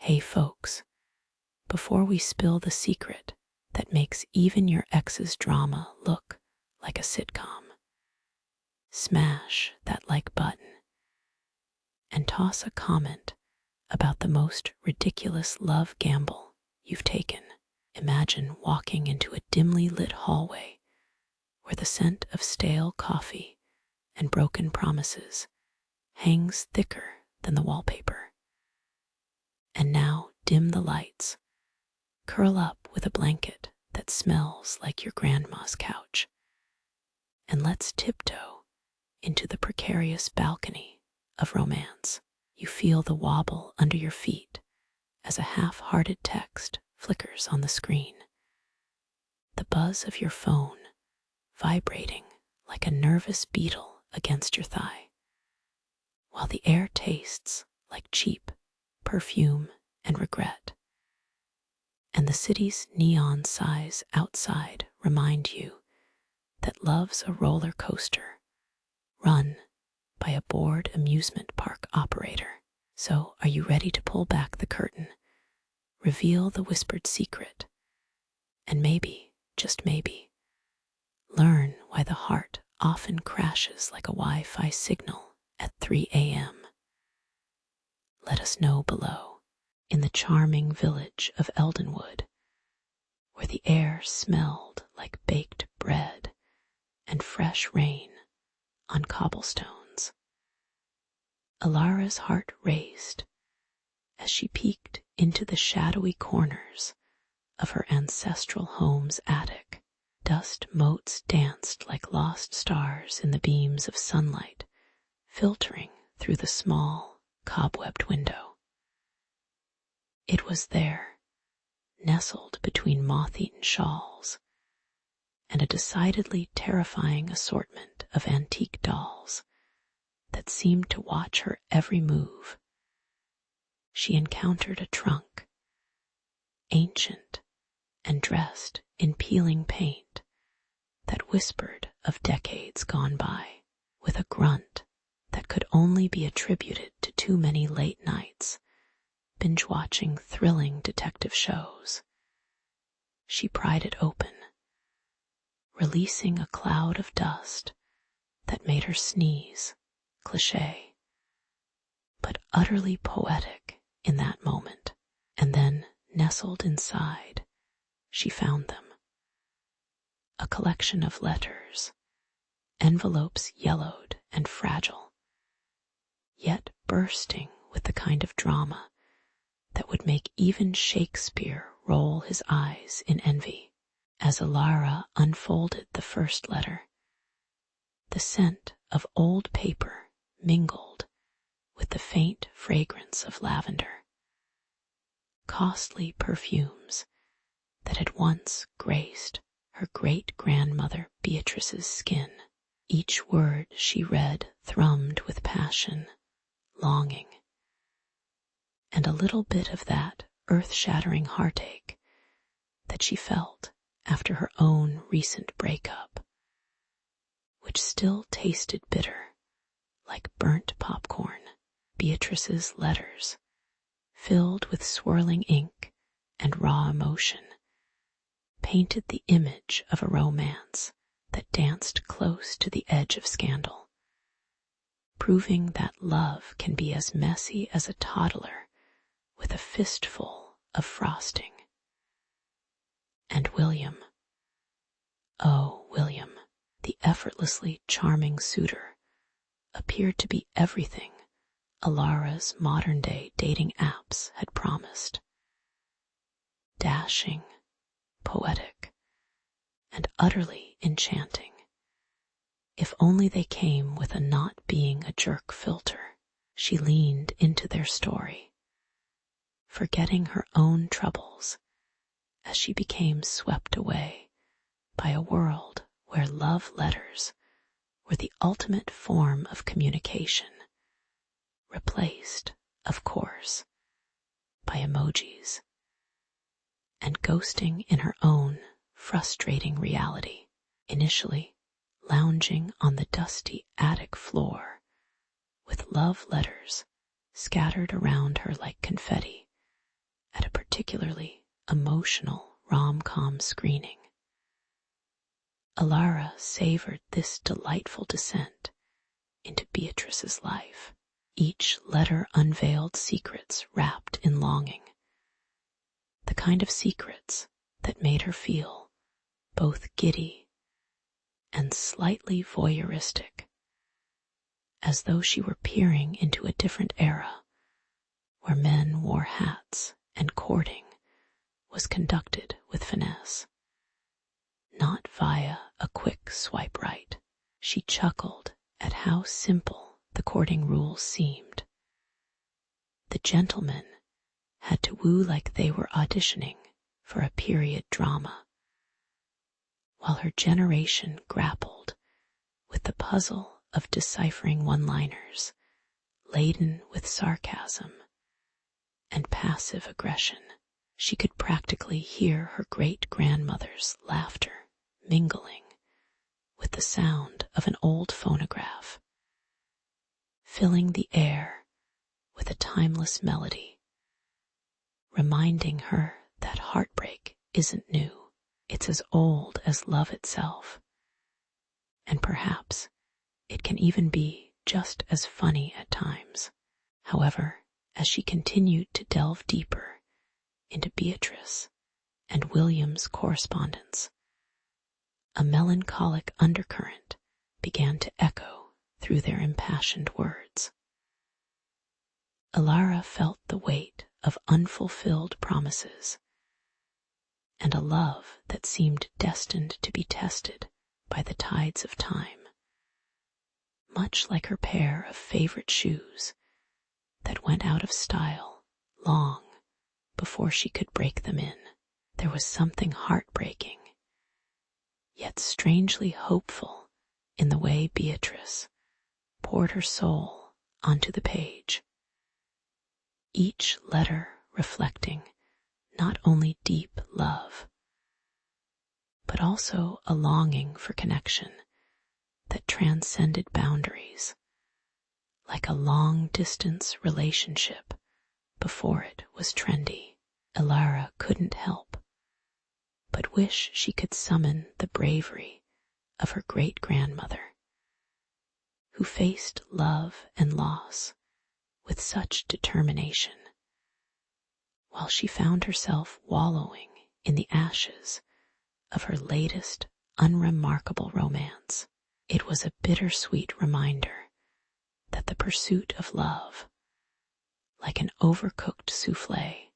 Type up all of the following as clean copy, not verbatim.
Hey folks, before we spill the secret that makes even your ex's drama look like a sitcom, smash that like button and toss a comment about the most ridiculous love gamble you've taken. Imagine walking into a dimly lit hallway where the scent of stale coffee and broken promises hangs thicker than the wallpaper. And now dim the lights, curl up with a blanket that smells like your grandma's couch, and let's tiptoe into the precarious balcony of romance. You feel the wobble under your feet as a half-hearted text flickers on the screen. The buzz of your phone vibrating like a nervous beetle against your thigh, while the air tastes like cheap perfume and regret. And the city's neon signs outside remind you that love's a roller coaster run by a bored amusement park operator. So, are you ready to pull back the curtain, reveal the whispered secret, and maybe, just maybe, learn why the heart often crashes like a Wi-Fi signal at 3 a.m.? Let us know below. In the charming village of Eldenwood, where the air smelled like baked bread and fresh rain on cobblestones, Alara's heart raced as she peeked into the shadowy corners of her ancestral home's attic. Dust motes danced like lost stars in the beams of sunlight filtering through the small, cobwebbed window. It was there, nestled between moth-eaten shawls and a decidedly terrifying assortment of antique dolls that seemed to watch her every move. She encountered a trunk, ancient and dressed in peeling paint, that whispered of decades gone by. With a grunt that could only be attributed to too many late nights binge-watching thrilling detective shows, she pried it open, releasing a cloud of dust that made her sneeze, cliché, but utterly poetic in that moment. And then, nestled inside, she found them. A collection of letters, envelopes yellowed and fragile, yet bursting with the kind of drama that would make even Shakespeare roll his eyes in envy. As Alara unfolded the first letter, the scent of old paper mingled with the faint fragrance of lavender, costly perfumes that had once graced her great-grandmother Beatrice's skin. Each word she read thrummed with passion, longing, and a little bit of that earth-shattering heartache that she felt after her own recent breakup, which still tasted bitter, like burnt popcorn. Beatrice's letters, filled with swirling ink and raw emotion, painted the image of a romance that danced close to the edge of scandal, proving that love can be as messy as a toddler with a fistful of frosting. And William, oh, William, the effortlessly charming suitor, appeared to be everything Alara's modern-day dating apps had promised. Dashing, poetic, and utterly enchanting. If only they came with a not being a jerk filter. She leaned into their story, forgetting her own troubles as she became swept away by a world where love letters were the ultimate form of communication, replaced, of course, by emojis, and ghosting in her own frustrating reality. Initially, lounging on the dusty attic floor with love letters scattered around her like confetti, particularly emotional rom-com screening. Alara savored this delightful descent into Beatrice's life. Each letter unveiled secrets wrapped in longing, the kind of secrets that made her feel both giddy and slightly voyeuristic, as though she were peering into a different era where men wore hats and courting was conducted with finesse, not via a quick swipe right. She chuckled at how simple the courting rules seemed. The gentlemen had to woo like they were auditioning for a period drama, while her generation grappled with the puzzle of deciphering one-liners laden with sarcasm and passive aggression. She could practically hear her great-grandmother's laughter mingling with the sound of an old phonograph, filling the air with a timeless melody, reminding her that heartbreak isn't new. It's as old as love itself, and perhaps it can even be just as funny at times. However, as she continued to delve deeper into Beatrice and William's correspondence, a melancholic undercurrent began to echo through their impassioned words. Alara felt the weight of unfulfilled promises and a love that seemed destined to be tested by the tides of time, much like her pair of favorite shoes that went out of style long before she could break them in. There was something heartbreaking, yet strangely hopeful, in the way Beatrice poured her soul onto the page, each letter reflecting not only deep love, but also a longing for connection that transcended boundaries, like a long-distance relationship before it was trendy. Alara couldn't help but wish she could summon the bravery of her great-grandmother, who faced love and loss with such determination, while she found herself wallowing in the ashes of her latest unremarkable romance. It was a bittersweet reminder that the pursuit of love, like an overcooked souffle,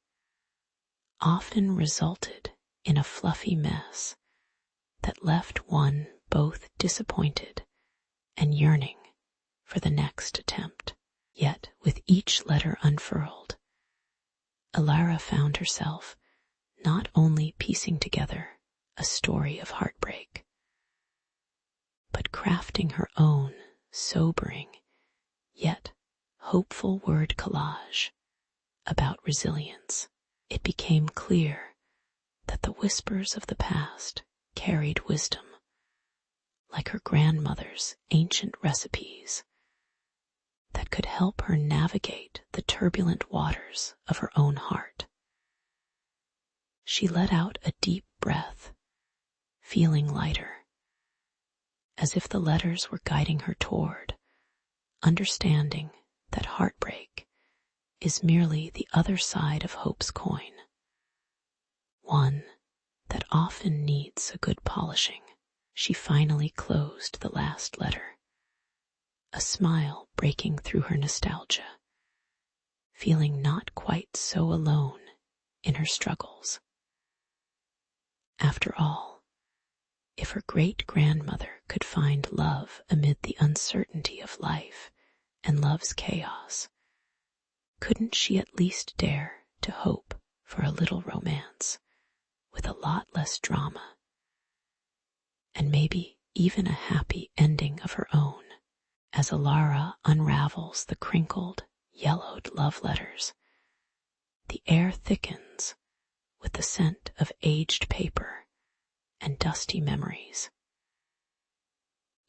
often resulted in a fluffy mess that left one both disappointed and yearning for the next attempt. Yet, with each letter unfurled, Alara found herself not only piecing together a story of heartbreak, but crafting her own sobering yet hopeful word collage about resilience. It became clear that the whispers of the past carried wisdom, like her grandmother's ancient recipes, that could help her navigate the turbulent waters of her own heart. She let out a deep breath, feeling lighter, as if the letters were guiding her toward understanding that heartbreak is merely the other side of hope's coin, one that often needs a good polishing. She finally closed the last letter, a smile breaking through her nostalgia, feeling not quite so alone in her struggles. After all, if her great-grandmother could find love amid the uncertainty of life and love's chaos, couldn't she at least dare to hope for a little romance with a lot less drama, and maybe even a happy ending of her own? As Alara unravels the crinkled, yellowed love letters, the air thickens with the scent of aged paper and dusty memories.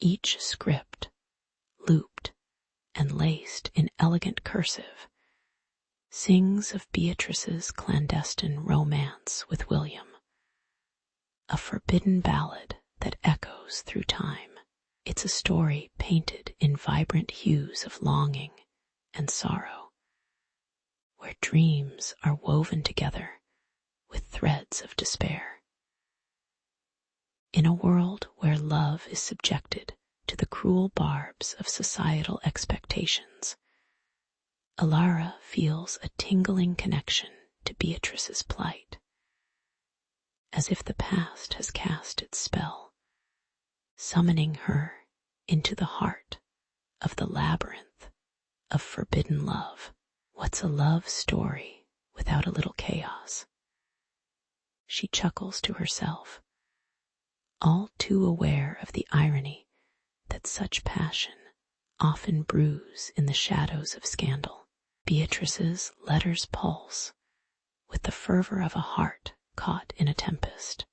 Each script, looped and laced in elegant cursive, sings of Beatrice's clandestine romance with William, a forbidden ballad that echoes through time. It's a story painted in vibrant hues of longing and sorrow, where dreams are woven together with threads of despair. In a world where love is subjected to the cruel barbs of societal expectations, Alara feels a tingling connection to Beatrice's plight, as if the past has cast its spell, summoning her into the heart of the labyrinth of forbidden love. What's a love story without a little chaos? She chuckles to herself, all too aware of the irony that such passion often brews in the shadows of scandal. Beatrice's letters pulse with the fervor of a heart caught in a tempest,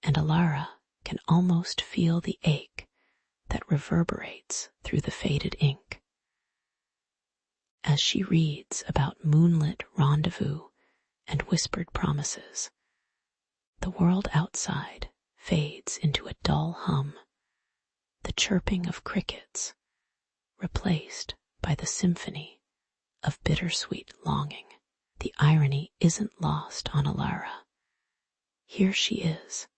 and Alara can almost feel the ache that reverberates through the faded ink. As she reads about moonlit rendezvous and whispered promises, the world outside fades into a dull hum, the chirping of crickets replaced by the symphony of bittersweet longing. The irony isn't lost on Alara. Here she is,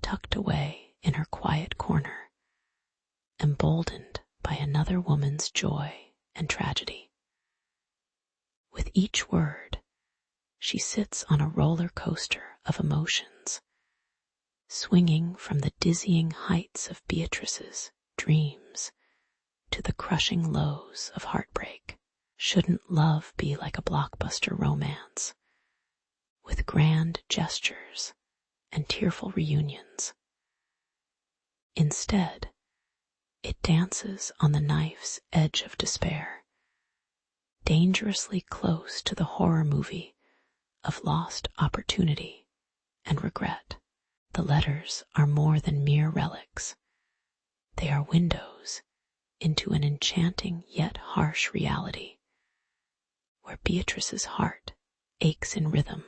tucked away in her quiet corner, emboldened by another woman's joy and tragedy. With each word, she sits on a roller coaster of emotions, swinging from the dizzying heights of Beatrice's dreams to the crushing lows of heartbreak. Shouldn't love be like a blockbuster romance, with grand gestures and tearful reunions? Instead, it dances on the knife's edge of despair, dangerously close to the horror movie of lost opportunity and regret. The letters are more than mere relics. They are windows into an enchanting yet harsh reality, where Beatrice's heart aches in rhythm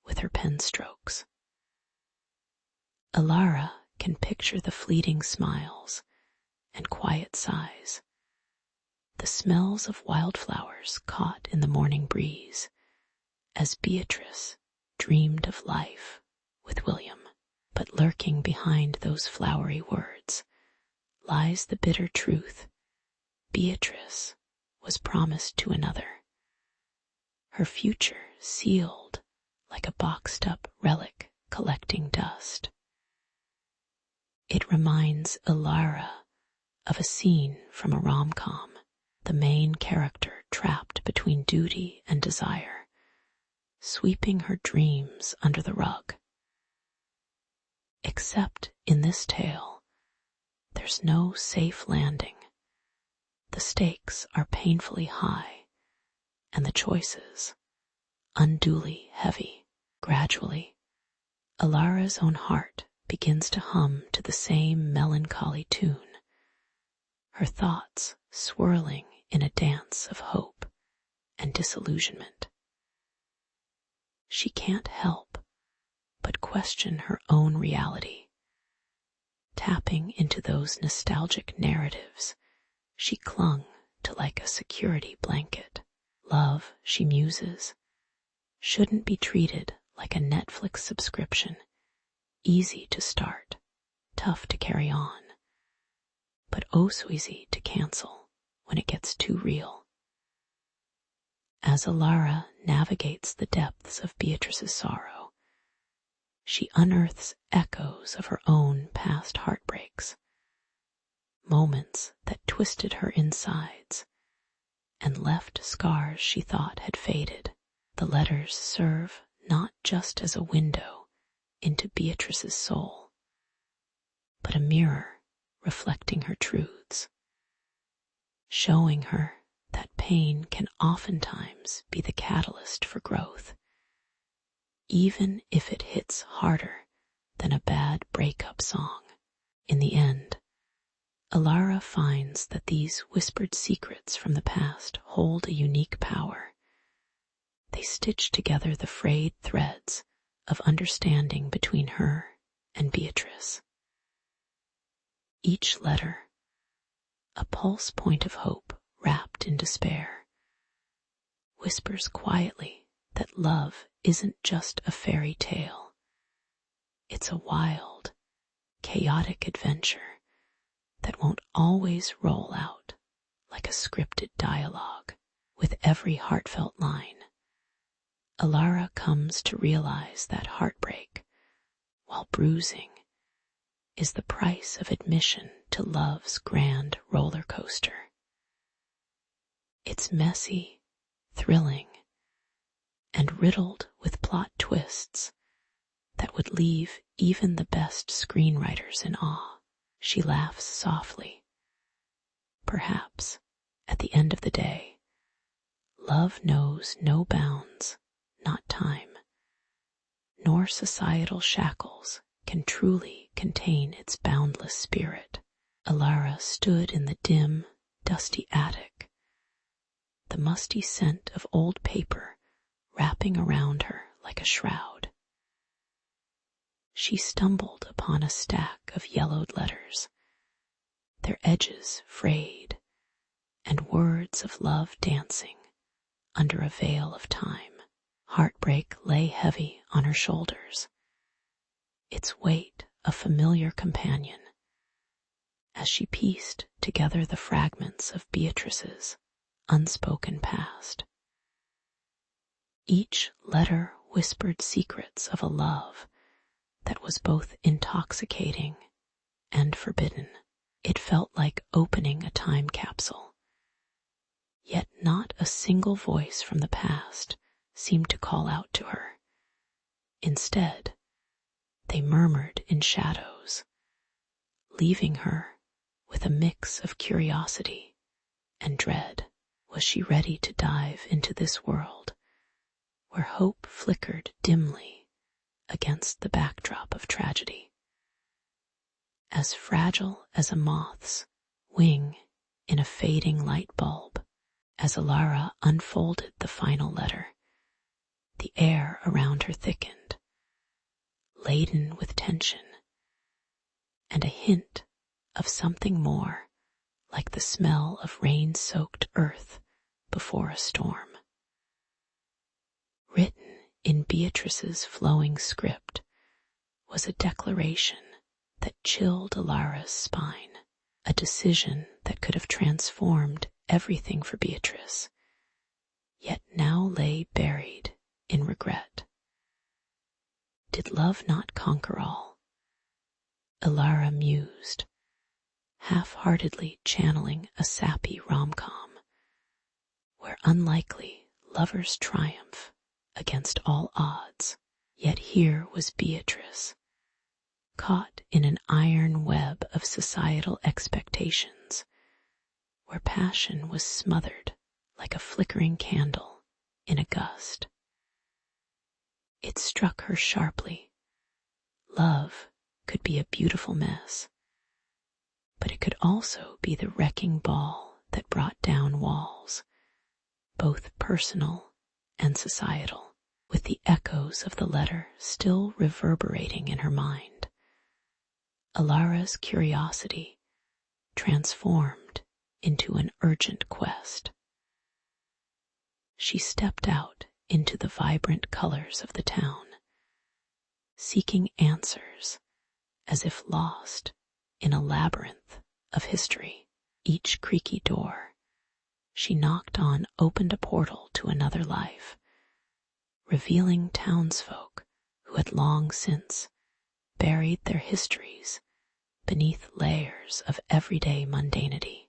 with her pen strokes. Alara can picture the fleeting smiles and quiet sighs, the smells of wildflowers caught in the morning breeze, as Beatrice dreamed of life with William. But lurking behind those flowery words lies the bitter truth. Beatrice was promised to another, her future sealed like a boxed-up relic collecting dust. It reminds Alara of a scene from a rom-com, the main character trapped between duty and desire, sweeping her dreams under the rug. Except in this tale, there's no safe landing. The stakes are painfully high, and the choices unduly heavy. Gradually, Alara's own heart begins to hum to the same melancholy tune, her thoughts swirling in a dance of hope and disillusionment. She can't help but question her own reality. Tapping into those nostalgic narratives she clung to like a security blanket. Love, she muses, shouldn't be treated like a Netflix subscription, easy to start, tough to carry on, but oh so easy to cancel when it gets too real. As Alara navigates the depths of Beatrice's sorrow, she unearths echoes of her own past heartbreaks, moments that twisted her insides and left scars she thought had faded. The letters serve not just as a window into Beatrice's soul, but a mirror reflecting her truths, showing her that pain can oftentimes be the catalyst for growth, even if it hits harder than a bad breakup song. In the end, Alara finds that these whispered secrets from the past hold a unique power. They stitch together the frayed threads of understanding between her and Beatrice. Each letter, a pulse point of hope wrapped in despair, whispers quietly that love isn't just a fairy tale. It's a wild, chaotic adventure that won't always roll out like a scripted dialogue. With every heartfelt line, Alara comes to realize that heartbreak, while bruising, is the price of admission to love's grand roller coaster. It's messy, thrilling, and riddled with plot twists that would leave even the best screenwriters in awe. She laughs softly. Perhaps, at the end of the day, love knows no bounds, not time, nor societal shackles can truly contain its boundless spirit. Alara stood in the dim, dusty attic, the musty scent of old paper wrapping around her like a shroud. She stumbled upon a stack of yellowed letters, their edges frayed, and words of love dancing under a veil of time. Heartbreak lay heavy on her shoulders, its weight a familiar companion, as she pieced together the fragments of Beatrice's unspoken past. Each letter whispered secrets of a love that was both intoxicating and forbidden. It felt like opening a time capsule, yet not a single voice from the past seemed to call out to her. Instead, they murmured in shadows, leaving her with a mix of curiosity and dread. Was she ready to dive into this world where hope flickered dimly against the backdrop of tragedy? As fragile as a moth's wing in a fading light bulb, as Alara unfolded the final letter, the air around her thickened, laden with tension, and a hint of something more, like the smell of rain-soaked earth before a storm. Written in Beatrice's flowing script was a declaration that chilled Alara's spine, a decision that could have transformed everything for Beatrice, yet now lay buried in regret. Did love not conquer all? Alara mused, half-heartedly channeling a sappy rom-com, where unlikely lovers triumph against all odds. Yet here was Beatrice, caught in an iron web of societal expectations, where passion was smothered like a flickering candle in a gust. It struck her sharply. Love could be a beautiful mess, but it could also be the wrecking ball that brought down walls, both personal and societal. With the echoes of the letter still reverberating in her mind, Alara's curiosity transformed into an urgent quest. She stepped out into the vibrant colors of the town, seeking answers as if lost in a labyrinth of history. Each creaky door she knocked on opened a portal to another life, revealing townsfolk who had long since buried their histories beneath layers of everyday mundanity.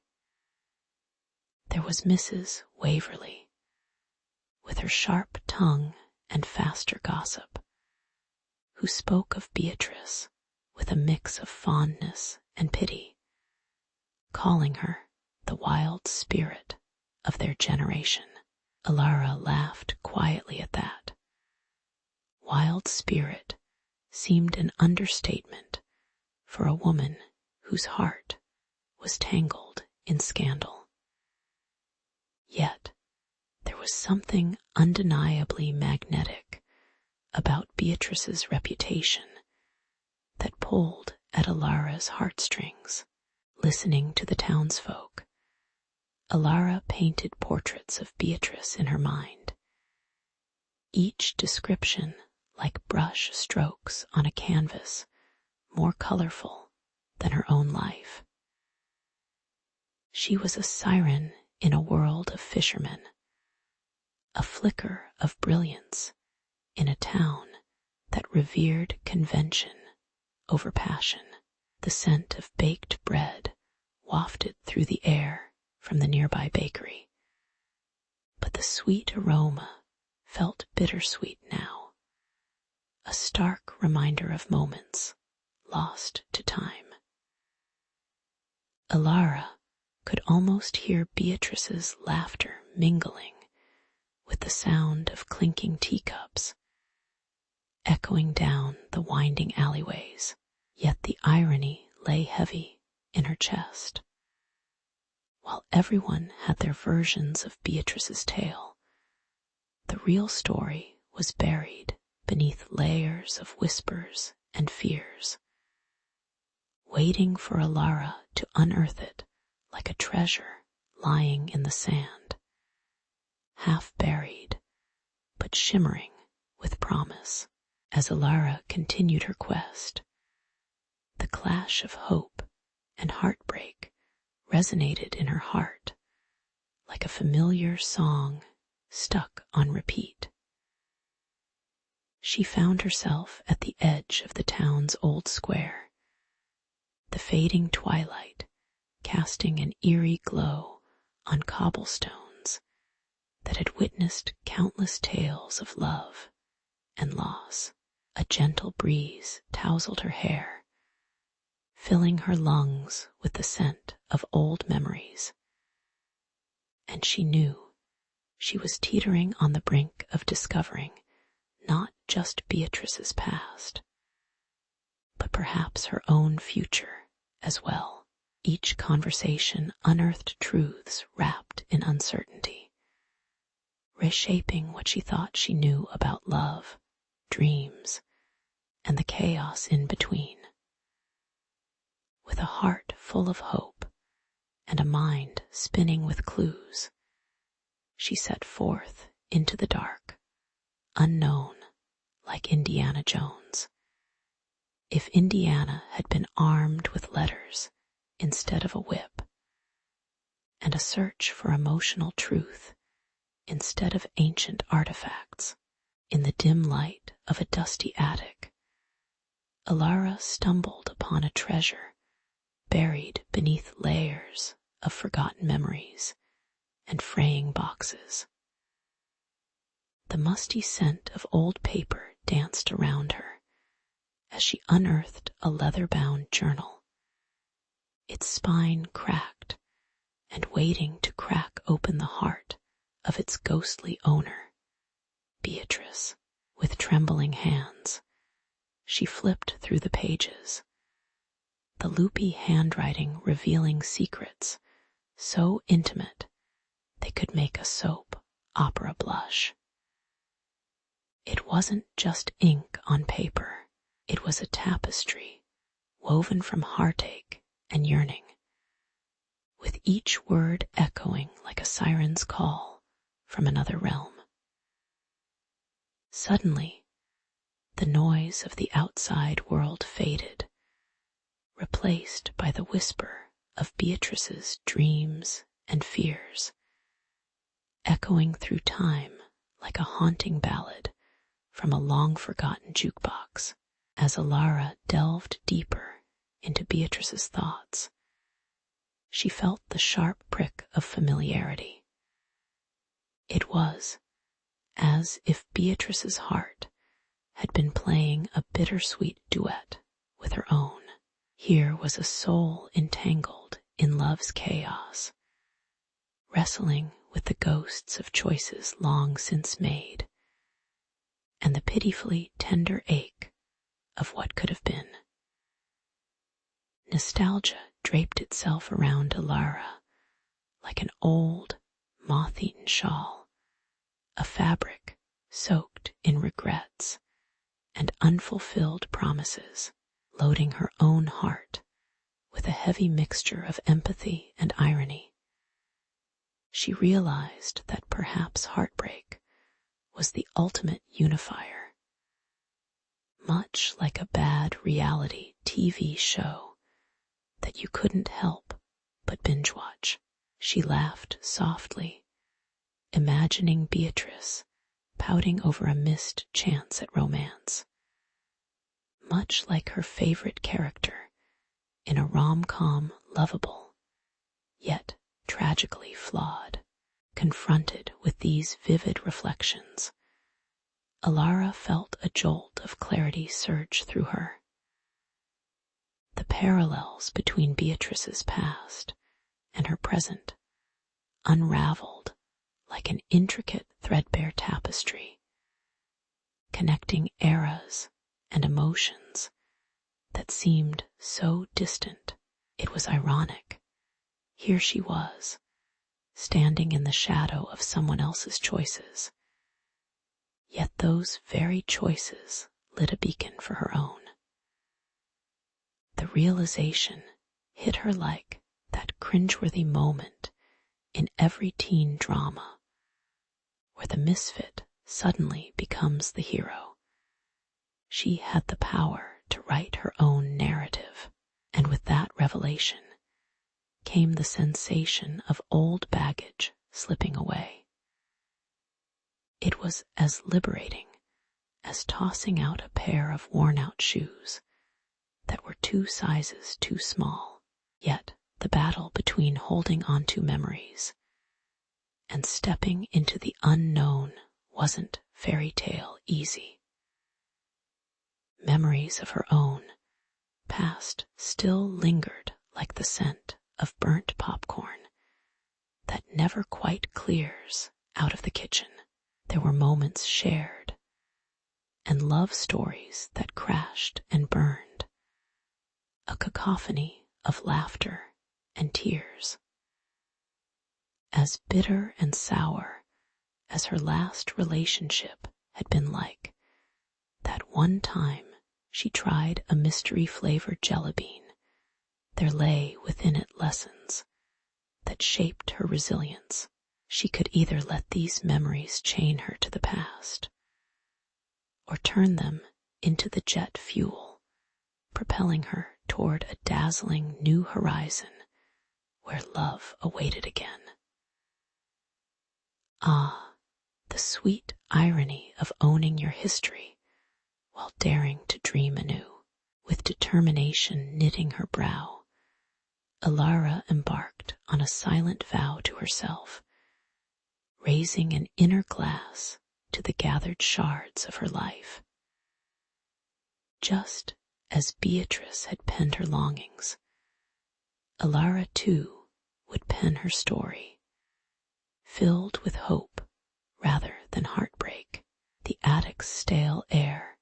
There was Mrs. Waverley, with her sharp tongue and faster gossip, who spoke of Beatrice with a mix of fondness and pity, calling her the wild spirit of their generation. Alara laughed quietly at that. Wild spirit seemed an understatement for a woman whose heart was tangled in scandal. Yet there was something undeniably magnetic about Beatrice's reputation that pulled at Alara's heartstrings. Listening to the townsfolk, Alara painted portraits of Beatrice in her mind, each description like brush strokes on a canvas, more colorful than her own life. She was a siren in a world of fishermen, a flicker of brilliance in a town that revered convention over passion. The scent of baked bread wafted through the air from the nearby bakery, but the sweet aroma felt bittersweet now, a stark reminder of moments lost to time. Alara could almost hear Beatrice's laughter mingling with the sound of clinking teacups, echoing down the winding alleyways. Yet the irony lay heavy in her chest. While everyone had their versions of Beatrice's tale, the real story was buried beneath layers of whispers and fears, waiting for Alara to unearth it like a treasure lying in the sand, half buried but shimmering with promise. As Alara continued her quest, the clash of hope and heartbreak resonated in her heart like a familiar song stuck on repeat. She found herself at the edge of the town's old square, the fading twilight casting an eerie glow on cobblestones that had witnessed countless tales of love and loss. A gentle breeze tousled her hair, filling her lungs with the scent of old memories, and she knew she was teetering on the brink of discovering not just Beatrice's past, but perhaps her own future as well. Each conversation unearthed truths wrapped in uncertainty, reshaping what she thought she knew about love, dreams, and the chaos in between. With a heart full of hope and a mind spinning with clues, she set forth into the dark, unknown like Indiana Jones. If Indiana had been armed with letters instead of a whip, and a search for emotional truth instead of ancient artifacts, in the dim light of a dusty attic, Alara stumbled upon a treasure buried beneath layers of forgotten memories and fraying boxes. The musty scent of old paper danced around her as she unearthed a leather-bound journal, its spine cracked and waiting to crack open the heart of its ghostly owner, Beatrice. With trembling hands, she flipped through the pages, the loopy handwriting revealing secrets so intimate they could make a soap opera blush. It wasn't just ink on paper, it was a tapestry woven from heartache and yearning, with each word echoing like a siren's call from another realm. Suddenly, the noise of the outside world faded, replaced by the whisper of Beatrice's dreams and fears, echoing through time like a haunting ballad from a long-forgotten jukebox. As Alara delved deeper into Beatrice's thoughts, she felt the sharp prick of familiarity. It was as if Beatrice's heart had been playing a bittersweet duet with her own. Here was a soul entangled in love's chaos, wrestling with the ghosts of choices long since made, and the pitifully tender ache of what could have been. Nostalgia draped itself around Alara like an old, moth-eaten shawl, a fabric soaked in regrets and unfulfilled promises, loading her own heart with a heavy mixture of empathy and irony. She realized that perhaps heartbreak was the ultimate unifier. Much like a bad reality TV show that you couldn't help but binge watch, she laughed softly, imagining Beatrice pouting over a missed chance at romance. Much like her favorite character in a rom-com, lovable, yet tragically flawed. Confronted with these vivid reflections, Alara felt a jolt of clarity surge through her. The parallels between Beatrice's past and her present unraveled like an intricate threadbare tapestry, connecting eras and emotions that seemed so distant. It was ironic. Here she was, standing in the shadow of someone else's choices, yet those very choices lit a beacon for her own. The realization hit her like that cringeworthy moment in every teen drama where the misfit suddenly becomes the hero. She had the power to write her own narrative, and with that revelation came the sensation of old baggage slipping away. It was as liberating as tossing out a pair of worn-out shoes that were 2 sizes too small. Yet the battle between holding onto memories and stepping into the unknown wasn't fairy tale easy. Memories of her own past still lingered like the scent of burnt popcorn that never quite clears out of the kitchen. There were moments shared and love stories that crashed and burned, a cacophony of laughter and tears. As bitter and sour as her last relationship had been like, that one time she tried a mystery-flavored jelly bean, there lay within it lessons that shaped her resilience. She could either let these memories chain her to the past, or turn them into the jet fuel, propelling her toward a dazzling new horizon where love awaited again. Ah, the sweet irony of owning your history while daring to dream anew. With determination knitting her brow, Alara embarked on a silent vow to herself, raising an inner glass to the gathered shards of her life. Just as Beatrice had penned her longings, Alara too would pen her story, filled with hope rather than heartbreak. The attic's stale air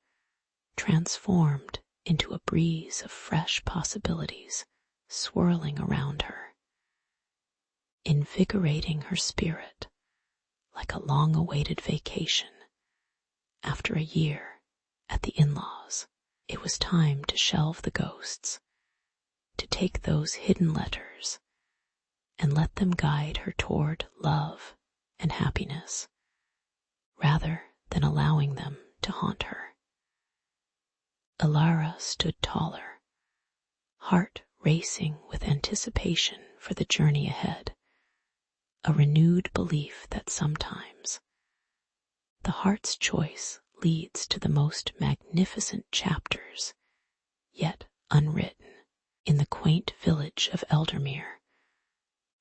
transformed into a breeze of fresh possibilities swirling around her, invigorating her spirit like a long-awaited vacation. After a year at the in-laws, it was time to shelve the ghosts, to take those hidden letters and let them guide her toward love and happiness, rather than allowing them to haunt her. Alara stood taller, heart racing with anticipation for the journey ahead, a renewed belief that sometimes the heart's choice leads to the most magnificent chapters yet unwritten. In the quaint village of Eldermere,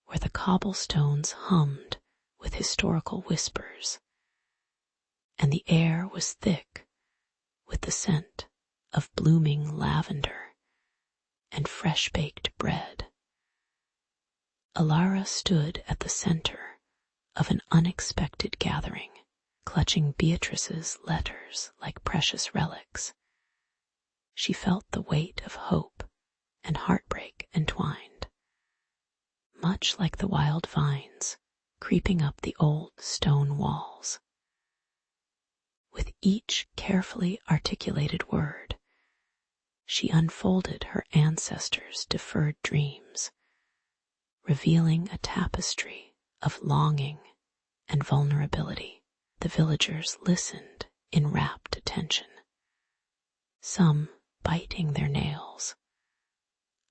where the cobblestones hummed with historical whispers, and the air was thick with the scent of blooming lavender and fresh-baked bread, Alara stood at the center of an unexpected gathering, clutching Beatrice's letters like precious relics. She felt the weight of hope and heartbreak entwined. much like the wild vines creeping up the old stone walls. With each carefully articulated word, she unfolded her ancestors' deferred dreams, revealing a tapestry of longing and vulnerability. The villagers listened in rapt attention, some biting their nails,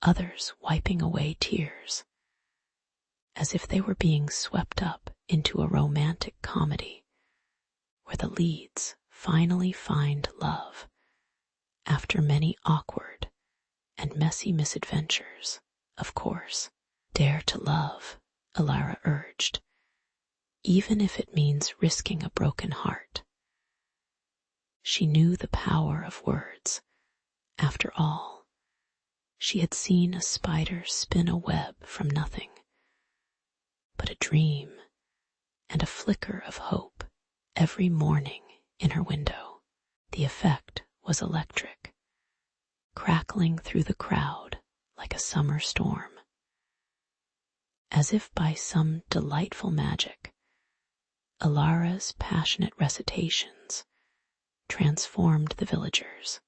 others wiping away tears, as if they were being swept up into a romantic comedy where the leads finally find love after many awkward and messy misadventures. Of course, dare to love, Alara urged, even if it means risking a broken heart. She knew the power of words. After all, she had seen a spider spin a web from nothing but a dream and a flicker of hope every morning in her window. The effect was electric, crackling through the crowd like a summer storm. As if by some delightful magic, Alara's passionate recitations transformed the villagers.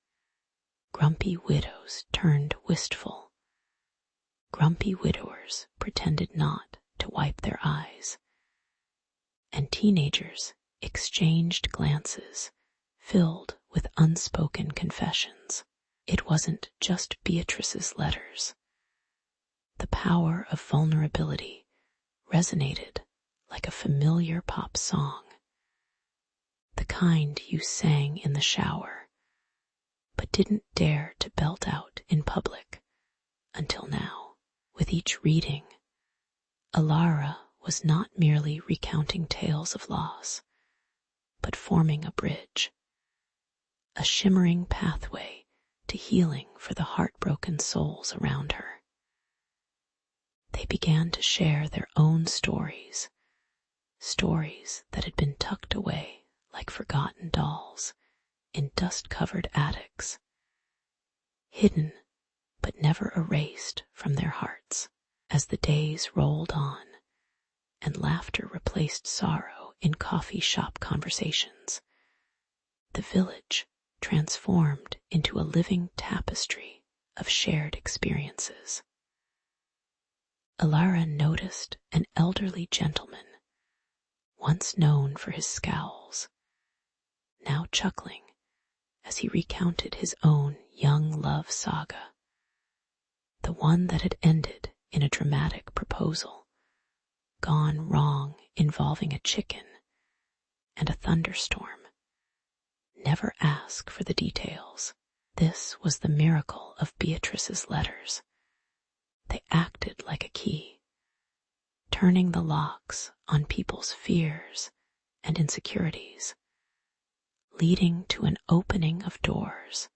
Grumpy widows turned wistful. Grumpy widowers pretended not to wipe their eyes. And teenagers exchanged glances filled with unspoken confessions. It wasn't just Beatrice's letters. The power of vulnerability resonated like a familiar pop song, the kind you sang in the shower, but didn't dare to belt out in public until now. With each reading, Alara was not merely recounting tales of loss, but forming a bridge, a shimmering pathway to healing for the heartbroken souls around her. They began to share their own stories, stories that had been tucked away like forgotten dolls in dust-covered attics, hidden but never erased from their hearts. As the days rolled on and laughter replaced sorrow in coffee shop conversations, the village transformed into a living tapestry of shared experiences. Alara noticed an elderly gentleman, once known for his scowls, now chuckling as he recounted his own young love saga, the one that had ended in a dramatic proposal, gone wrong involving a chicken and a thunderstorm. Never ask for the details. This was the miracle of Beatrice's letters. They acted like a key, turning the locks on people's fears and insecurities, leading to an opening of doors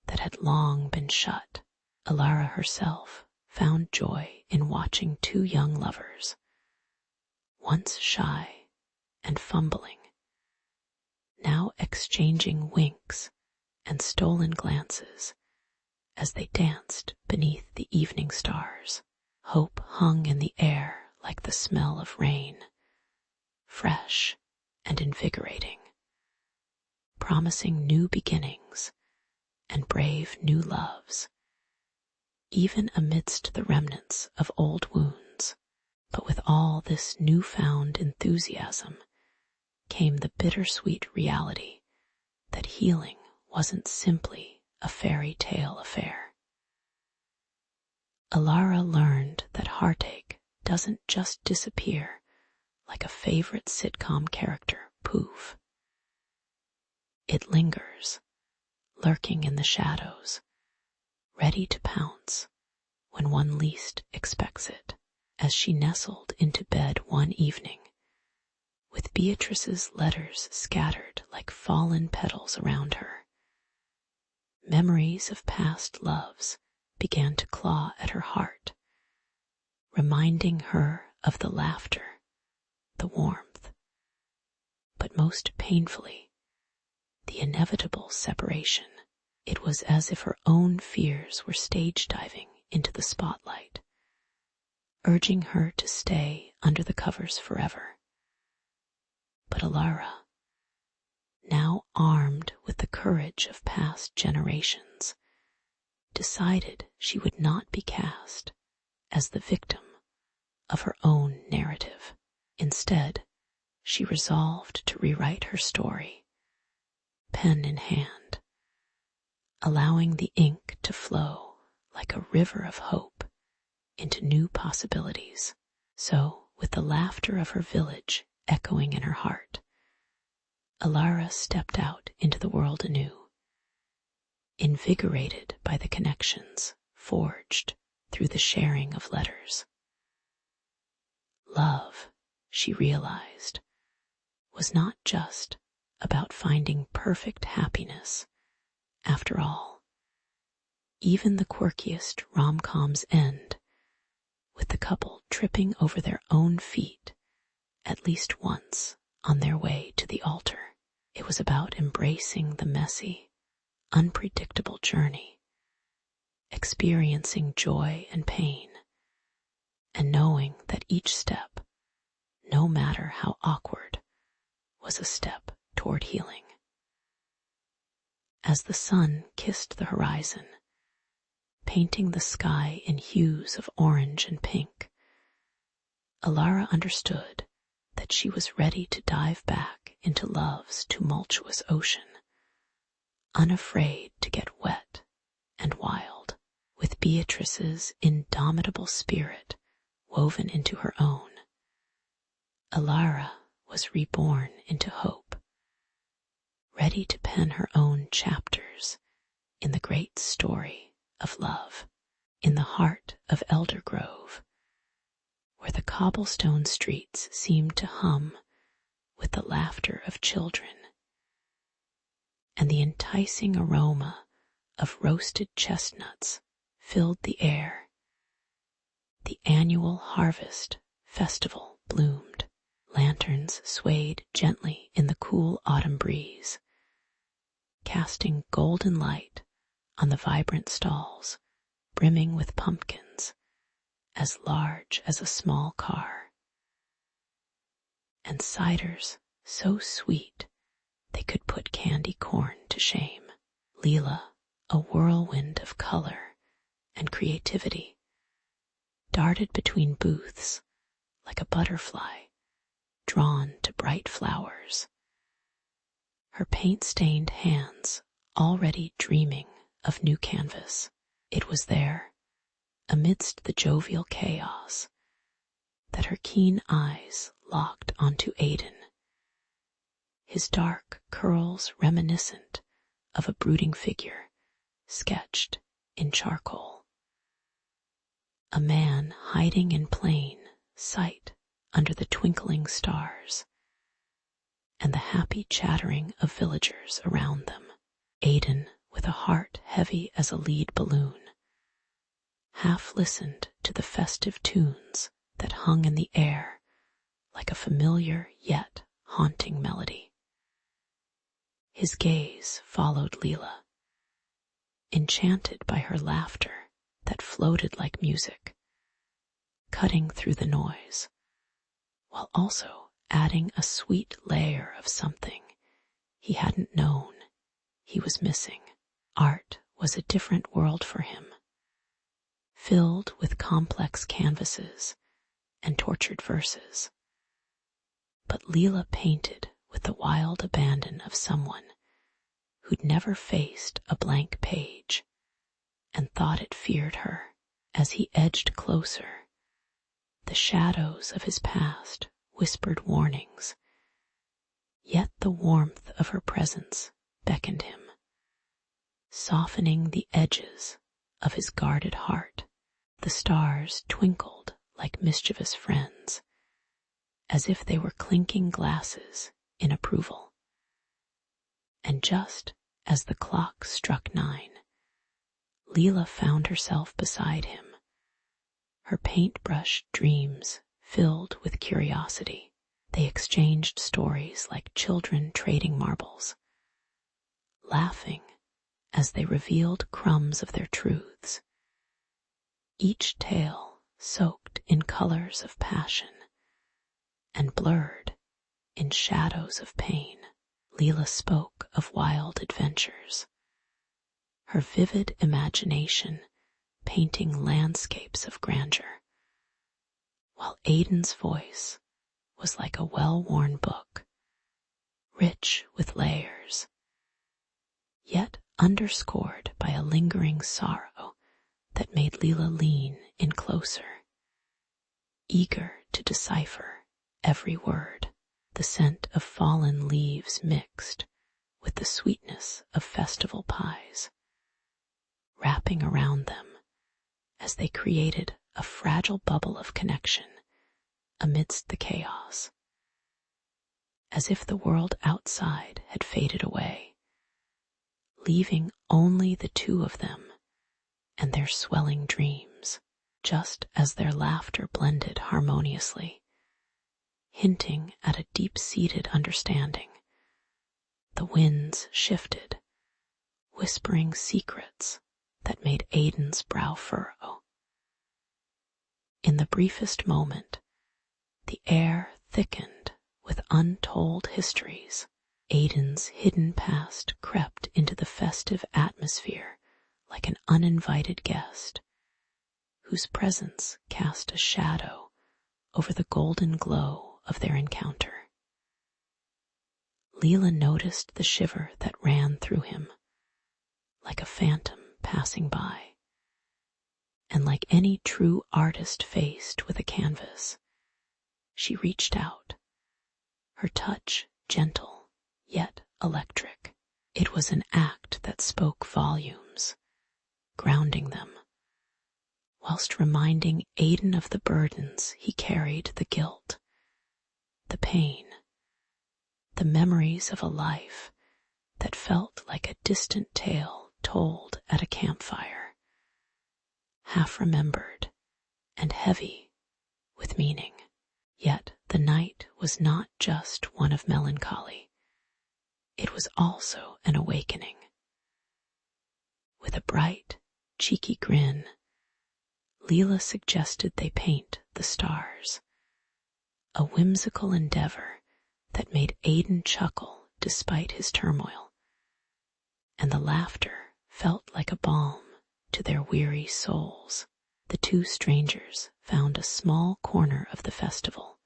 that had long been shut. Alara herself found joy in watching two young lovers, once shy and fumbling, now exchanging winks and stolen glances as they danced beneath the evening stars. Hope hung in the air like the smell of rain, fresh and invigorating, promising new beginnings and brave new loves, even amidst the remnants of old wounds. But with all this newfound enthusiasm came the bittersweet reality that healing wasn't simply a fairy tale affair. Alara learned that heartache doesn't just disappear like a favorite sitcom character, poof. It lingers, lurking in the shadows, ready to pounce when one least expects it. As she nestled into bed one evening, with Beatrice's letters scattered like fallen petals around her, memories of past loves began to claw at her heart, reminding her of the laughter, the warmth, but most painfully, the inevitable separation. It was as if her own fears were stage diving into the spotlight, urging her to stay under the covers forever. But Alara, now armed with the courage of past generations, decided she would not be cast as the victim of her own narrative. Instead, she resolved to rewrite her story, pen in hand, allowing the ink to flow like a river of hope into new possibilities. So, with the laughter of her village echoing in her heart, Alara stepped out into the world anew, invigorated by the connections forged through the sharing of letters. Love, she realized, was not just about finding perfect happiness. After all, even the quirkiest rom-coms end with the couple tripping over their own feet at least once on their way to the altar. It was about embracing the messy, unpredictable journey, experiencing joy and pain, and knowing that each step, no matter how awkward, was a step toward healing. As the sun kissed the horizon, painting the sky in hues of orange and pink, Alara understood that she was ready to dive back into love's tumultuous ocean, unafraid to get wet and wild. With Beatrice's indomitable spirit woven into her own, Alara was reborn into hope, ready to pen her own chapters in the great story of love. In the heart of Elder Grove, where the cobblestone streets seemed to hum with the laughter of children, and the enticing aroma of roasted chestnuts filled the air, the annual harvest festival bloomed. Lanterns swayed gently in the cool autumn breeze, casting golden light on the vibrant stalls brimming with pumpkins as large as a small car, and ciders so sweet they could put candy corn to shame. Leela, a whirlwind of color and creativity, darted between booths like a butterfly drawn to bright flowers, her paint-stained hands already dreaming of new canvas. It was there, amidst the jovial chaos, that her keen eyes locked onto Aidan, his dark curls reminiscent of a brooding figure sketched in charcoal. A man hiding in plain sight under the twinkling stars, and the happy chattering of villagers around them. Aidan, with a heart heavy as a lead balloon, half listened to the festive tunes that hung in the air like a familiar yet haunting melody. His gaze followed Leela, enchanted by her laughter that floated like music, cutting through the noise, while also adding a sweet layer of something he hadn't known he was missing. Art was a different world for him, filled with complex canvases and tortured verses. But Leela painted with the wild abandon of someone who'd never faced a blank page and thought it feared her. As he edged closer, the shadows of his past whispered warnings, yet the warmth of her presence beckoned him, softening the edges of his guarded heart. The stars twinkled like mischievous friends, as if they were clinking glasses in approval. And just as the clock struck 9, Leela found herself beside him, her paintbrush dreams filled with curiosity. They exchanged stories like children trading marbles, laughing as they revealed crumbs of their truths, each tale soaked in colors of passion and blurred in shadows of pain. Leela spoke of wild adventures, her vivid imagination painting landscapes of grandeur, while Aiden's voice was like a well-worn book, rich with layers, yet underscored by a lingering sorrow that made Leela lean in closer, eager to decipher every word. The scent of fallen leaves mixed with the sweetness of festival pies, wrapping around them as they created a fragile bubble of connection amidst the chaos, as if the world outside had faded away, leaving only the two of them and their swelling dreams, just as their laughter blended harmoniously, hinting at a deep-seated understanding. The winds shifted, whispering secrets that made Aiden's brow furrow. In the briefest moment, the air thickened with untold histories. Aiden's hidden past crept into the festive atmosphere like an uninvited guest, whose presence cast a shadow over the golden glow of their encounter. Leela noticed the shiver that ran through him, like a phantom passing by, and like any true artist faced with a canvas, she reached out, her touch gentle yet electric. It was an act that spoke volumes, grounding them, whilst reminding Aiden of the burdens he carried, the guilt, the pain, the memories of a life that felt like a distant tale told at a campfire, half remembered and heavy with meaning. Yet the night was not just one of melancholy. It was also an awakening. With a bright, cheeky grin, Leela suggested they paint the stars, a whimsical endeavor that made Aiden chuckle despite his turmoil, and the laughter felt like a balm to their weary souls. The two strangers found a small corner of the festival,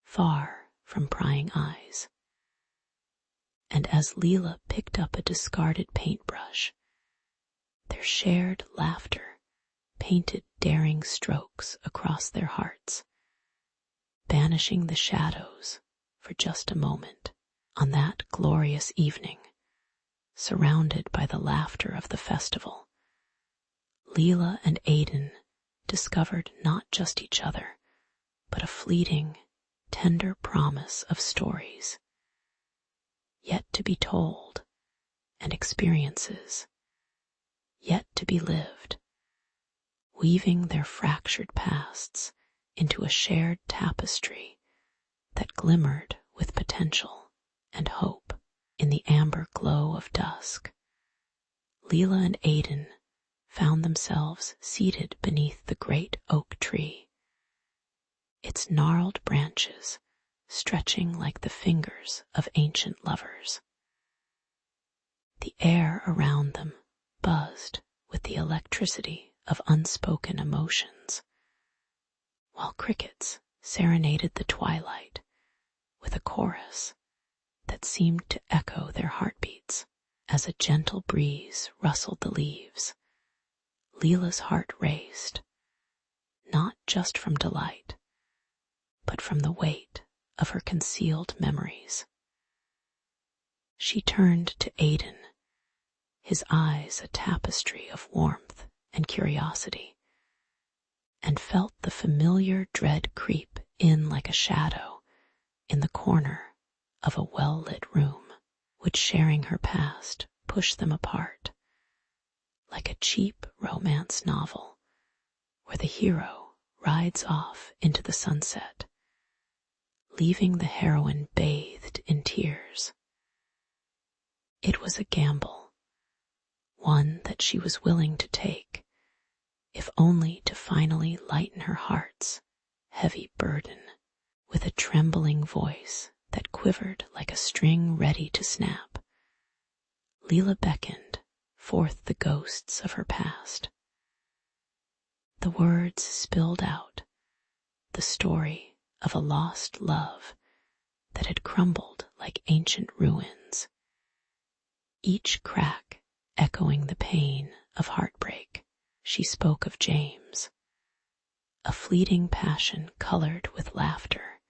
far from prying eyes, and as Leela picked up a discarded paintbrush, their shared laughter painted daring strokes across their hearts, banishing the shadows for just a moment. On that glorious evening, surrounded by the laughter of the festival, Leela and Aiden discovered not just each other, but a fleeting, tender promise of stories yet to be told and experiences yet to be lived, weaving their fractured pasts into a shared tapestry that glimmered with potential and hope. In the amber glow of dusk, Leela and Aiden found themselves seated beneath the great oak tree, its gnarled branches stretching like the fingers of ancient lovers. The air around them buzzed with the electricity of unspoken emotions, while crickets serenaded the twilight with a chorus that seemed to echo their heartbeats. As a gentle breeze rustled the leaves, Leela's heart raced, not just from delight, but from the weight of her concealed memories. She turned to Aiden, his eyes a tapestry of warmth and curiosity, and felt the familiar dread creep in like a shadow in the corner of a well-lit room. Would sharing her past push them apart, like a cheap romance novel where the hero rides off into the sunset, leaving the heroine bathed in tears? It was a gamble, one that she was willing to take if only to finally lighten her heart's heavy burden. With a trembling voice that quivered like a string ready to snap, Leela beckoned forth the ghosts of her past. The words spilled out, the story of a lost love that had crumbled like ancient ruins, each crack echoing the pain of heartbreak. She spoke of James, a fleeting passion colored with laughter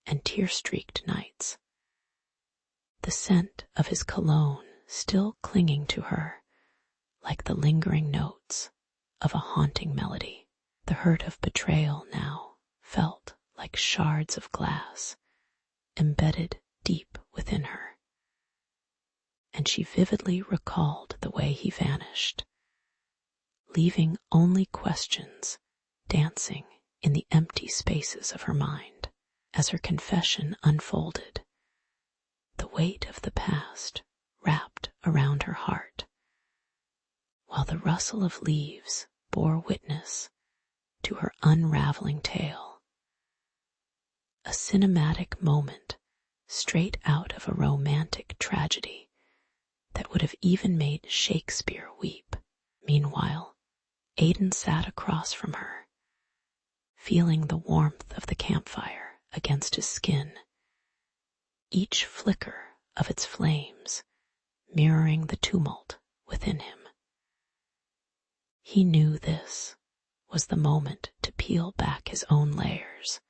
and tear-streaked nights, the scent of his cologne still clinging to her like the lingering notes of a haunting melody. The hurt of betrayal now felt like shards of glass embedded deep within her, and she vividly recalled the way he vanished, leaving only questions dancing in the empty spaces of her mind. As her confession unfolded, the weight of the past wrapped around her heart, while the rustle of leaves bore witness to her unraveling tale. A cinematic moment straight out of a romantic tragedy that would have even made Shakespeare weep. Meanwhile, Aidan sat across from her, feeling the warmth of the campfire against his skin, each flicker of its flames mirroring the tumult within him. He knew this was the moment to peel back his own layers,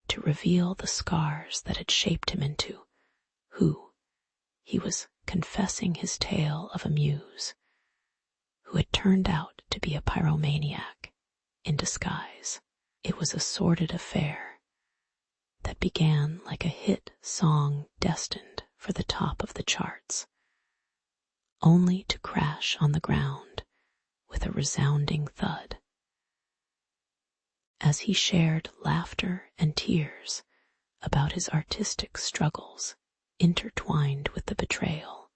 to reveal the scars that had shaped him into who he was, confessing his tale of a muse who had turned out to be a pyromaniac in disguise. It was a sordid affair that began like a hit song destined for the top of the charts, only to crash on the ground with a resounding thud. As he shared laughter and tears about his artistic struggles intertwined with the betrayal,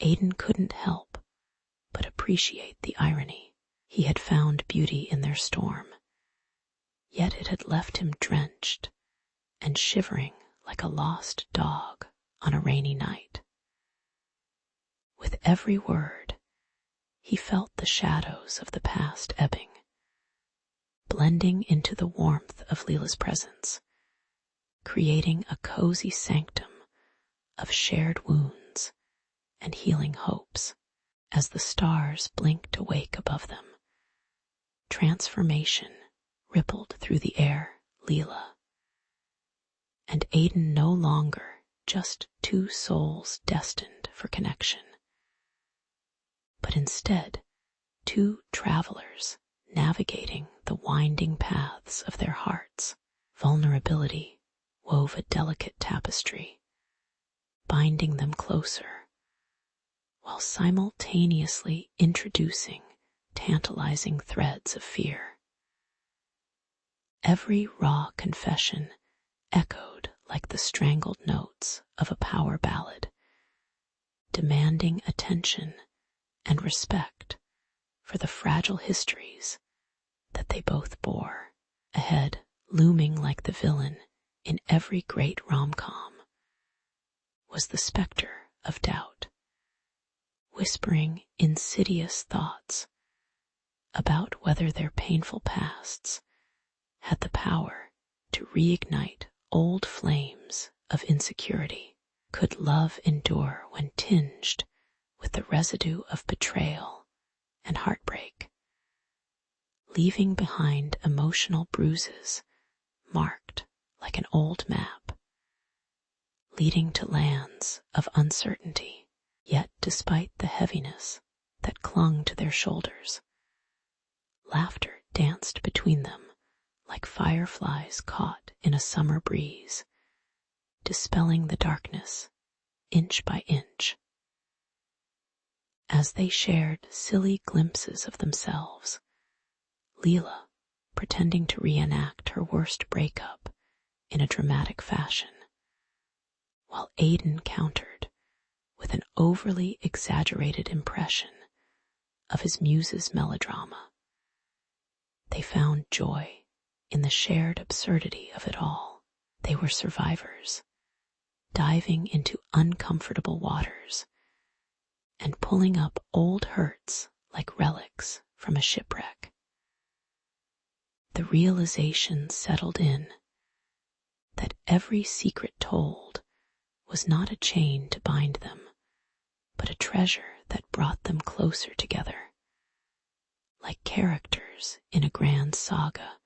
Aidan couldn't help but appreciate the irony. He had found beauty in their storm, yet it had left him drenched and shivering like a lost dog on a rainy night. With every word, he felt the shadows of the past ebbing, blending into the warmth of Leela's presence, creating a cozy sanctum of shared wounds and healing hopes. As the stars blinked awake above them, transformation rippled through the air. Leela and Aidan no longer just two souls destined for connection, but instead two travelers navigating the winding paths of their hearts. Vulnerability wove a delicate tapestry, binding them closer, while simultaneously introducing tantalizing threads of fear. Every raw confession echoed like the strangled notes of a power ballad, demanding attention and respect for the fragile histories that they both bore. Ahead, looming like the villain in every great rom-com, was the specter of doubt, whispering insidious thoughts about whether their painful pasts had the power to reignite old flames of insecurity. Could love endure when tinged with the residue of betrayal and heartbreak, leaving behind emotional bruises marked like an old map, leading to lands of uncertainty? Yet despite the heaviness that clung to their shoulders, laughter danced between them like fireflies caught in a summer breeze, dispelling the darkness inch by inch. As they shared silly glimpses of themselves, Leela pretending to reenact her worst breakup in a dramatic fashion, while Aidan countered with an overly exaggerated impression of his muse's melodrama. They found joy in the shared absurdity of it all. They were survivors, diving into uncomfortable waters and pulling up old hurts like relics from a shipwreck. The realization settled in that every secret told was not a chain to bind them, but a treasure that brought them closer together, like characters in a grand saga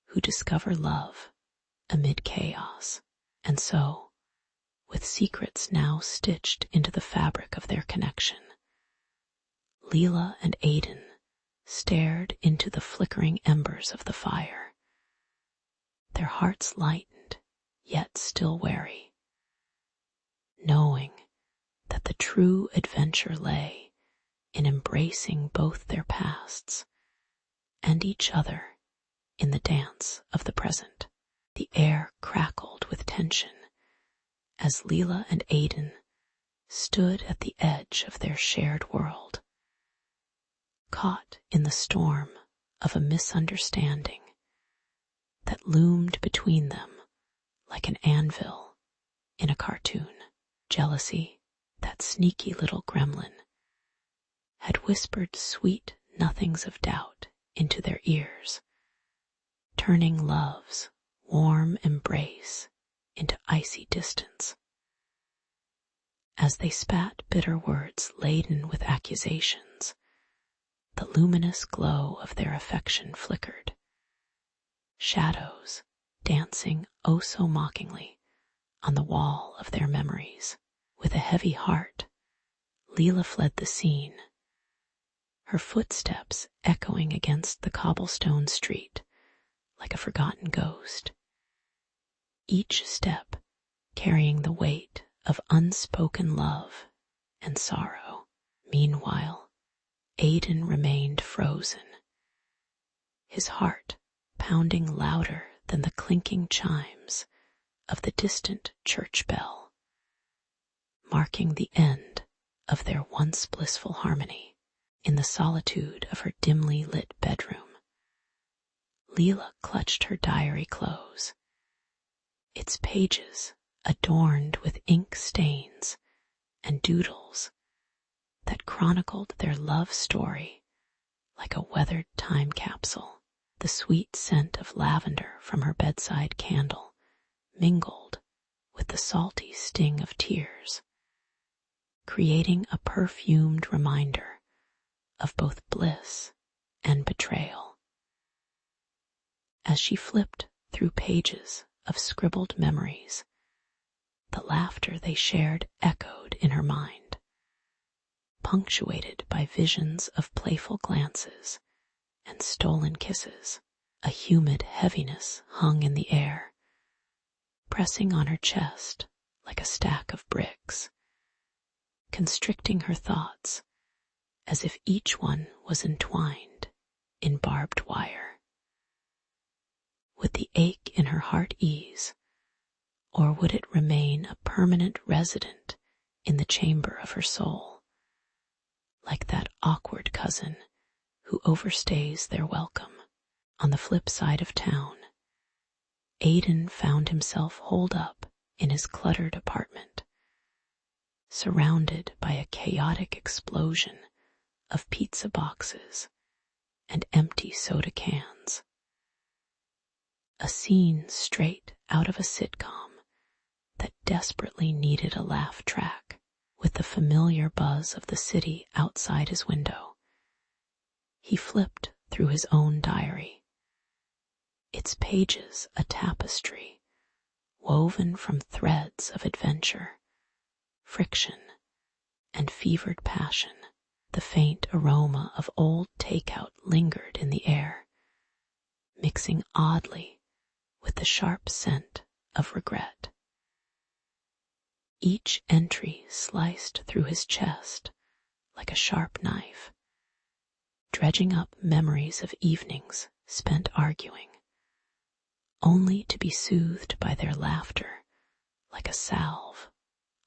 who discover love amid chaos. And so, with secrets now stitched into the fabric of their connection, Leela and Aiden stared into the flickering embers of the fire, their hearts lightened, yet still wary, knowing that the true adventure lay in embracing both their pasts and each other in the dance of the present. The air crackled with tension as Leela and Aiden stood at the edge of their shared world, caught in the storm of a misunderstanding that loomed between them like an anvil in a cartoon. Jealousy, that sneaky little gremlin, had whispered sweet nothings of doubt into their ears, turning love's warm embrace into icy distance. As they spat bitter words laden with accusations, the luminous glow of their affection flickered, shadows dancing oh so mockingly on the wall of their memories. With a heavy heart, Leela fled the scene, her footsteps echoing against the cobblestone street like a forgotten ghost, each step carrying the weight of unspoken love and sorrow. Meanwhile, Aiden remained frozen, his heart pounding louder than the clinking chimes of the distant church bell, marking the end of their once blissful harmony. In the solitude of her dimly lit bedroom, Leela clutched her diary close, its pages adorned with ink stains and doodles that chronicled their love story like a weathered time capsule. The sweet scent of lavender from her bedside candle mingled with the salty sting of tears, creating a perfumed reminder of both bliss and betrayal. As she flipped through pages of scribbled memories, the laughter they shared echoed in her mind, punctuated by visions of playful glances and stolen kisses. A humid heaviness hung in the air, pressing on her chest like a stack of bricks, constricting her thoughts as if each one was entwined in barbed wire. Would the ache in her heart ease, or would it remain a permanent resident in the chamber of her soul, like that awkward cousin who overstays their welcome? On the flip side of town, Aiden found himself holed up in his cluttered apartment, surrounded by a chaotic explosion of pizza boxes and empty soda cans. A scene straight out of a sitcom that desperately needed a laugh track. With the familiar buzz of the city outside his window, he flipped through his own diary, its pages a tapestry woven from threads of adventure, friction, and fevered passion. The faint aroma of old takeout lingered in the air, mixing oddly with the sharp scent of regret. Each entry sliced through his chest like a sharp knife, dredging up memories of evenings spent arguing, only to be soothed by their laughter like a salve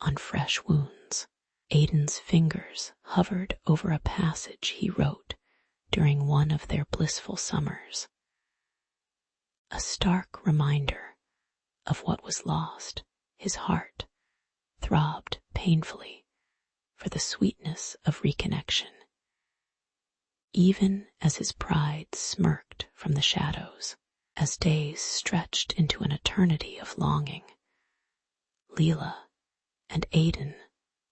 on fresh wounds. Aiden's fingers hovered over a passage he wrote during one of their blissful summers. A stark reminder of what was lost, his heart throbbed painfully for the sweetness of reconnection. Even as his pride smirked from the shadows, as days stretched into an eternity of longing, Leela and Aiden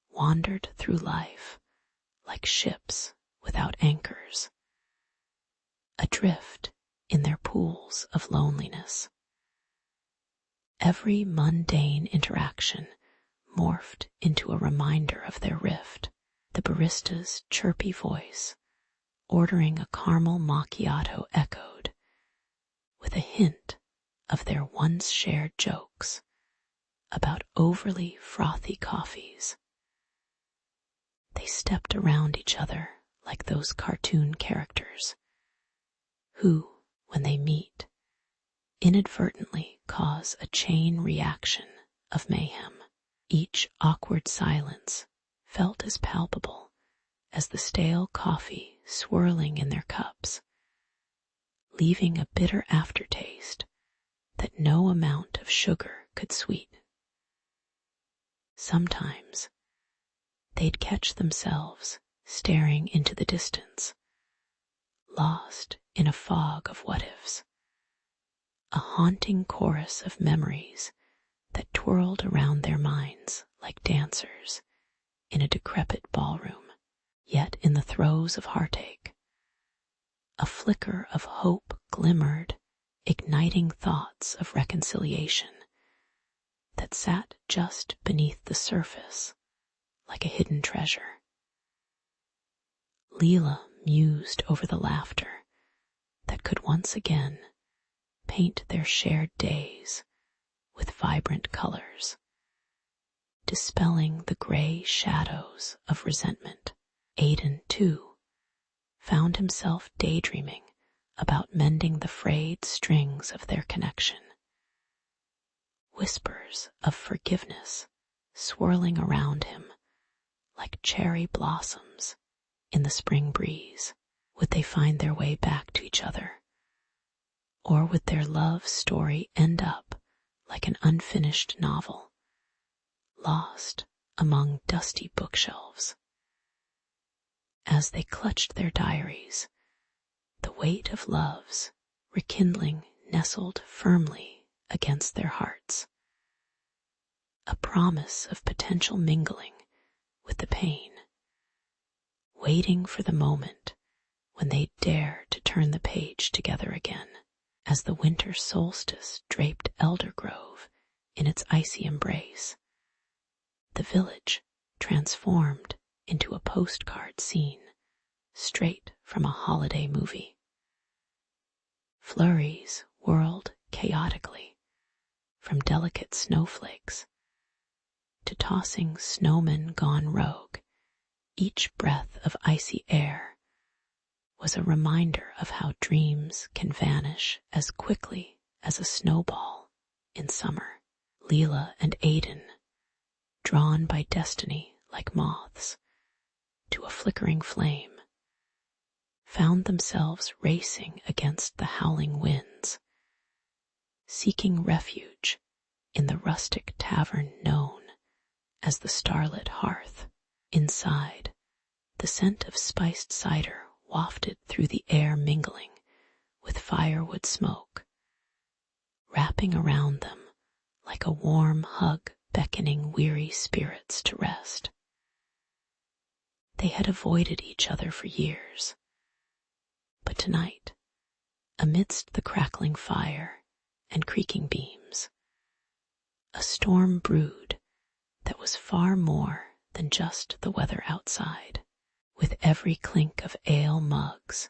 wandered through life like ships without anchors, adrift in their pools of loneliness. Every mundane interaction morphed into a reminder of their rift. The barista's chirpy voice ordering a caramel macchiato echoed with a hint of their once shared jokes about overly frothy coffees. They stepped around each other like those cartoon characters who, when they meet, inadvertently cause a chain reaction of mayhem. Each awkward silence felt as palpable as the stale coffee swirling in their cups, leaving a bitter aftertaste that no amount of sugar could sweeten. Sometimes they'd catch themselves staring into the distance, lost in a fog of what-ifs, a haunting chorus of memories that twirled around their minds like dancers in a decrepit ballroom. Yet in the throes of heartache, a flicker of hope glimmered, igniting thoughts of reconciliation that sat just beneath the surface like a hidden treasure. Leela mused over the laughter that could once again paint their shared days with vibrant colors, dispelling the gray shadows of resentment. Aiden, too, found himself daydreaming about mending the frayed strings of their connection. Whispers of forgiveness swirling around him like cherry blossoms in the spring breeze. Would they find their way back to each other? Or would their love story end up like an unfinished novel, lost among dusty bookshelves? As they clutched their diaries, the weight of love's rekindling nestled firmly against their hearts, a promise of potential mingling with the pain, waiting for the moment when they'd dare to turn the page together again. As the winter solstice draped Eldergrove in its icy embrace, the village transformed into a postcard scene straight from a holiday movie. Flurries whirled chaotically, from delicate snowflakes to tossing snowmen gone rogue. Each breath of icy air was a reminder of how dreams can vanish as quickly as a snowball in summer. Leela and Aiden, drawn by destiny like moths to a flickering flame, found themselves racing against the howling winds, seeking refuge in the rustic tavern known as the Starlit Hearth. Inside, the scent of spiced cider wafted through the air, mingling with firewood smoke, wrapping around them like a warm hug beckoning weary spirits to rest. They had avoided each other for years, but tonight, amidst the crackling fire and creaking beams, a storm brewed that was far more than just the weather outside. With every clink of ale mugs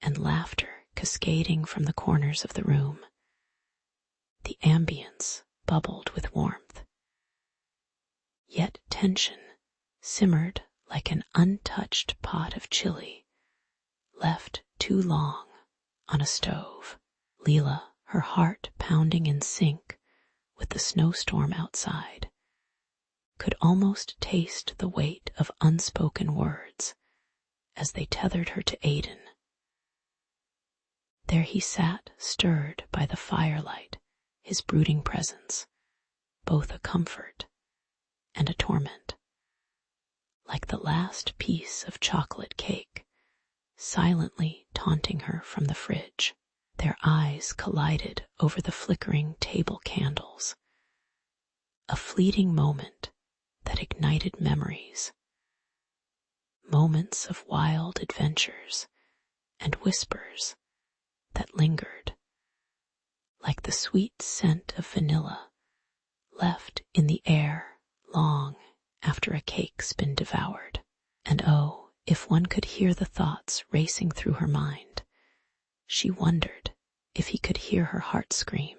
and laughter cascading from the corners of the room, the ambience bubbled with warmth. Yet tension simmered like an untouched pot of chili left too long on a stove. Leela, her heart pounding in sync with the snowstorm outside, could almost taste the weight of unspoken words as they tethered her to Aidan. There he sat, stirred by the firelight, his brooding presence, both a comfort and a torment. Like the last piece of chocolate cake, silently taunting her from the fridge. Their eyes collided over the flickering table candles. A fleeting moment that ignited memories. Moments of wild adventures and whispers that lingered, like the sweet scent of vanilla left in the air long after a cake's been devoured. And oh, if one could hear the thoughts racing through her mind, she wondered if he could hear her heart scream,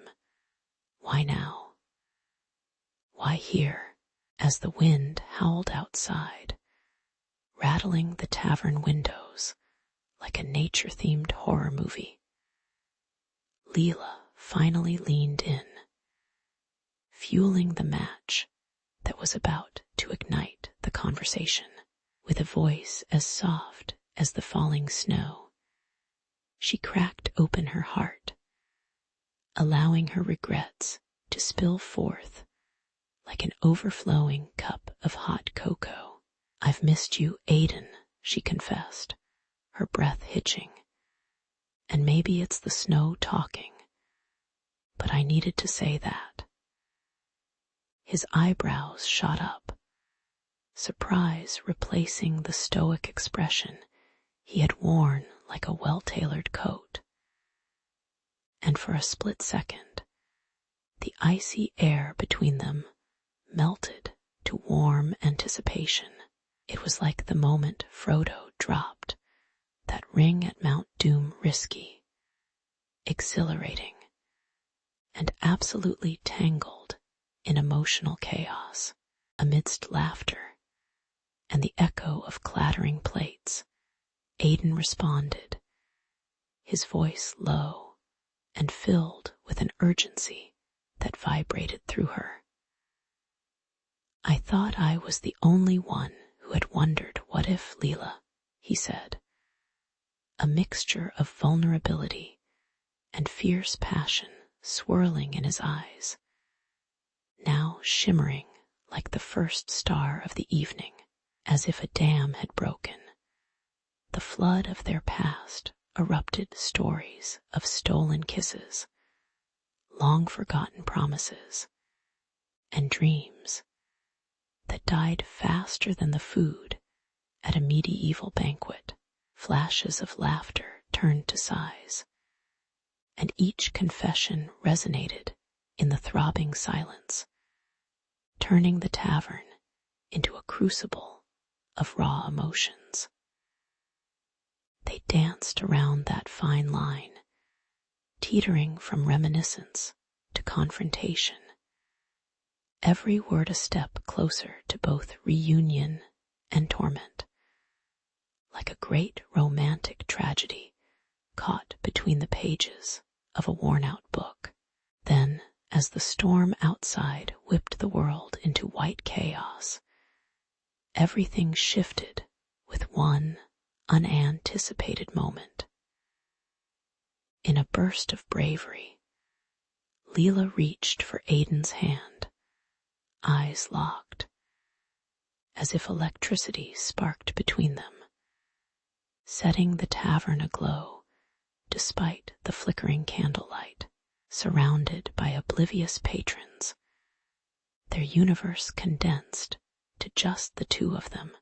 "Why now? Why here?" as the wind howled outside, rattling the tavern windows like a nature-themed horror movie. Leela finally leaned in, fueling the match that was about to ignite the conversation. With a voice as soft as the falling snow, she cracked open her heart, allowing her regrets to spill forth like an overflowing cup of hot cocoa. "I've missed you, Aidan," she confessed, her breath hitching. "And maybe it's the snow talking, but I needed to say that." His eyebrows shot up, surprise replacing the stoic expression he had worn like a well-tailored coat. And for a split second, the icy air between them melted to warm anticipation. It was like the moment Frodo dropped that ring at Mount Doom, risky, exhilarating, and absolutely tangled in emotional chaos. Amidst laughter and the echo of clattering plates, Aidan responded, his voice low and filled with an urgency that vibrated through her. "I thought I was the only one who had wondered what if, Leela," he said, a mixture of vulnerability and fierce passion swirling in his eyes, now shimmering like the first star of the evening. As if a dam had broken, the flood of their past erupted stories of stolen kisses, long-forgotten promises, and dreams that died faster than the food at a medieval banquet. Flashes of laughter turned to sighs, and each confession resonated in the throbbing silence, turning the tavern into a crucible of raw emotions. They danced around that fine line, teetering from reminiscence to confrontation, every word a step closer to both reunion and torment, like a great romantic tragedy caught between the pages of a worn-out book. Then, as the storm outside whipped the world into white chaos, everything shifted with one unanticipated moment. In a burst of bravery, Leela reached for Aidan's hand, eyes locked, as if electricity sparked between them, setting the tavern aglow despite the flickering candlelight. Surrounded by oblivious patrons, their universe condensed to just the two of them,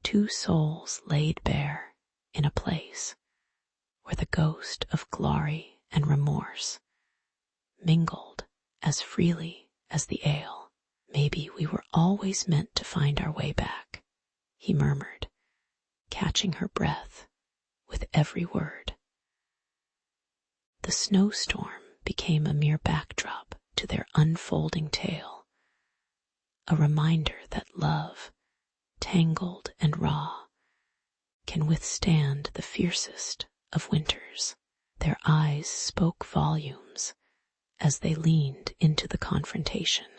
two souls laid bare in a place where the ghost of glory and remorse mingled as freely as the ale. "Maybe we were always meant to find our way back," he murmured, catching her breath with every word. The snowstorm became a mere backdrop to their unfolding tale, a reminder that love, tangled and raw, can withstand the fiercest of winters. Their eyes spoke volumes as they leaned into the confrontation.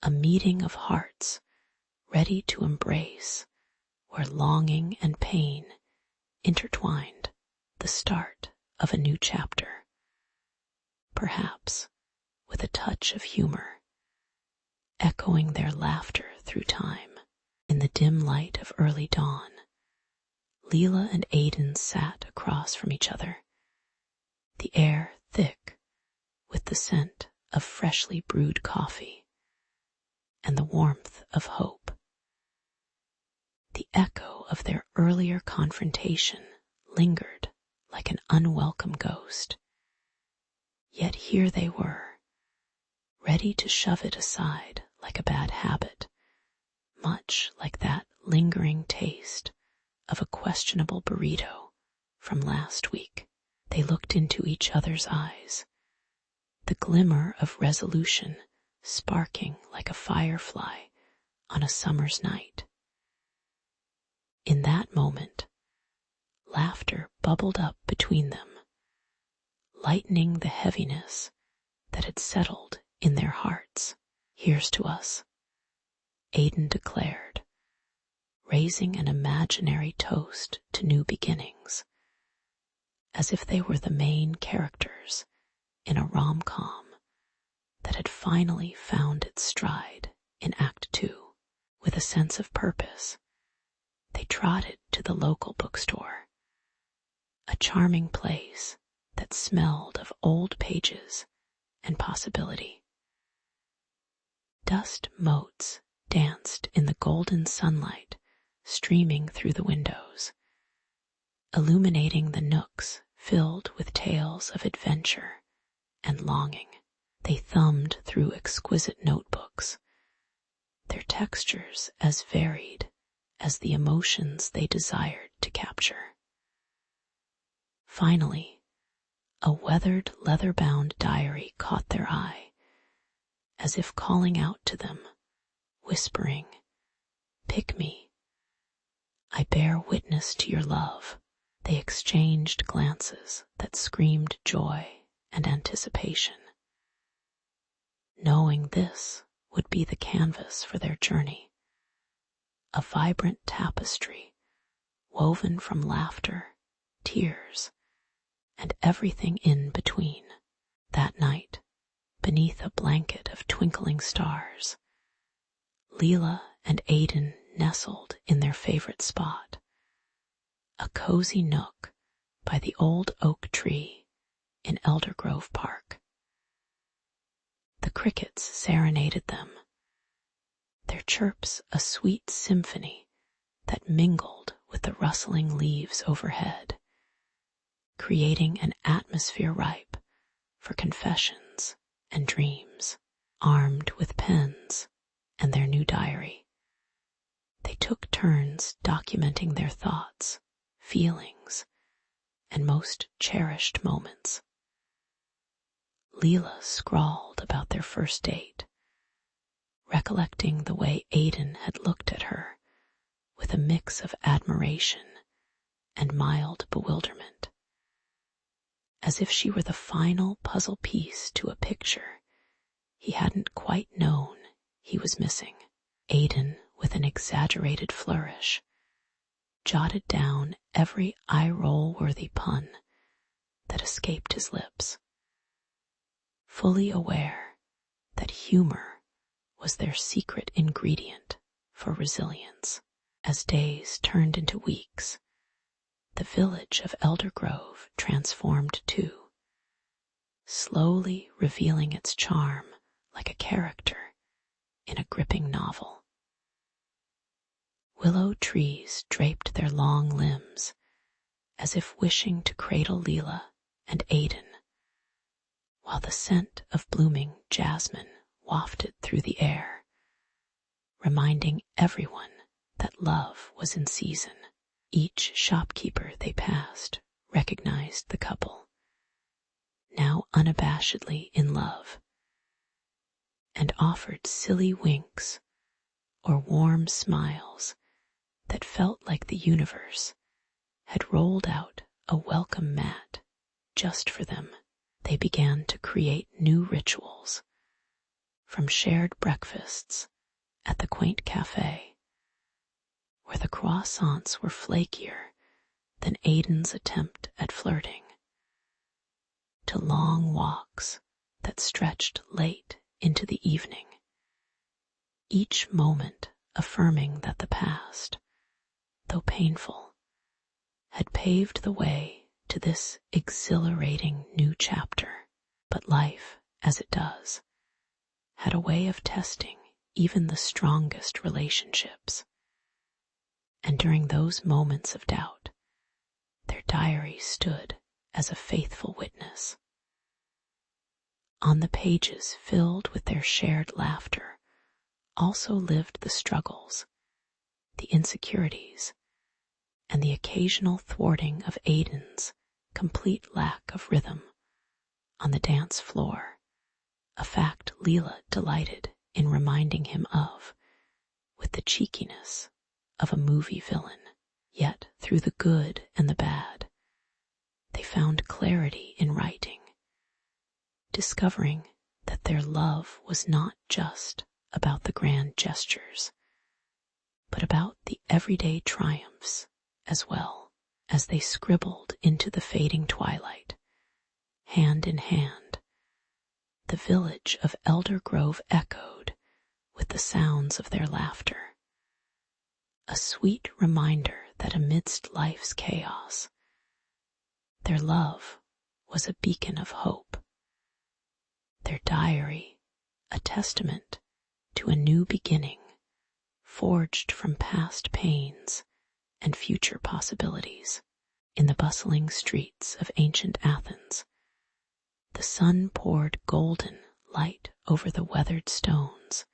a meeting of hearts ready to embrace, where longing and pain intertwined, the start of a new chapter, perhaps with a touch of humor, echoing their laughter through time. In the dim light of early dawn, Leela and Aidan sat across from each other, the air thick with the scent of freshly brewed coffee and the warmth of hope. The echo of their earlier confrontation lingered like an unwelcome ghost. Yet here they were, ready to shove it aside like a bad habit, much like that lingering taste of a questionable burrito from last week. They looked into each other's eyes, the glimmer of resolution sparking like a firefly on a summer's night. In that moment, laughter bubbled up between them, lightening the heaviness that had settled in their hearts. "Here's to us," Aidan declared, raising an imaginary toast to new beginnings, as if they were the main characters in a rom-com that had finally found its stride in Act Two. With a sense of purpose, they trotted to the local bookstore, a charming place that smelled of old pages and possibility. Dust motes danced in the golden sunlight streaming through the windows, illuminating the nooks filled with tales of adventure and longing. They thumbed through exquisite notebooks, their textures as varied as the emotions they desired to capture. Finally, a weathered leather-bound diary caught their eye, as if calling out to them, whispering, "Pick me. I bear witness to your love." They exchanged glances that screamed joy and anticipation, knowing this would be the canvas for their journey, a vibrant tapestry woven from laughter, tears, and everything in between. That night, beneath a blanket of twinkling stars, Leela and Aidan nestled in their favorite spot, a cozy nook by the old oak tree in Eldergrove Park. The crickets serenaded them, their chirps a sweet symphony that mingled with the rustling leaves overhead, creating an atmosphere ripe for confessions and dreams. Armed with pens and their new diary, they took turns documenting their thoughts, feelings, and most cherished moments. Leela scrawled about their first date, recollecting the way Aidan had looked at her with a mix of admiration and mild bewilderment, as if she were the final puzzle piece to a picture he hadn't quite known he was missing. Aidan, with an exaggerated flourish, jotted down every eye-roll-worthy pun that escaped his lips, fully aware that humor was their secret ingredient for resilience. As days turned into weeks, the village of Eldergrove transformed too, slowly revealing its charm like a character in a gripping novel. Willow trees draped their long limbs as if wishing to cradle Leela and Aidan, while the scent of blooming jasmine wafted through the air, reminding everyone that love was in season. Each shopkeeper they passed recognized the couple, now unabashedly in love, and offered silly winks or warm smiles that felt like the universe had rolled out a welcome mat just for them. They began to create new rituals, from shared breakfasts at the quaint cafe, where the croissants were flakier than Aiden's attempt at flirting, to long walks that stretched late into the evening, each moment affirming that the past, though painful, had paved the way to this exhilarating new chapter. But life, as it does, had a way of testing even the strongest relationships. And during those moments of doubt, their diary stood as a faithful witness. On the pages filled with their shared laughter also lived the struggles, the insecurities, and the occasional thwarting of Aiden's complete lack of rhythm on the dance floor, a fact Leela delighted in reminding him of with the cheekiness of a movie villain. Yet through the good and the bad, they found clarity in writing, discovering that their love was not just about the grand gestures, but about the everyday triumphs as well. As they scribbled into the fading twilight, hand in hand, the village of Elder Grove echoed with the sounds of their laughter, a sweet reminder that amidst life's chaos, their love was a beacon of hope, their diary a testament to a new beginning forged from past pains and future possibilities. In the bustling streets of ancient Athens, the sun poured golden light over the weathered stones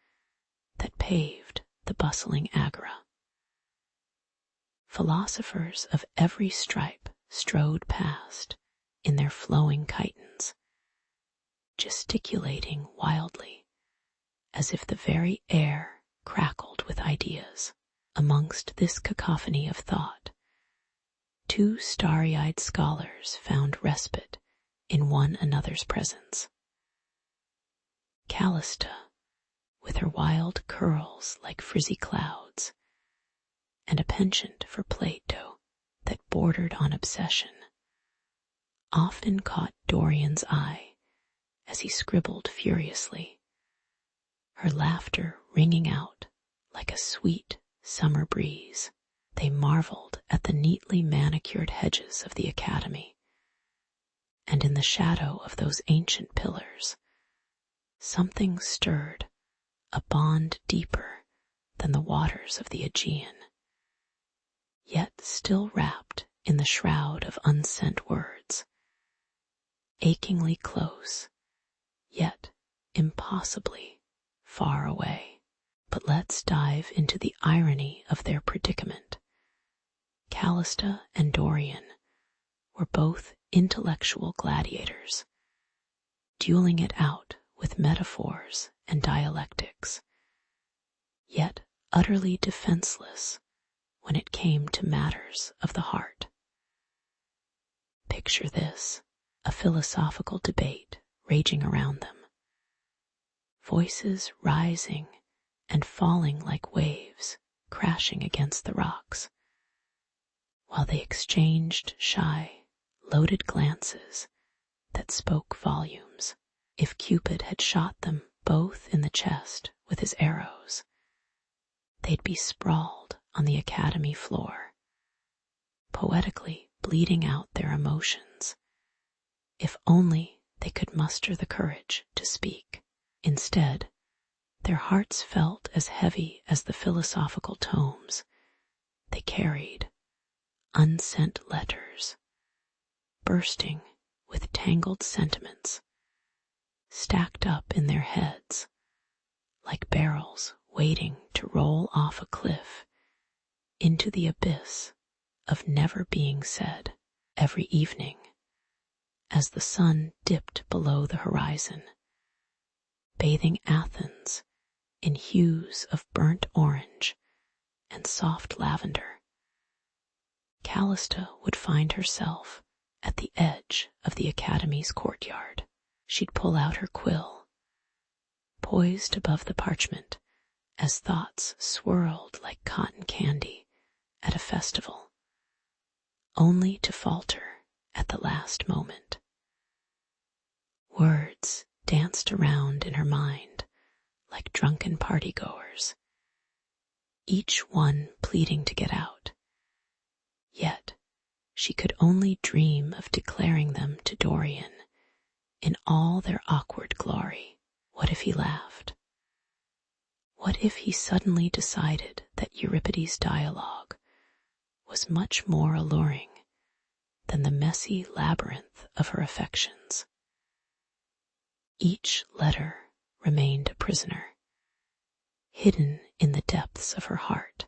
that paved the bustling agora. Philosophers of every stripe strode past in their flowing chitons, gesticulating wildly as if the very air crackled with ideas. Amongst this cacophony of thought, two starry-eyed scholars found respite in one another's presence. Callista, with her wild curls like frizzy clouds, and a penchant for Plato that bordered on obsession, often caught Dorian's eye as he scribbled furiously, her laughter ringing out like a sweet summer breeze. They marveled at the neatly manicured hedges of the academy, and in the shadow of those ancient pillars, something stirred, a bond deeper than the waters of the Aegean, yet still wrapped in the shroud of unsent words, achingly close, yet impossibly far away. But let's dive into the irony of their predicament. Callista and Dorian were both intellectual gladiators, dueling it out with metaphors and dialectics, yet utterly defenseless when it came to matters of the heart. Picture this, a philosophical debate raging around them, voices rising and falling like waves crashing against the rocks, while they exchanged shy, loaded glances that spoke volumes. If Cupid had shot them both in the chest with his arrows, they'd be sprawled on the academy floor, poetically bleeding out their emotions, if only they could muster the courage to speak. Instead, their hearts felt as heavy as the philosophical tomes they carried, unsent letters, bursting with tangled sentiments, stacked up in their heads like barrels waiting to roll off a cliff into the abyss of never being said. Every evening, as the sun dipped below the horizon, bathing Athens in hues of burnt orange and soft lavender, Callista would find herself at the edge of the academy's courtyard. She'd pull out her quill, poised above the parchment as thoughts swirled like cotton candy at a festival, only to falter at the last moment. Words danced around in her mind like drunken partygoers, each one pleading to get out. Yet she could only dream of declaring them to Dorian in all their awkward glory. What if he laughed? What if he suddenly decided that Euripides' dialogue was much more alluring than the messy labyrinth of her affections? Each letter remained a prisoner, hidden in the depths of her heart,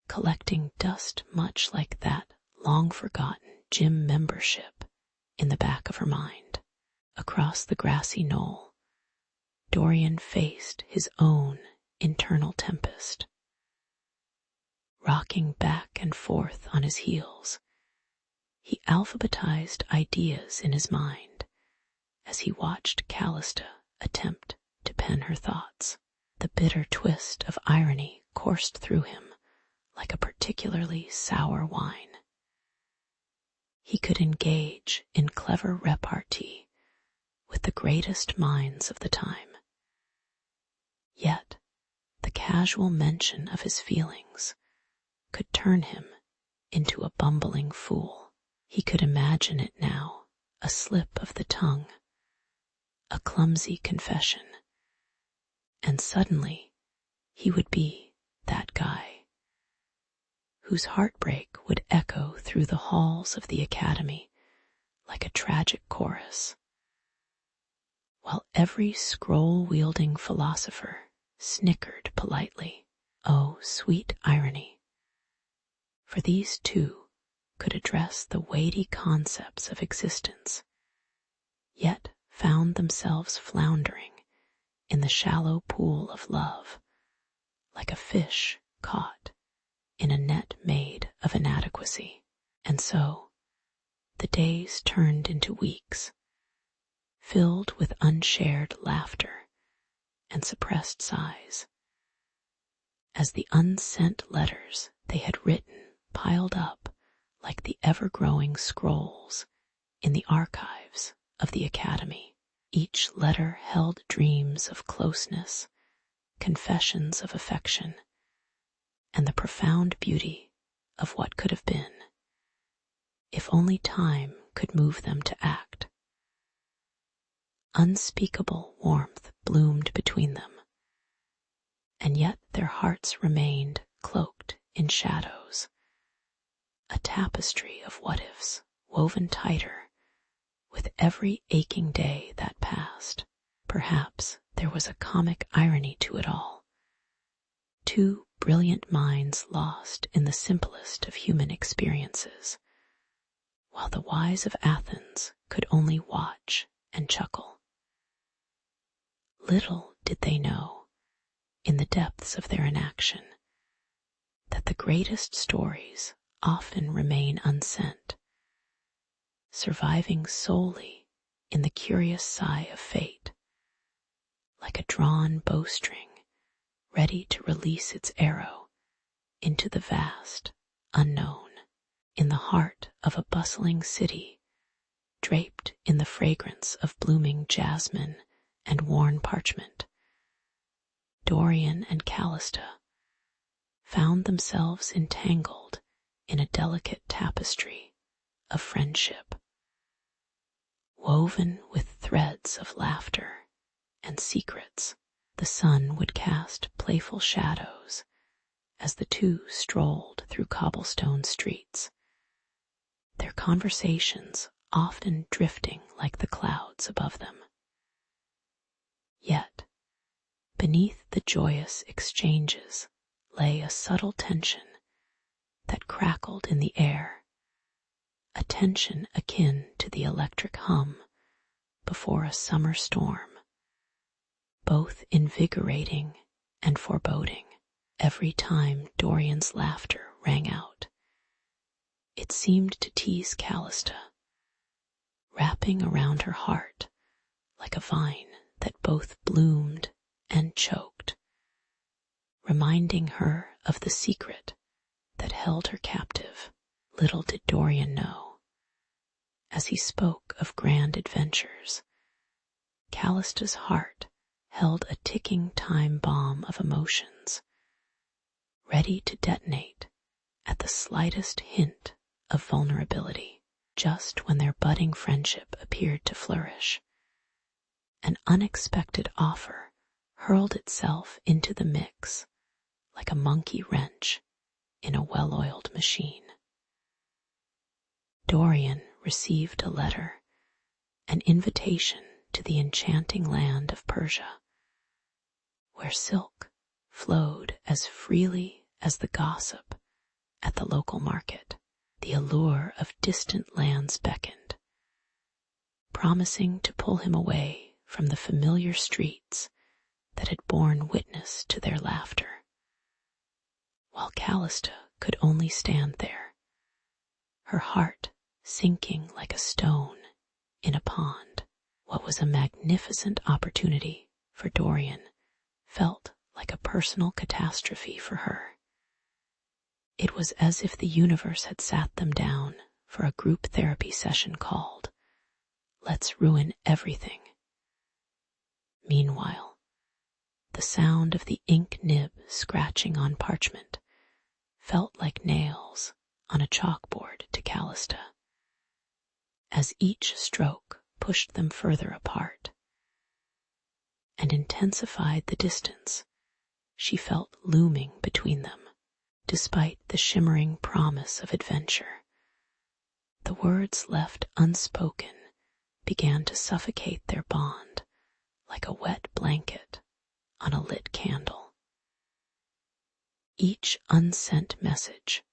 collecting dust much like that long-forgotten gym membership in the back of her mind. Across the grassy knoll, Dorian faced his own internal tempest. Rocking back and forth on his heels, he alphabetized ideas in his mind as he watched Callista attempt to pen her thoughts. The bitter twist of irony coursed through him like a particularly sour wine. He could engage in clever repartee with the greatest minds of the time. Yet, the casual mention of his feelings could turn him into a bumbling fool. He could imagine it now, a slip of the tongue, a clumsy confession, and suddenly he would be that guy whose heartbreak would echo through the halls of the academy like a tragic chorus, while every scroll-wielding philosopher snickered politely. Oh, sweet irony! For these two could address the weighty concepts of existence, yet found themselves floundering in the shallow pool of love, like a fish caught in a net made of inadequacy. And so, the days turned into weeks, filled with unshared laughter and suppressed sighs, as the unsent letters they had written piled up like the ever-growing scrolls in the archives of the academy. Each letter held dreams of closeness, confessions of affection, and the profound beauty of what could have been, if only time could move them to act. Unspeakable warmth bloomed between them, and yet their hearts remained cloaked in shadows, a tapestry of what-ifs woven tighter with every aching day that passed. Perhaps there was a comic irony to it all. Two brilliant minds lost in the simplest of human experiences, while the wise of Athens could only watch and chuckle. Little did they know, in the depths of their inaction, that the greatest stories often remain unsent, surviving solely in the curious sigh of fate, like a drawn bowstring ready to release its arrow into the vast unknown. In the heart of a bustling city, draped in the fragrance of blooming jasmine and worn parchment, Dorian and Callista found themselves entangled in a delicate tapestry of friendship, woven with threads of laughter and secrets. The sun would cast playful shadows as the two strolled through cobblestone streets, their conversations often drifting like the clouds above them. Yet, beneath the joyous exchanges lay a subtle tension that crackled in the air, a tension akin to the electric hum before a summer storm, both invigorating and foreboding. Every time Dorian's laughter rang out, it seemed to tease Callista, wrapping around her heart like a vine that both bloomed and choked, reminding her of the secret that held her captive. Little did Dorian know, as he spoke of grand adventures, Callista's heart held a ticking time bomb of emotions, ready to detonate at the slightest hint of vulnerability. Just when their budding friendship appeared to flourish, an unexpected offer hurled itself into the mix like a monkey wrench in a well-oiled machine. Dorian received a letter, an invitation to the enchanting land of Persia, where silk flowed as freely as the gossip at the local market. The allure of distant lands beckoned, promising to pull him away from the familiar streets that had borne witness to their laughter, while Callista could only stand there, her heart sinking like a stone in a pond. What was a magnificent opportunity for Dorian felt like a personal catastrophe for her. It was as if the universe had sat them down for a group therapy session called "Let's Ruin Everything." Meanwhile, the sound of the ink nib scratching on parchment felt like nails on a chalkboard to Callista, as each stroke pushed them further apart and intensified the distance she felt looming between them. Despite the shimmering promise of adventure, the words left unspoken began to suffocate their bond like a wet blanket on a lit candle. Each unsent message,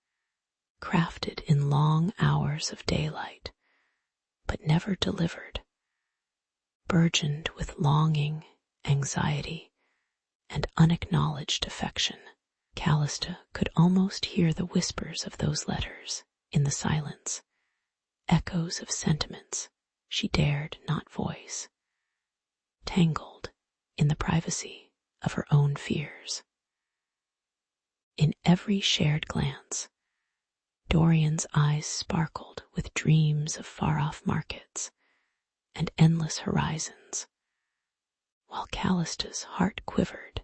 crafted in long hours of daylight, but never delivered, burgeoned with longing, anxiety, and unacknowledged affection. Callista could almost hear the whispers of those letters in the silence, echoes of sentiments she dared not voice, tangled in the privacy of her own fears. In every shared glance, Dorian's eyes sparkled with dreams of far-off markets and endless horizons, while Callista's heart quivered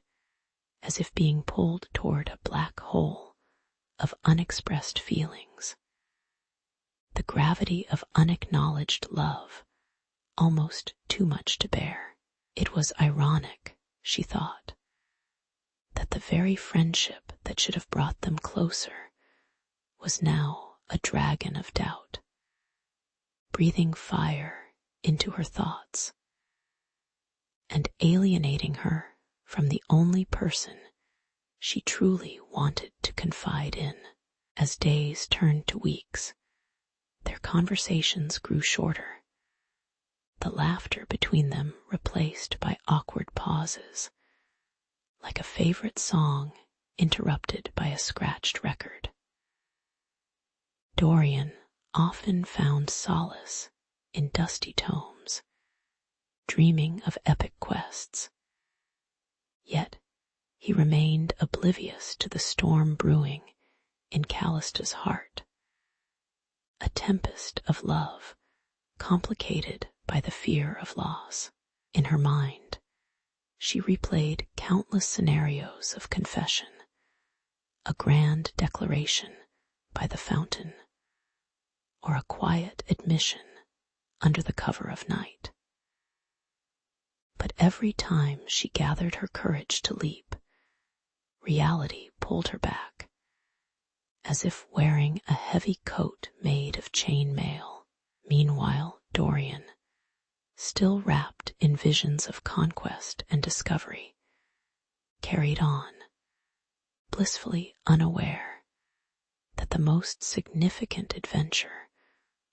as if being pulled toward a black hole of unexpressed feelings. The gravity of unacknowledged love, almost too much to bear. It was ironic, she thought, that the very friendship that should have brought them closer was now a dragon of doubt, breathing fire into her thoughts and alienating her from the only person she truly wanted to confide in. As days turned to weeks, their conversations grew shorter, the laughter between them replaced by awkward pauses, like a favorite song interrupted by a scratched record. Dorian often found solace in dusty tomes, dreaming of epic quests. Yet he remained oblivious to the storm brewing in Callista's heart, a tempest of love complicated by the fear of loss. In her mind, she replayed countless scenarios of confession, a grand declaration by the fountain, or a quiet admission under the cover of night. But every time she gathered her courage to leap, reality pulled her back, as if wearing a heavy coat made of chain mail. Meanwhile, Dorian, still wrapped in visions of conquest and discovery, carried on, blissfully unaware that the most significant adventure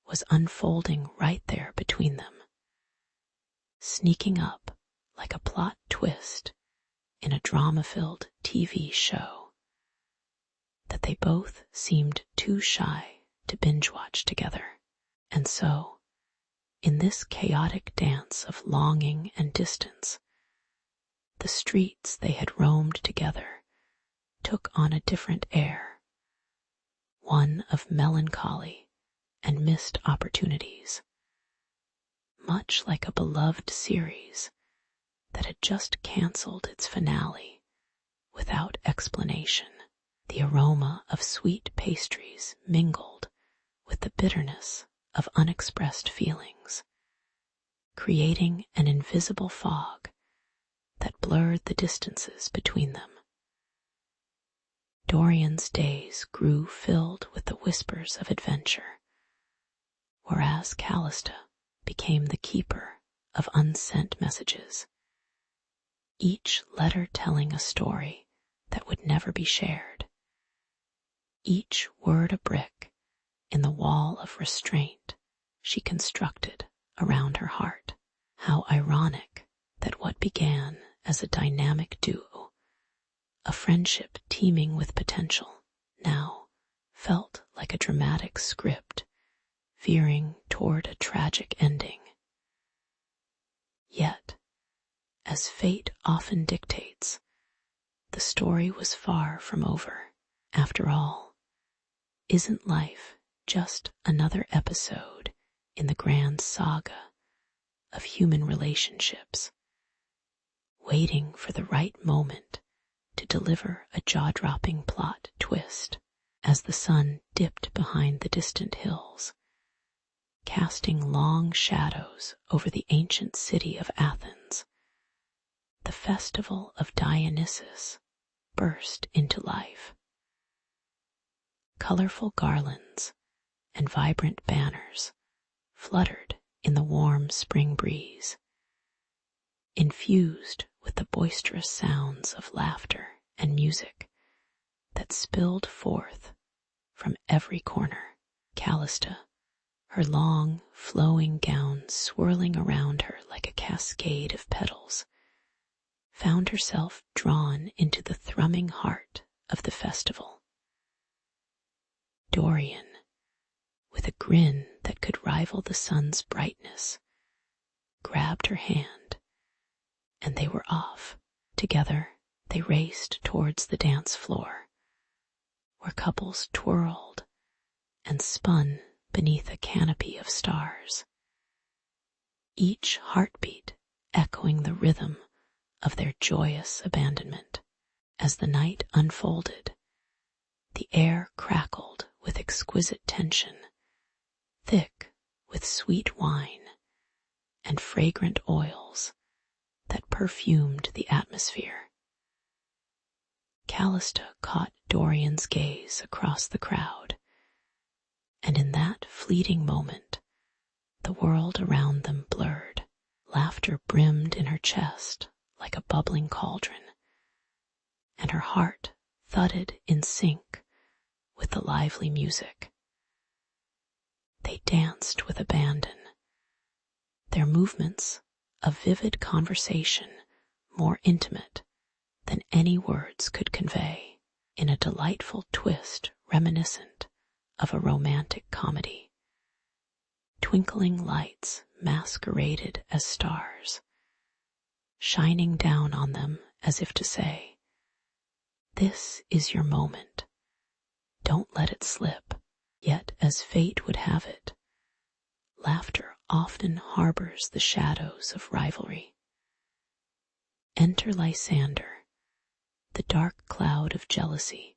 was unfolding right there between them, sneaking up like a plot twist in a drama-filled TV show that they both seemed too shy to binge-watch together. And so, in this chaotic dance of longing and distance, The streets they had roamed together took on a different air, one of melancholy and missed opportunities, much like a beloved series that had just cancelled its finale without explanation. The aroma of sweet pastries mingled with the bitterness of unexpressed feelings, creating an invisible fog that blurred the distances between them. Dorian's days grew filled with the whispers of adventure, whereas Callista became the keeper of unsent messages, each letter telling a story that would never be shared, each word a brick in the wall of restraint she constructed around her heart. How ironic that what began as a dynamic duo, a friendship teeming with potential, now felt like a dramatic script veering toward a tragic ending. Yet, as fate often dictates, the story was far from over. After all, isn't life just another episode in the grand saga of human relationships, waiting for the right moment to deliver a jaw-dropping plot twist? As the sun dipped behind the distant hills, casting long shadows over the ancient city of Athens, the festival of Dionysus burst into life. Colorful garlands and vibrant banners fluttered in the warm spring breeze, infused with the boisterous sounds of laughter and music that spilled forth from every corner. Callista, her long, flowing gown swirling around her like a cascade of petals, found herself drawn into the thrumming heart of the festival. Dorian, with a grin that could rival the sun's brightness, grabbed her hand, and they were off. Together, they raced towards the dance floor, where couples twirled and spun beneath a canopy of stars, each heartbeat echoing the rhythm of their joyous abandonment. As the night unfolded, the air crackled with exquisite tension, thick with sweet wine and fragrant oils that perfumed the atmosphere. Callista caught Dorian's gaze across the crowd, and in that fleeting moment, the world around them blurred. Laughter brimmed in her chest like a bubbling cauldron, and her heart thudded in sync with the lively music. They danced with abandon, their movements a vivid conversation more intimate than any words could convey, in a delightful twist reminiscent of a romantic comedy. Twinkling lights masqueraded as stars, shining down on them as if to say, "This is your moment. Don't let it slip." Yet, as fate would have it, laughter often harbors the shadows of rivalry. Enter Lysander, the dark cloud of jealousy,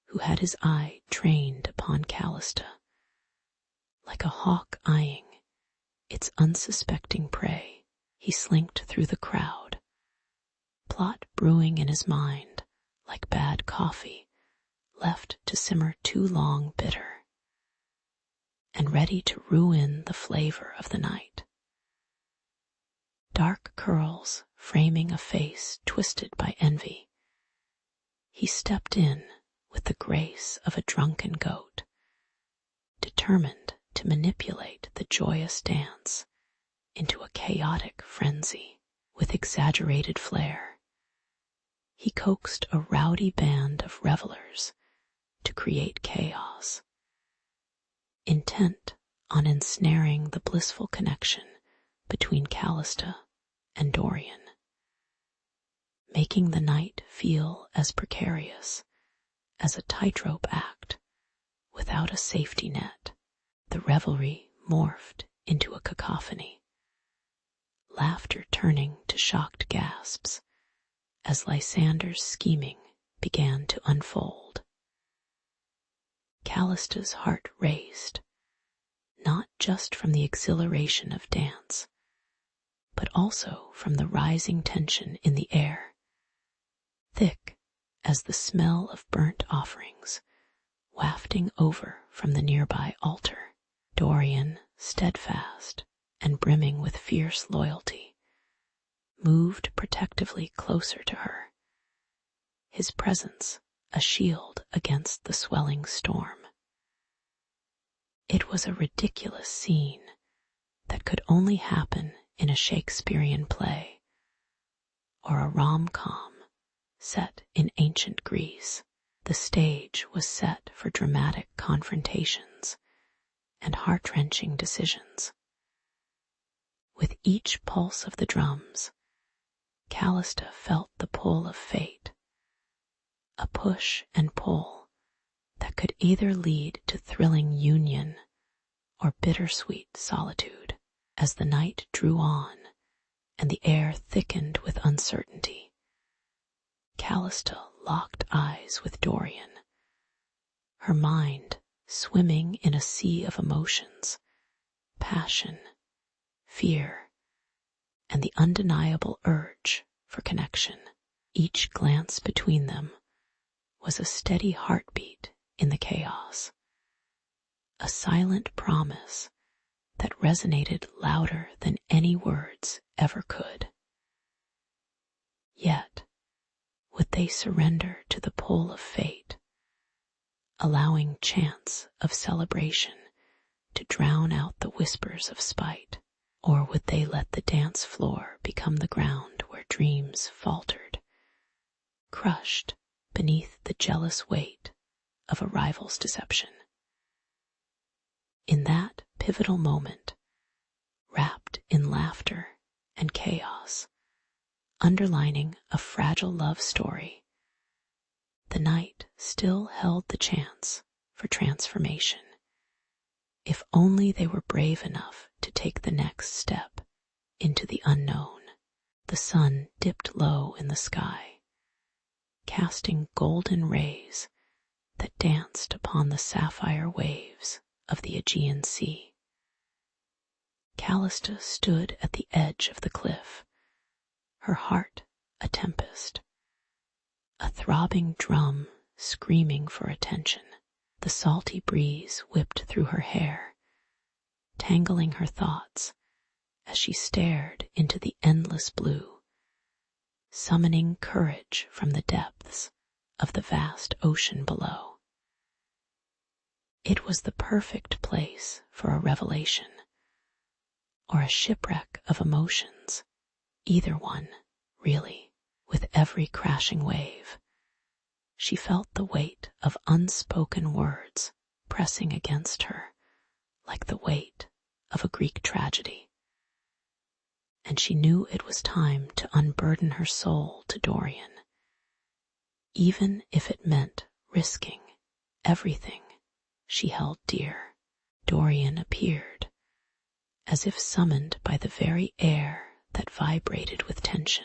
who had his eye trained upon Callista. Like a hawk eyeing its unsuspecting prey, he slinked through the crowd, plot brewing in his mind like bad coffee left to simmer too long bitter, and ready to ruin the flavor of the night. Dark curls framing a face twisted by envy, he stepped in with the grace of a drunken goat, determined to manipulate the joyous dance into a chaotic frenzy. With exaggerated flair, he coaxed a rowdy band of revelers to create chaos, intent on ensnaring the blissful connection between Callista and Dorian. making the night feel as precarious as a tightrope act without a safety net. The revelry morphed into a cacophony, laughter turning to shocked gasps as Lysander's scheming began to unfold. Callista's heart raced, not just from the exhilaration of dance, but also from the rising tension in the air, thick as the smell of burnt offerings wafting over from the nearby altar. Dorian, steadfast and brimming with fierce loyalty, moved protectively closer to her, his presence a shield against the swelling storm. It was a ridiculous scene that could only happen in a Shakespearean play or a rom-com set in ancient Greece. The stage was set for dramatic confrontations and heart-wrenching decisions. With each pulse of the drums, Callista felt the pull of fate, a push and pull that could either lead to thrilling union or bittersweet solitude. As the night drew on and the air thickened with uncertainty, Callista locked eyes with Dorian, her mind swimming in a sea of emotions, passion, fear, and the undeniable urge for connection. Each glance between them was a steady heartbeat in the chaos, a silent promise that resonated louder than any words ever could. Yet, would they surrender to the pull of fate, allowing chance of celebration to drown out the whispers of spite? Or would they let the dance floor become the ground where dreams faltered, crushed beneath the jealous weight of a rival's deception? In that pivotal moment, wrapped in laughter and chaos, underlining a fragile love story, the night still held the chance for transformation, if only they were brave enough to take the next step into the unknown. The sun dipped low in the sky, casting golden rays that danced upon the sapphire waves of the Aegean Sea. Callista stood at the edge of the cliff, her heart a tempest, a throbbing drum screaming for attention. The salty breeze whipped through her hair, tangling her thoughts as she stared into the endless blue, summoning courage from the depths of the vast ocean below. It was the perfect place for a revelation, or a shipwreck of emotions, either one, really. With every crashing wave, she felt the weight of unspoken words pressing against her like the weight of a Greek tragedy. And she knew it was time to unburden her soul to Dorian, even if it meant risking everything she held dear. Dorian appeared, as if summoned by the very air that vibrated with tension.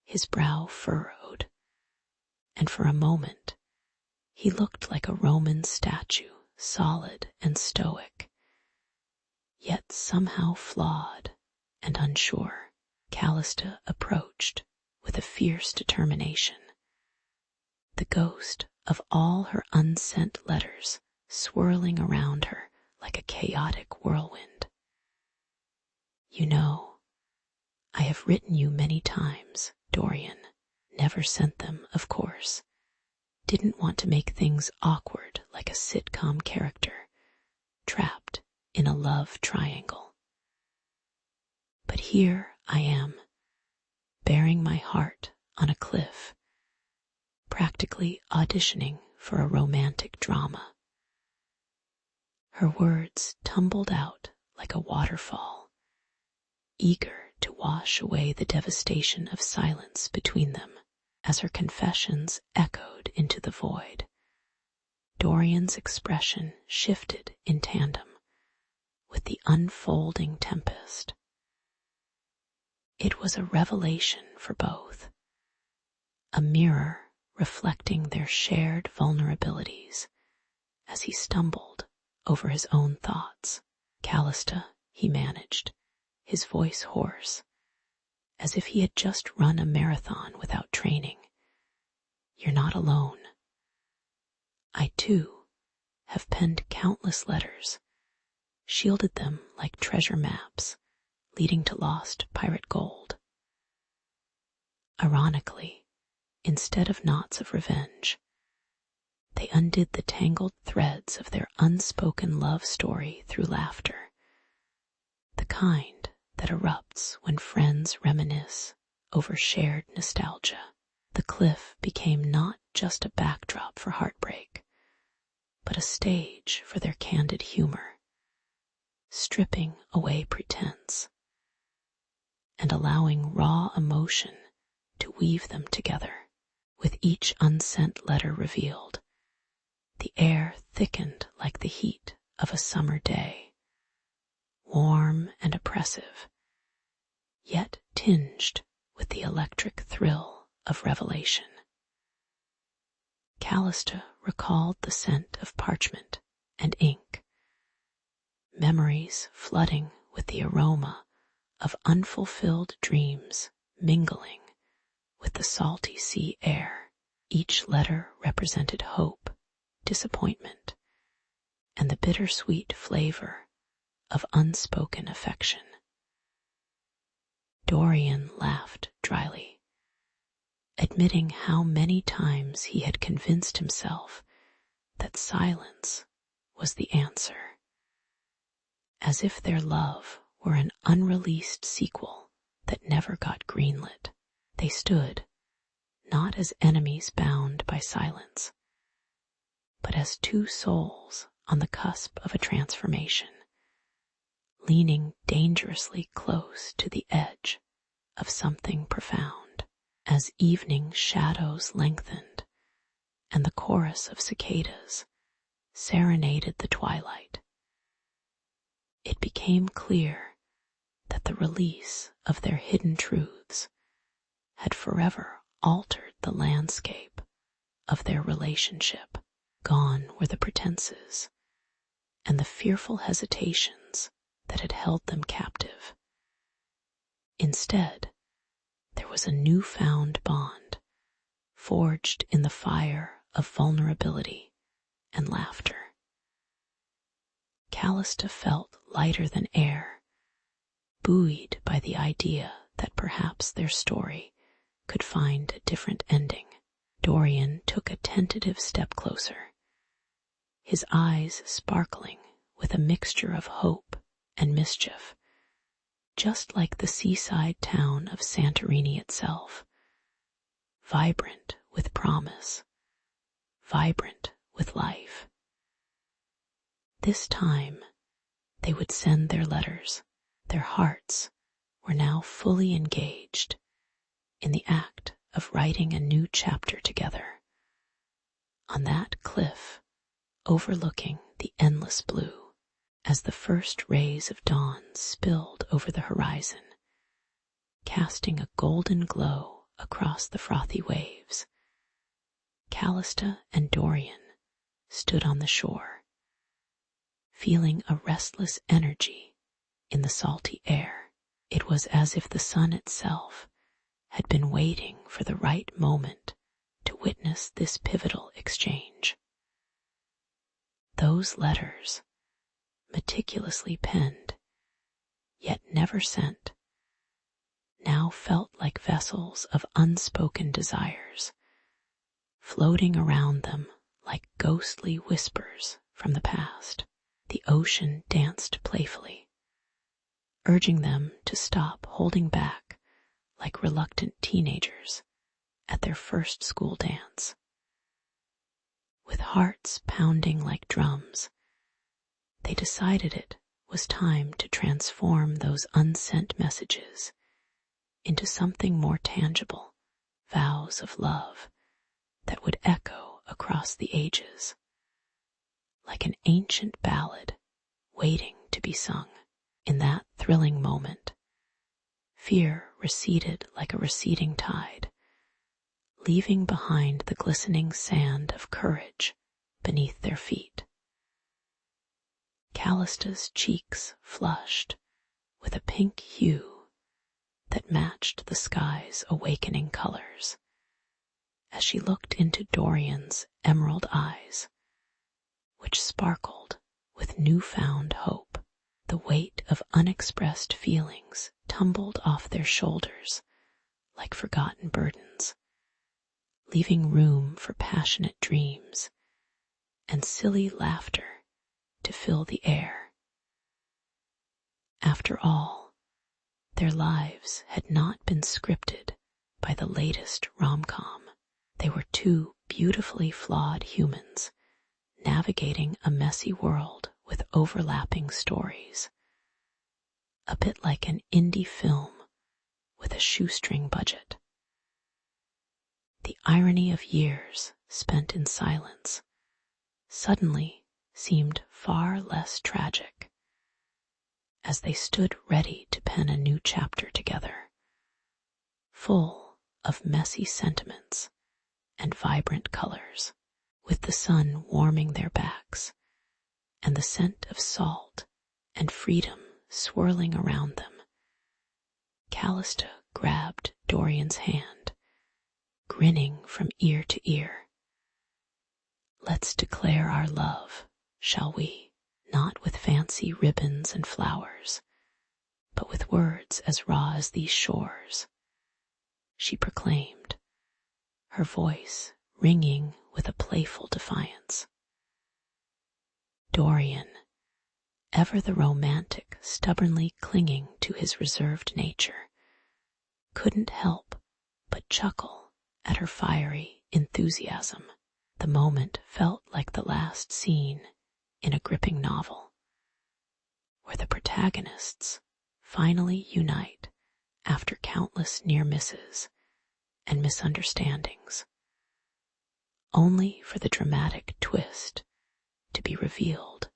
His brow furrowed, and for a moment he looked like a Roman statue, solid and stoic, yet somehow flawed and unsure. Callista approached with a fierce determination, the ghost of all her unsent letters swirling around her like a chaotic whirlwind. "You know, I have written you many times, Dorian. Never sent them, of course. Didn't want to make things awkward like a sitcom character, trapped in a love triangle. But here I am, bearing my heart on a cliff, practically auditioning for a romantic drama." Her words tumbled out like a waterfall, eager to wash away the devastation of silence between them as her confessions echoed into the void. Dorian's expression shifted in tandem with the unfolding tempest. It was a revelation for both, a mirror reflecting their shared vulnerabilities as he stumbled over his own thoughts. "Callista," he managed, his voice hoarse, as if he had just run a marathon without training. "You're not alone. I, too, have penned countless letters, shielded them like treasure maps leading to lost pirate gold." Ironically, instead of knots of revenge, they undid the tangled threads of their unspoken love story through laughter, the kind that erupts when friends reminisce over shared nostalgia. The cliff became not just a backdrop for heartbreak, but a stage for their candid humor, stripping away pretense and allowing raw emotion to weave them together. With each unsent letter revealed, the air thickened like the heat of a summer day, warm and oppressive, yet tinged with the electric thrill of revelation. Callista recalled the scent of parchment and ink, memories flooding with the aroma of unfulfilled dreams mingling with the salty sea air. Each letter represented hope, disappointment, and the bittersweet flavor of unspoken affection. Dorian laughed dryly, admitting how many times he had convinced himself that silence was the answer, as if their love were an unreleased sequel that never got greenlit. They stood, not as enemies bound by silence, but as two souls on the cusp of a transformation, leaning dangerously close to the edge of something profound. As evening shadows lengthened and the chorus of cicadas serenaded the twilight, it became clear that the release of their hidden truths had forever altered the landscape of their relationship. Gone were the pretenses and the fearful hesitations that had held them captive. Instead, there was a newfound bond, forged in the fire of vulnerability and laughter. Callista felt lighter than air, buoyed by the idea that perhaps their story could find a different ending. Dorian took a tentative step closer, his eyes sparkling with a mixture of hope and mischief, just like the seaside town of Santorini itself, vibrant with promise, vibrant with life. This time, they would send their letters. Their hearts were now fully engaged in the act of writing a new chapter together. On that cliff, overlooking the endless blue, as the first rays of dawn spilled over the horizon, casting a golden glow across the frothy waves, Callista and Dorian stood on the shore, feeling a restless energy in the salty air. It was as if the sun itself had been waiting for the right moment to witness this pivotal exchange. Those letters, meticulously penned, yet never sent, now felt like vessels of unspoken desires, floating around them like ghostly whispers from the past. The ocean danced playfully, urging them to stop holding back like reluctant teenagers at their first school dance. With hearts pounding like drums, they decided it was time to transform those unsent messages into something more tangible, vows of love that would echo across the ages, like an ancient ballad waiting to be sung. In that thrilling moment, fear receded like a receding tide, leaving behind the glistening sand of courage beneath their feet. Callista's cheeks flushed with a pink hue that matched the sky's awakening colors as she looked into Dorian's emerald eyes, which sparkled with newfound hope. The weight of unexpressed feelings tumbled off their shoulders like forgotten burdens, leaving room for passionate dreams and silly laughter to fill the air. After all, their lives had not been scripted by the latest rom-com. They were two beautifully flawed humans navigating a messy world with overlapping stories, a bit like an indie film with a shoestring budget. The irony of years spent in silence suddenly seemed far less tragic as they stood ready to pen a new chapter together, full of messy sentiments and vibrant colors, with the sun warming their backs and the scent of salt and freedom swirling around them. Callista grabbed Dorian's hand, grinning from ear to ear. "Let's declare our love, shall we? Not with fancy ribbons and flowers, but with words as raw as these shores," she proclaimed, her voice ringing with a playful defiance. Dorian, ever the romantic, stubbornly clinging to his reserved nature, couldn't help but chuckle at her fiery enthusiasm. The moment felt like the last scene in a gripping novel, where the protagonists finally unite after countless near misses and misunderstandings, only for the dramatic twist to be revealed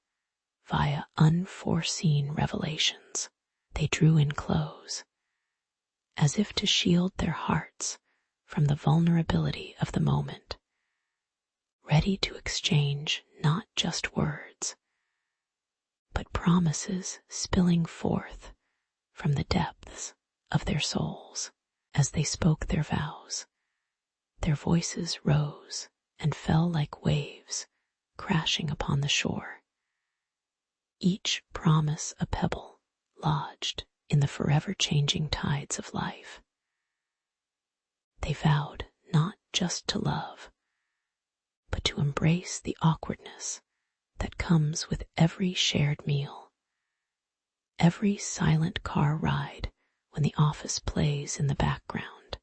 via unforeseen revelations. They drew in close, as if to shield their hearts from the vulnerability of the moment, ready to exchange not just words, but promises spilling forth from the depths of their souls. As they spoke their vows, their voices rose and fell like waves crashing upon the shore, each promise a pebble lodged in the forever changing tides of life. They vowed not just to love, but to embrace the awkwardness that comes with every shared meal, every silent car ride when the office plays in the background,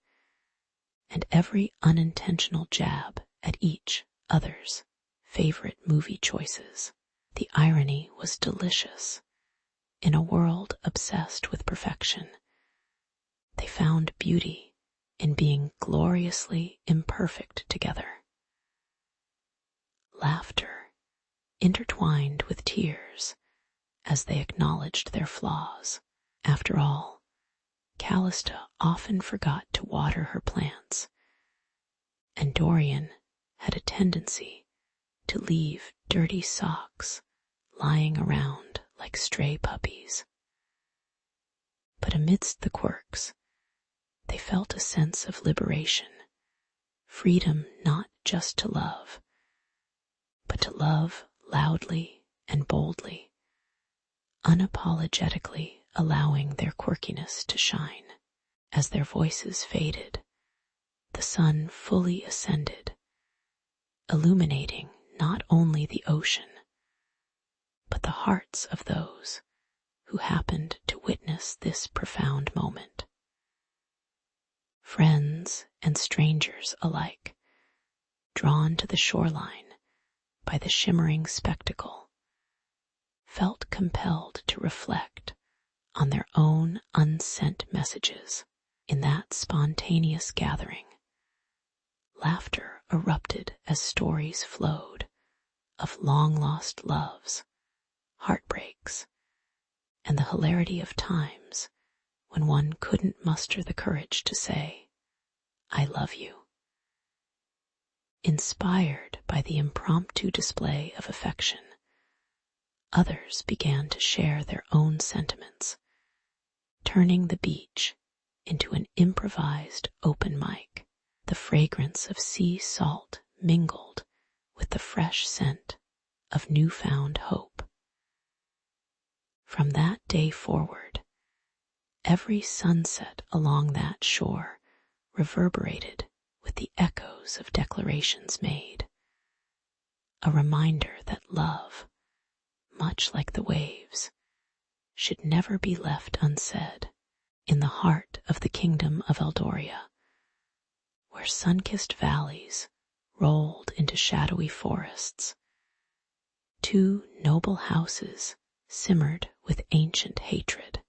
and every unintentional jab at each other's favorite movie choices. The irony was delicious. In a world obsessed with perfection, they found beauty in being gloriously imperfect together. Laughter intertwined with tears as they acknowledged their flaws. After all, Callista often forgot to water her plants, and Dorian had a tendency to leave dirty socks lying around like stray puppies. But amidst the quirks, they felt a sense of liberation, freedom not just to love, but to love loudly and boldly, unapologetically allowing their quirkiness to shine. As their voices faded, the sun fully ascended, illuminating not only the ocean, but the hearts of those who happened to witness this profound moment. Friends and strangers alike, drawn to the shoreline by the shimmering spectacle, felt compelled to reflect on their own unsent messages. In that spontaneous gathering, laughter erupted as stories flowed of long-lost loves, heartbreaks, and the hilarity of times when one couldn't muster the courage to say, "I love you." Inspired by the impromptu display of affection, others began to share their own sentiments, turning the beach into an improvised open mic. The fragrance of sea salt mingled with the fresh scent of newfound hope. From that day forward, every sunset along that shore reverberated with the echoes of declarations made, a reminder that love, much like the waves, should never be left unsaid. In the heart of the kingdom of Eldoria, where sun-kissed valleys rolled into shadowy forests, two noble houses simmered with ancient hatred.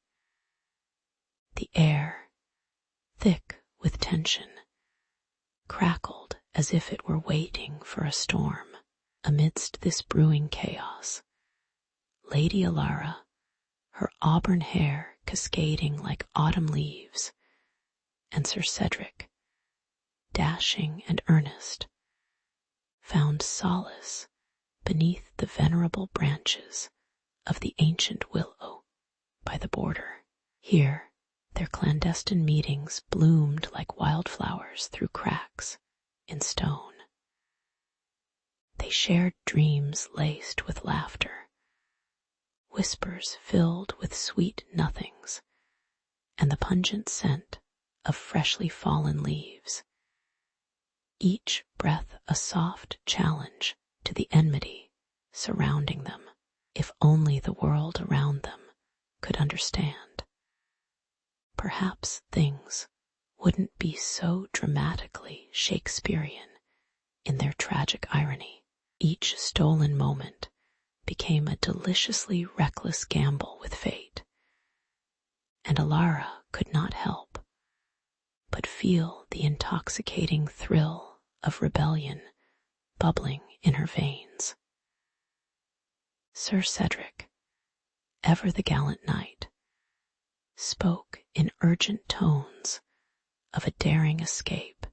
The air, thick with tension, crackled as if it were waiting for a storm. Amidst this brewing chaos, Lady Alara, her auburn hair cascading like autumn leaves, and Sir Cedric, dashing and earnest, found solace beneath the venerable branches of the ancient willow by the border. Here, their clandestine meetings bloomed like wildflowers through cracks in stone. They shared dreams laced with laughter, whispers filled with sweet nothings, and the pungent scent of freshly fallen leaves, each breath a soft challenge to the enmity surrounding them. If only the world around them could understand, perhaps things wouldn't be so dramatically Shakespearean in their tragic irony. Each stolen moment became a deliciously reckless gamble with fate, and Alara could not help but feel the intoxicating thrill of rebellion bubbling in her veins. Sir Cedric, ever the gallant knight, spoke in urgent tones of a daring escape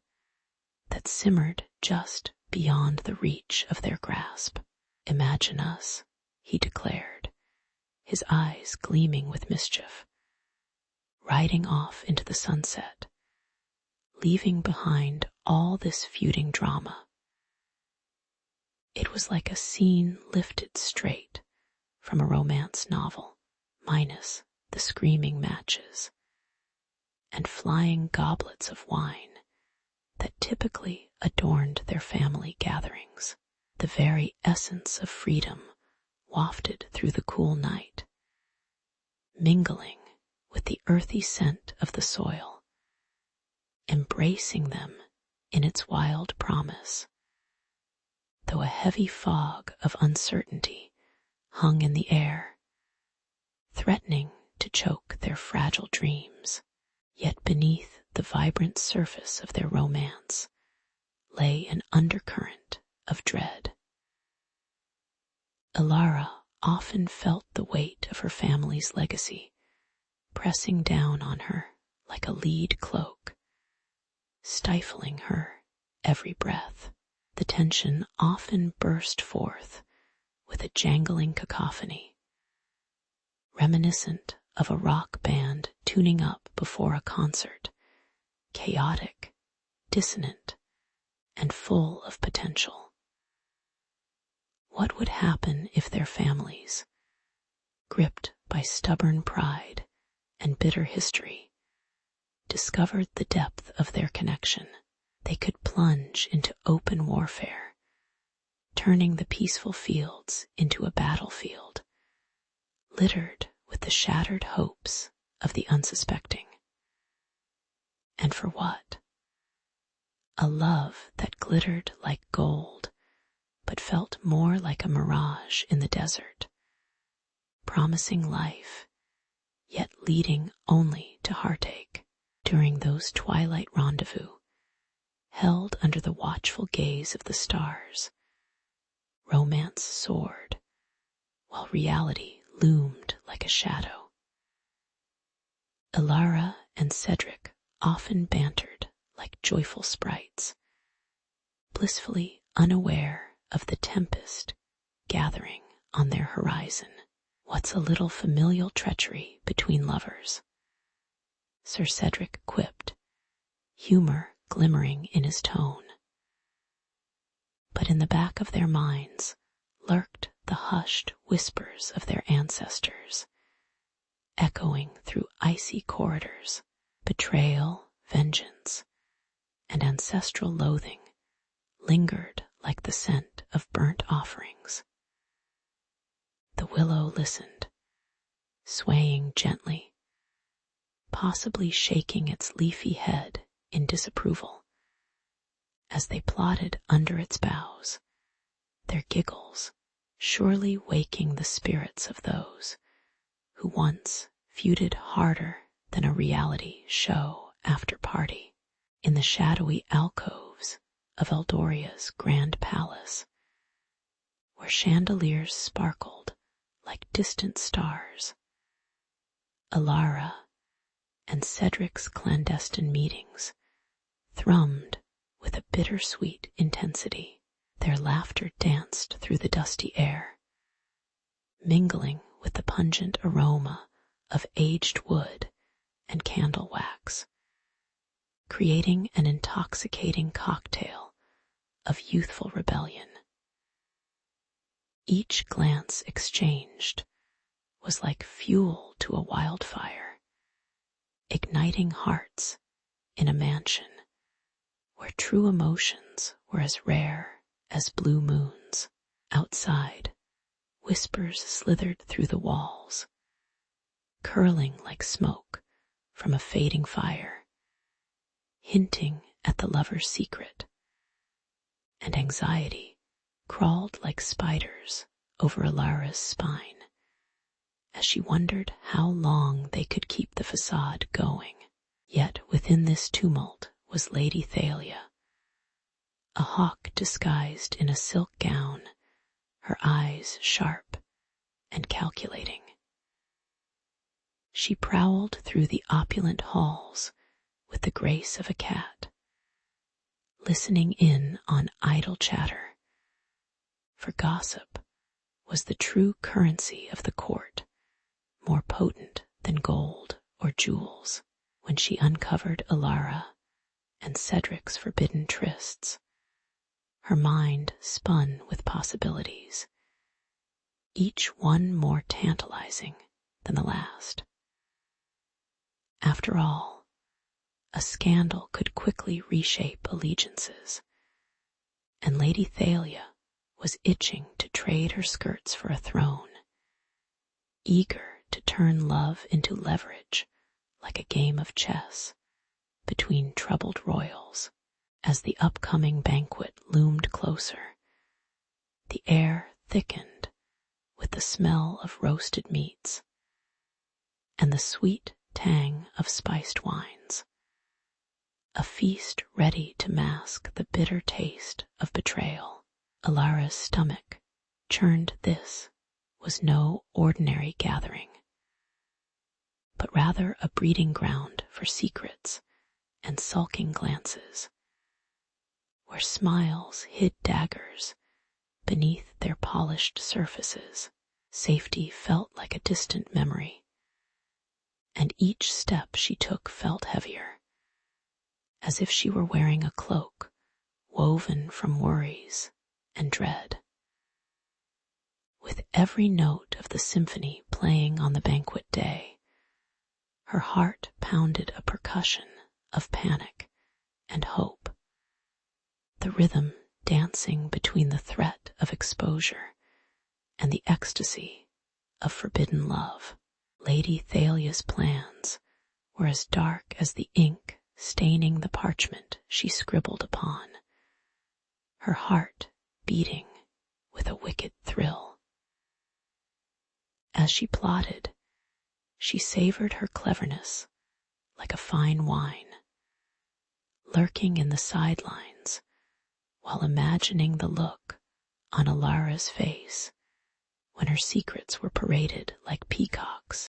that simmered just beyond the reach of their grasp. "Imagine us," he declared, his eyes gleaming with mischief, riding off into the sunset, leaving behind all this feuding drama. It was like a scene lifted straight from a romance novel, minus the screaming matches and flying goblets of wine that typically adorned their family gatherings. The very essence of freedom wafted through the cool night, mingling with the earthy scent of the soil, embracing them in its wild promise, though a heavy fog of uncertainty hung in the air, threatening to choke their fragile dreams. Yet beneath the vibrant surface of their romance lay an undercurrent of dread. Alara often felt the weight of her family's legacy pressing down on her like a lead cloak, stifling her every breath. The tension often burst forth with a jangling cacophony, reminiscent of a rock band tuning up before a concert, chaotic, dissonant, and full of potential. What would happen if their families, gripped by stubborn pride and bitter history, discovered the depth of their connection? They could plunge into open warfare, turning the peaceful fields into a battlefield, littered with the shattered hopes of the unsuspecting. And for what? A love that glittered like gold, but felt more like a mirage in the desert, promising life, yet leading only to heartache. During those twilight rendezvous, held under the watchful gaze of the stars, romance soared, while reality loomed like a shadow. Elara and Cedric often bantered like joyful sprites, blissfully unaware of the tempest gathering on their horizon. "What's a little familial treachery between lovers?" Sir Cedric quipped, humor glimmering in his tone. But in the back of their minds lurked the hushed whispers of their ancestors, echoing through icy corridors. Betrayal, vengeance, and ancestral loathing lingered like the scent of burnt offerings. The willow listened, swaying gently, possibly shaking its leafy head in disapproval, as they plodded under its boughs, their giggles surely waking the spirits of those who once feuded harder than a reality show after party. In the shadowy alcoves of Eldoria's grand palace, where chandeliers sparkled like distant stars, Elara and Cedric's clandestine meetings thrummed with a bittersweet intensity. Their laughter danced through the dusty air, mingling with the pungent aroma of aged wood and candle wax, creating an intoxicating cocktail of youthful rebellion. Each glance exchanged was like fuel to a wildfire, igniting hearts in a mansion where true emotions were as rare as blue moons. Outside, whispers slithered through the walls, curling like smoke from a fading fire, hinting at the lover's secret, and anxiety crawled like spiders over Elara's spine as she wondered how long they could keep the facade going. Yet within this tumult was Lady Thalia, a hawk disguised in a silk gown, her eyes sharp and calculating. She prowled through the opulent halls with the grace of a cat, listening in on idle chatter, for gossip was the true currency of the court, more potent than gold or jewels. When she uncovered Elara and Cedric's forbidden trysts, her mind spun with possibilities, each one more tantalizing than the last. After all, a scandal could quickly reshape allegiances, and Lady Thalia was itching to trade her skirts for a throne, eager to turn love into leverage like a game of chess between troubled royals. As the upcoming banquet loomed closer, the air thickened with the smell of roasted meats and the sweet tang of spiced wines, a feast ready to mask the bitter taste of betrayal. Elara's stomach churned. This was no ordinary gathering, but rather a breeding ground for secrets and sulking glances, where smiles hid daggers beneath their polished surfaces. Safety felt like a distant memory, and each step she took felt heavier, as if she were wearing a cloak woven from worries and dread. With every note of the symphony playing on the banquet day, her heart pounded a percussion of panic and hope, the rhythm dancing between the threat of exposure and the ecstasy of forbidden love. Lady Thalia's plans were as dark as the ink staining the parchment she scribbled upon, her heart beating with a wicked thrill. As she plotted, she savored her cleverness like a fine wine, lurking in the sidelines while imagining the look on Alara's face when her secrets were paraded like peacocks.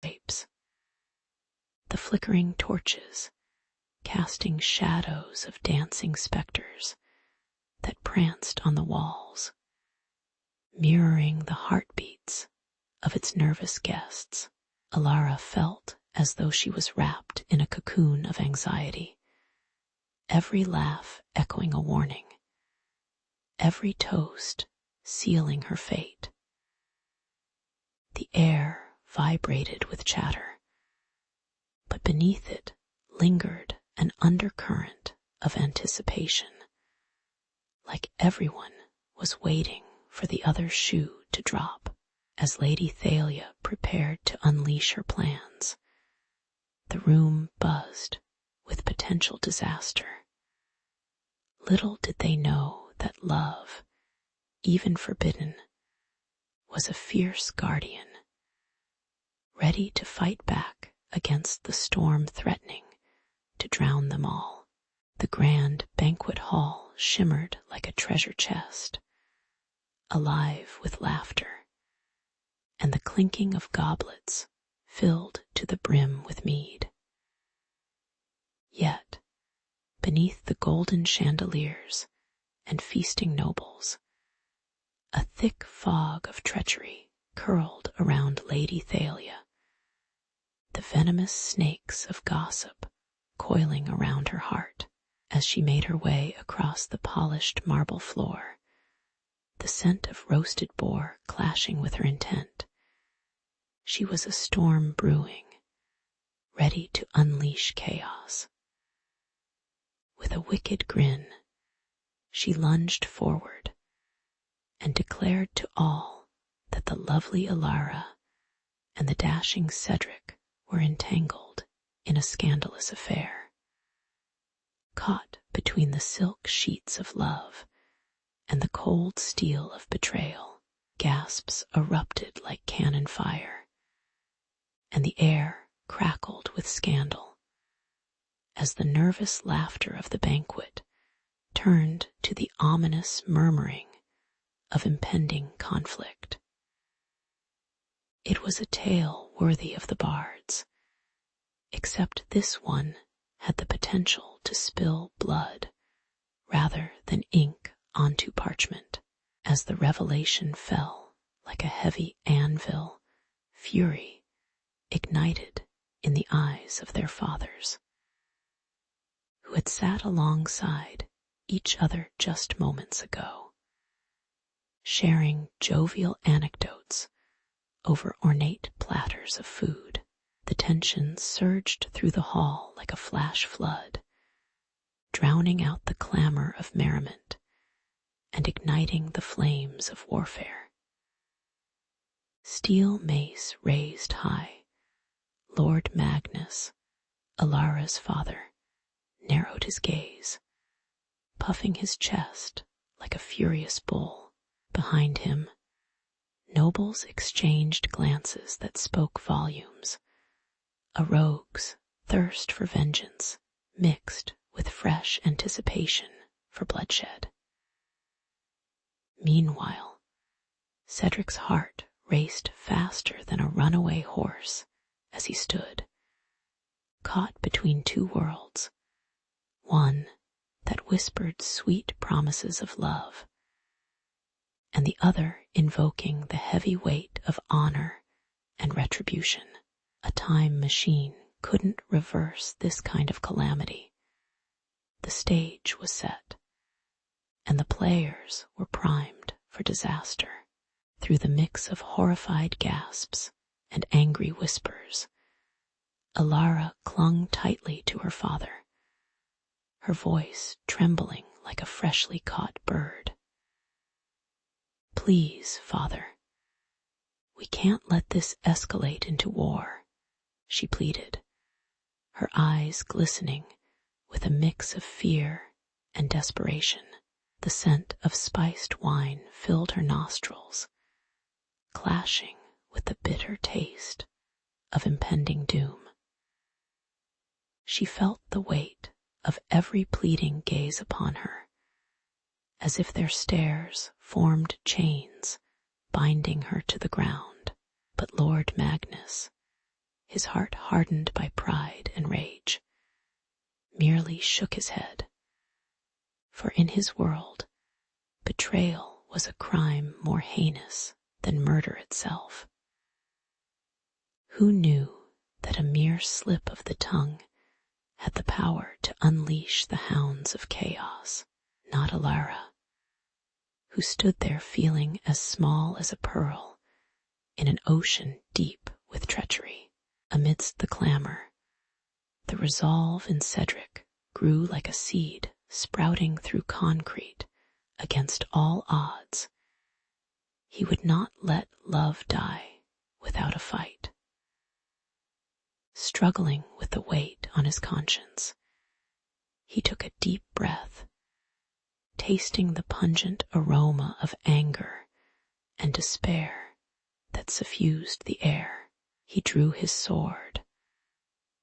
Shapes. The flickering torches, casting shadows of dancing specters that pranced on the walls, mirroring the heartbeats of its nervous guests. Alara felt as though she was wrapped in a cocoon of anxiety, every laugh echoing a warning, every toast sealing her fate. The air vibrated with chatter, but beneath it lingered an undercurrent of anticipation, like everyone was waiting for the other shoe to drop. As Lady Thalia prepared to unleash her plans, the room buzzed with potential disaster. Little did they know that love, even forbidden, was a fierce guardian, ready to fight back against the storm threatening to drown them all. The grand banquet hall shimmered like a treasure chest, alive with laughter, and the clinking of goblets filled to the brim with mead. Yet, beneath the golden chandeliers and feasting nobles, a thick fog of treachery curled around Lady Thalia, the venomous snakes of gossip coiling around her heart. As she made her way across the polished marble floor, the scent of roasted boar clashing with her intent. She was a storm brewing, ready to unleash chaos. With a wicked grin, she lunged forward and declared to all that the lovely Alara and the dashing Cedric were entangled in a scandalous affair. Caught between the silk sheets of love and the cold steel of betrayal, gasps erupted like cannon fire, and the air crackled with scandal as the nervous laughter of the banquet turned to the ominous murmuring of impending conflict. It was a tale worthy of the bards, except this one had the potential to spill blood rather than ink onto parchment. As the revelation fell like a heavy anvil, fury ignited in the eyes of their fathers, who had sat alongside each other just moments ago, sharing jovial anecdotes over ornate platters of food. The tension surged through the hall like a flash flood, drowning out the clamor of merriment and igniting the flames of warfare. Steel mace raised high, Lord Magnus, Alara's father, narrowed his gaze, puffing his chest like a furious bull. Behind him, nobles exchanged glances that spoke volumes, a rogue's thirst for vengeance mixed with fresh anticipation for bloodshed. Meanwhile, Cedric's heart raced faster than a runaway horse as he stood, caught between two worlds, one that whispered sweet promises of love, and the other invoking the heavy weight of honor and retribution. A time machine couldn't reverse this kind of calamity. The stage was set, and the players were primed for disaster. Through the mix of horrified gasps and angry whispers, Alara clung tightly to her father, her voice trembling like a freshly caught bird. "Please, father, we can't let this escalate into war," she pleaded, her eyes glistening with a mix of fear and desperation. The scent of spiced wine filled her nostrils, clashing with the bitter taste of impending doom. She felt the weight of every pleading gaze upon her, as if their stares formed chains binding her to the ground. But Lord Magnus, his heart hardened by pride and rage, merely shook his head, for in his world, betrayal was a crime more heinous than murder itself. Who knew that a mere slip of the tongue had the power to unleash the hounds of chaos? Not Alara, who stood there feeling as small as a pearl in an ocean deep with treachery. Amidst the clamor, the resolve in Cedric grew like a seed sprouting through concrete against all odds. He would not let love die without a fight. Struggling with the weight on his conscience, he took a deep breath, tasting the pungent aroma of anger and despair that suffused the air. He drew his sword,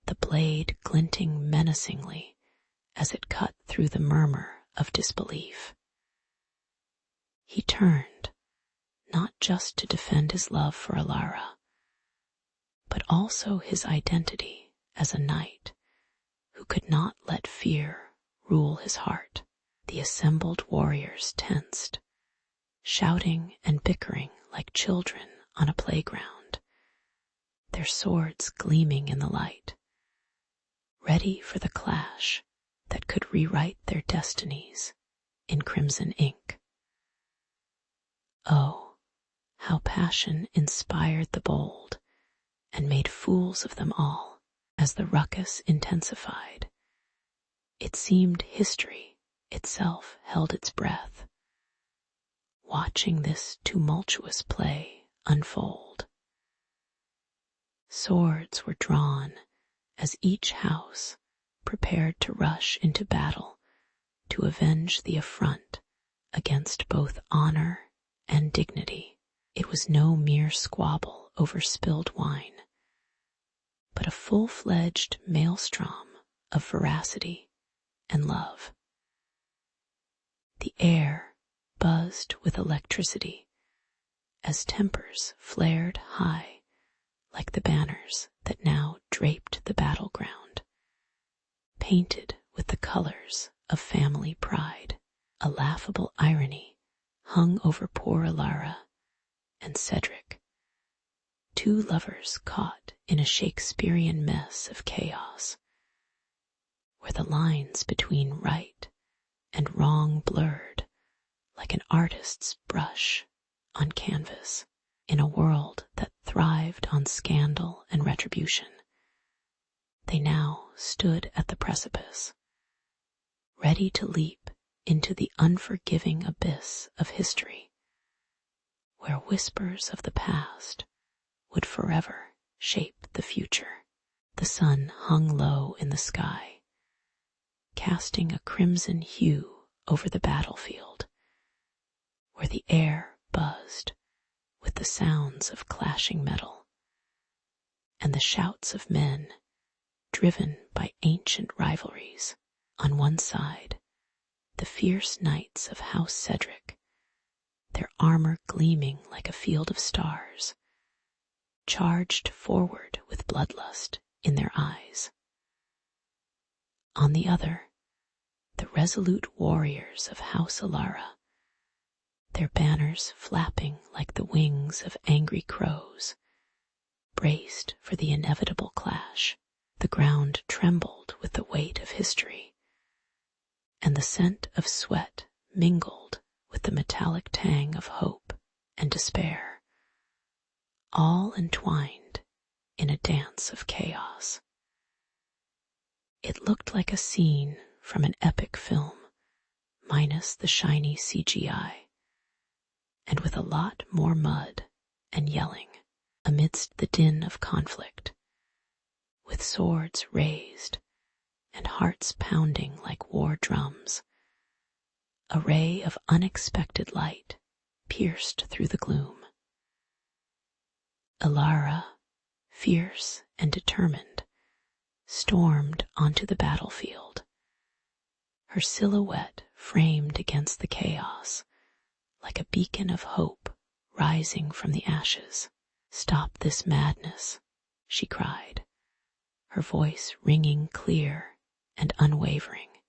the blade glinting menacingly as it cut through the murmur of disbelief. He turned, not just to defend his love for Alara, but also his identity as a knight who could not let fear rule his heart. The assembled warriors tensed, shouting and bickering like children on a playground, their swords gleaming in the light, ready for the clash that could rewrite their destinies in crimson ink. Oh, how passion inspired the bold and made fools of them all. As the ruckus intensified, it seemed history itself held its breath, watching this tumultuous play unfold. Swords were drawn as each house prepared to rush into battle to avenge the affront against both honor and dignity. It was no mere squabble over spilled wine, but a full-fledged maelstrom of veracity and love. The air buzzed with electricity as tempers flared high like the banners that now draped the battleground, painted with the colors of family pride. A laughable irony hung over poor Alara and Cedric, two lovers caught in a Shakespearean mess of chaos, where the lines between right and wrong blurred like an artist's brush on canvas. In a world that thrived on scandal and retribution, they now stood at the precipice, ready to leap into the unforgiving abyss of history, where whispers of the past would forever shape the future. The sun hung low in the sky, casting a crimson hue over the battlefield, where the air buzzed with the sounds of clashing metal and the shouts of men driven by ancient rivalries. On one side, the fierce knights of House Cedric, their armor gleaming like a field of stars, charged forward with bloodlust in their eyes. On the other, the resolute warriors of House Alara, their banners flapping like the wings of angry crows, braced for the inevitable clash. The ground trembled with the weight of history, and the scent of sweat mingled with the metallic tang of hope and despair, all entwined in a dance of chaos. It looked like a scene from an epic film, minus the shiny CGI, and with a lot more mud and yelling amidst the din of conflict, with swords raised and hearts pounding like war drums. A ray of unexpected light pierced through the gloom. Elara, fierce and determined, stormed onto the battlefield, her silhouette framed against the chaos, like a beacon of hope rising from the ashes. "Stop this madness," she cried, her voice ringing clear and unwavering,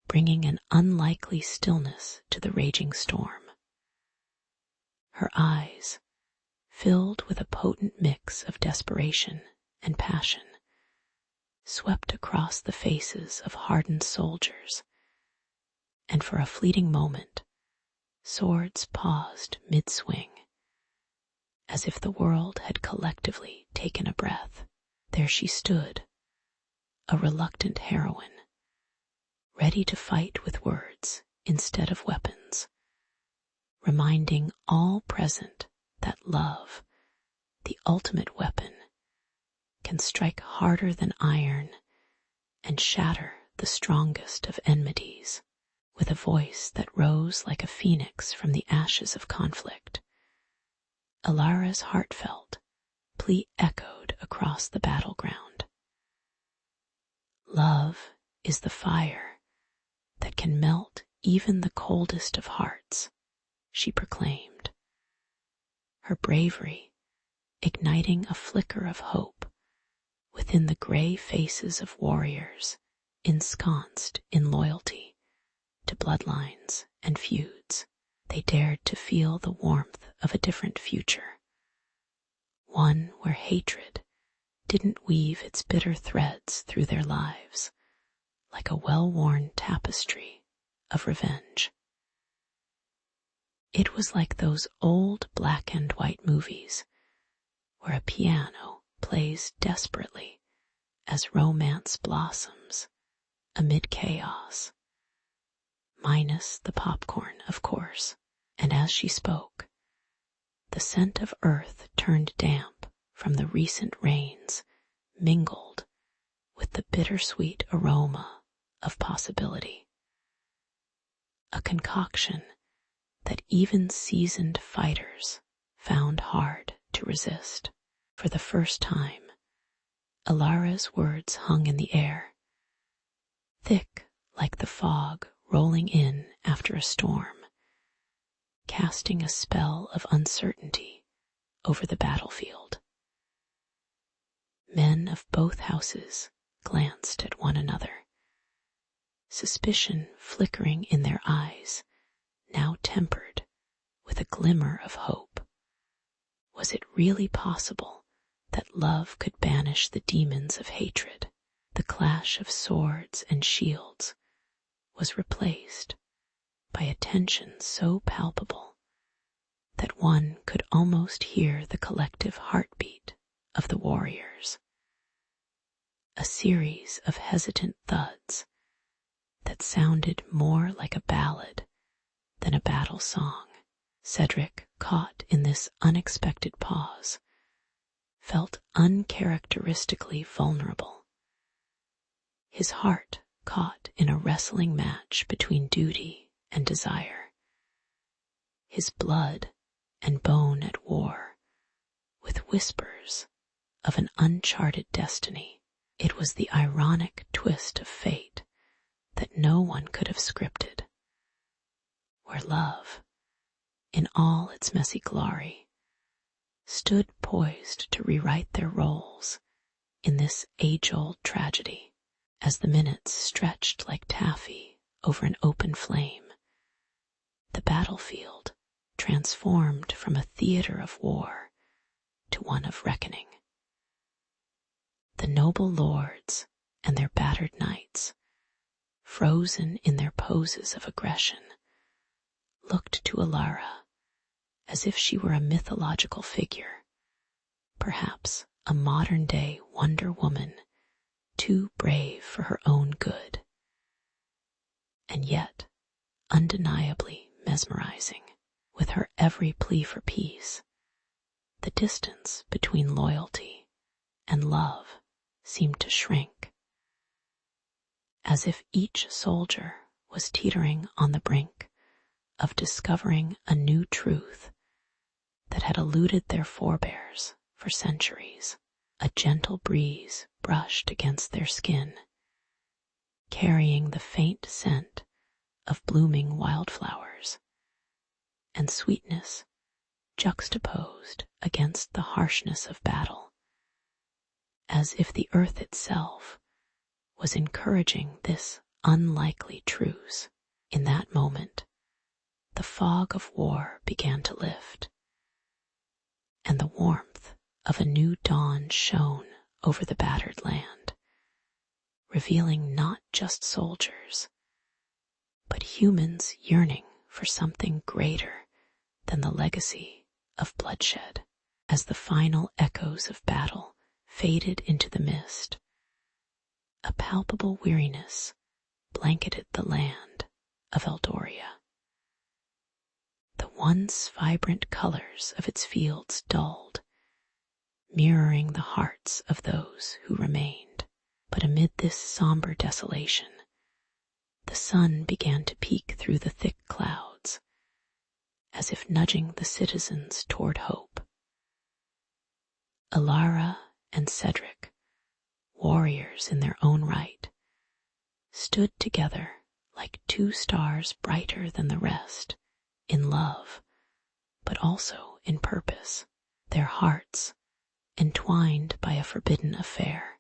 bringing an unlikely stillness to the raging storm. Her eyes, filled with a potent mix of desperation and passion, swept across the faces of hardened soldiers, and for a fleeting moment, swords paused mid-swing, as if the world had collectively taken a breath. There she stood, a reluctant heroine, ready to fight with words instead of weapons, reminding all present that love, the ultimate weapon, can strike harder than iron and shatter the strongest of enmities. With a voice that rose like a phoenix from the ashes of conflict, Elara's heartfelt plea echoed across the battleground. "Love is the fire that can melt even the coldest of hearts," she proclaimed, her bravery igniting a flicker of hope within the gray faces of warriors ensconced in loyalty to bloodlines and feuds. They dared to feel the warmth of a different future, one where hatred didn't weave its bitter threads through their lives like a well-worn tapestry of revenge. It was like those old black and white movies where a piano plays desperately as romance blossoms amid chaos, minus the popcorn, of course. And as she spoke, the scent of earth turned damp from the recent rains mingled with the bittersweet aroma of possibility, a concoction that even seasoned fighters found hard to resist. For the first time, Elara's words hung in the air, thick like the fog rolling in after a storm, casting a spell of uncertainty over the battlefield. Men of both houses glanced at one another, suspicion flickering in their eyes, now tempered with a glimmer of hope. Was it really possible that love could banish the demons of hatred? The clash of swords and shields was replaced by a tension so palpable that one could almost hear the collective heartbeat of the warriors. A series of hesitant thuds that sounded more like a ballad than a battle song. Cedric, caught in this unexpected pause, felt uncharacteristically vulnerable. His heart caught in a wrestling match between duty and desire, his blood and bone at war, with whispers of an uncharted destiny. It was the ironic twist of fate that no one could have scripted, where love, in all its messy glory, stood poised to rewrite their roles in this age-old tragedy. As the minutes stretched like taffy over an open flame, the battlefield transformed from a theater of war to one of reckoning. The noble lords and their battered knights, frozen in their poses of aggression, looked to Alara as if she were a mythological figure, perhaps a modern-day Wonder Woman, too brave for her own good, and yet undeniably mesmerizing. With her every plea for peace, the distance between loyalty and love seemed to shrink, as if each soldier was teetering on the brink of discovering a new truth that had eluded their forebears for centuries. A gentle breeze brushed against their skin, carrying the faint scent of blooming wildflowers, and sweetness juxtaposed against the harshness of battle, as if the earth itself was encouraging this unlikely truce. In that moment, the fog of war began to lift, and the warmth of a new dawn shone over the battered land, revealing not just soldiers, but humans yearning for something greater than the legacy of bloodshed. As the final echoes of battle faded into the mist, a palpable weariness blanketed the land of Eldoria. The once vibrant colors of its fields dulled, mirroring the hearts of those who remained. But amid this somber desolation, the sun began to peek through the thick clouds, as if nudging the citizens toward hope. Alara and Cedric, warriors in their own right, stood together like two stars brighter than the rest, in love, but also in purpose, their hearts, entwined by a forbidden affair,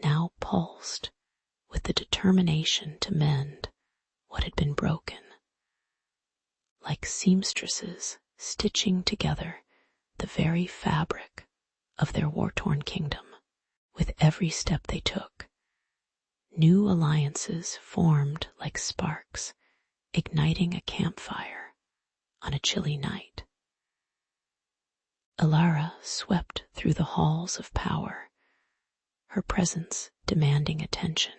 now pulsed with the determination to mend what had been broken. Like seamstresses stitching together the very fabric of their war-torn kingdom. With every step they took, new alliances formed like sparks, igniting a campfire on a chilly night. Alara swept through the halls of power, her presence demanding attention,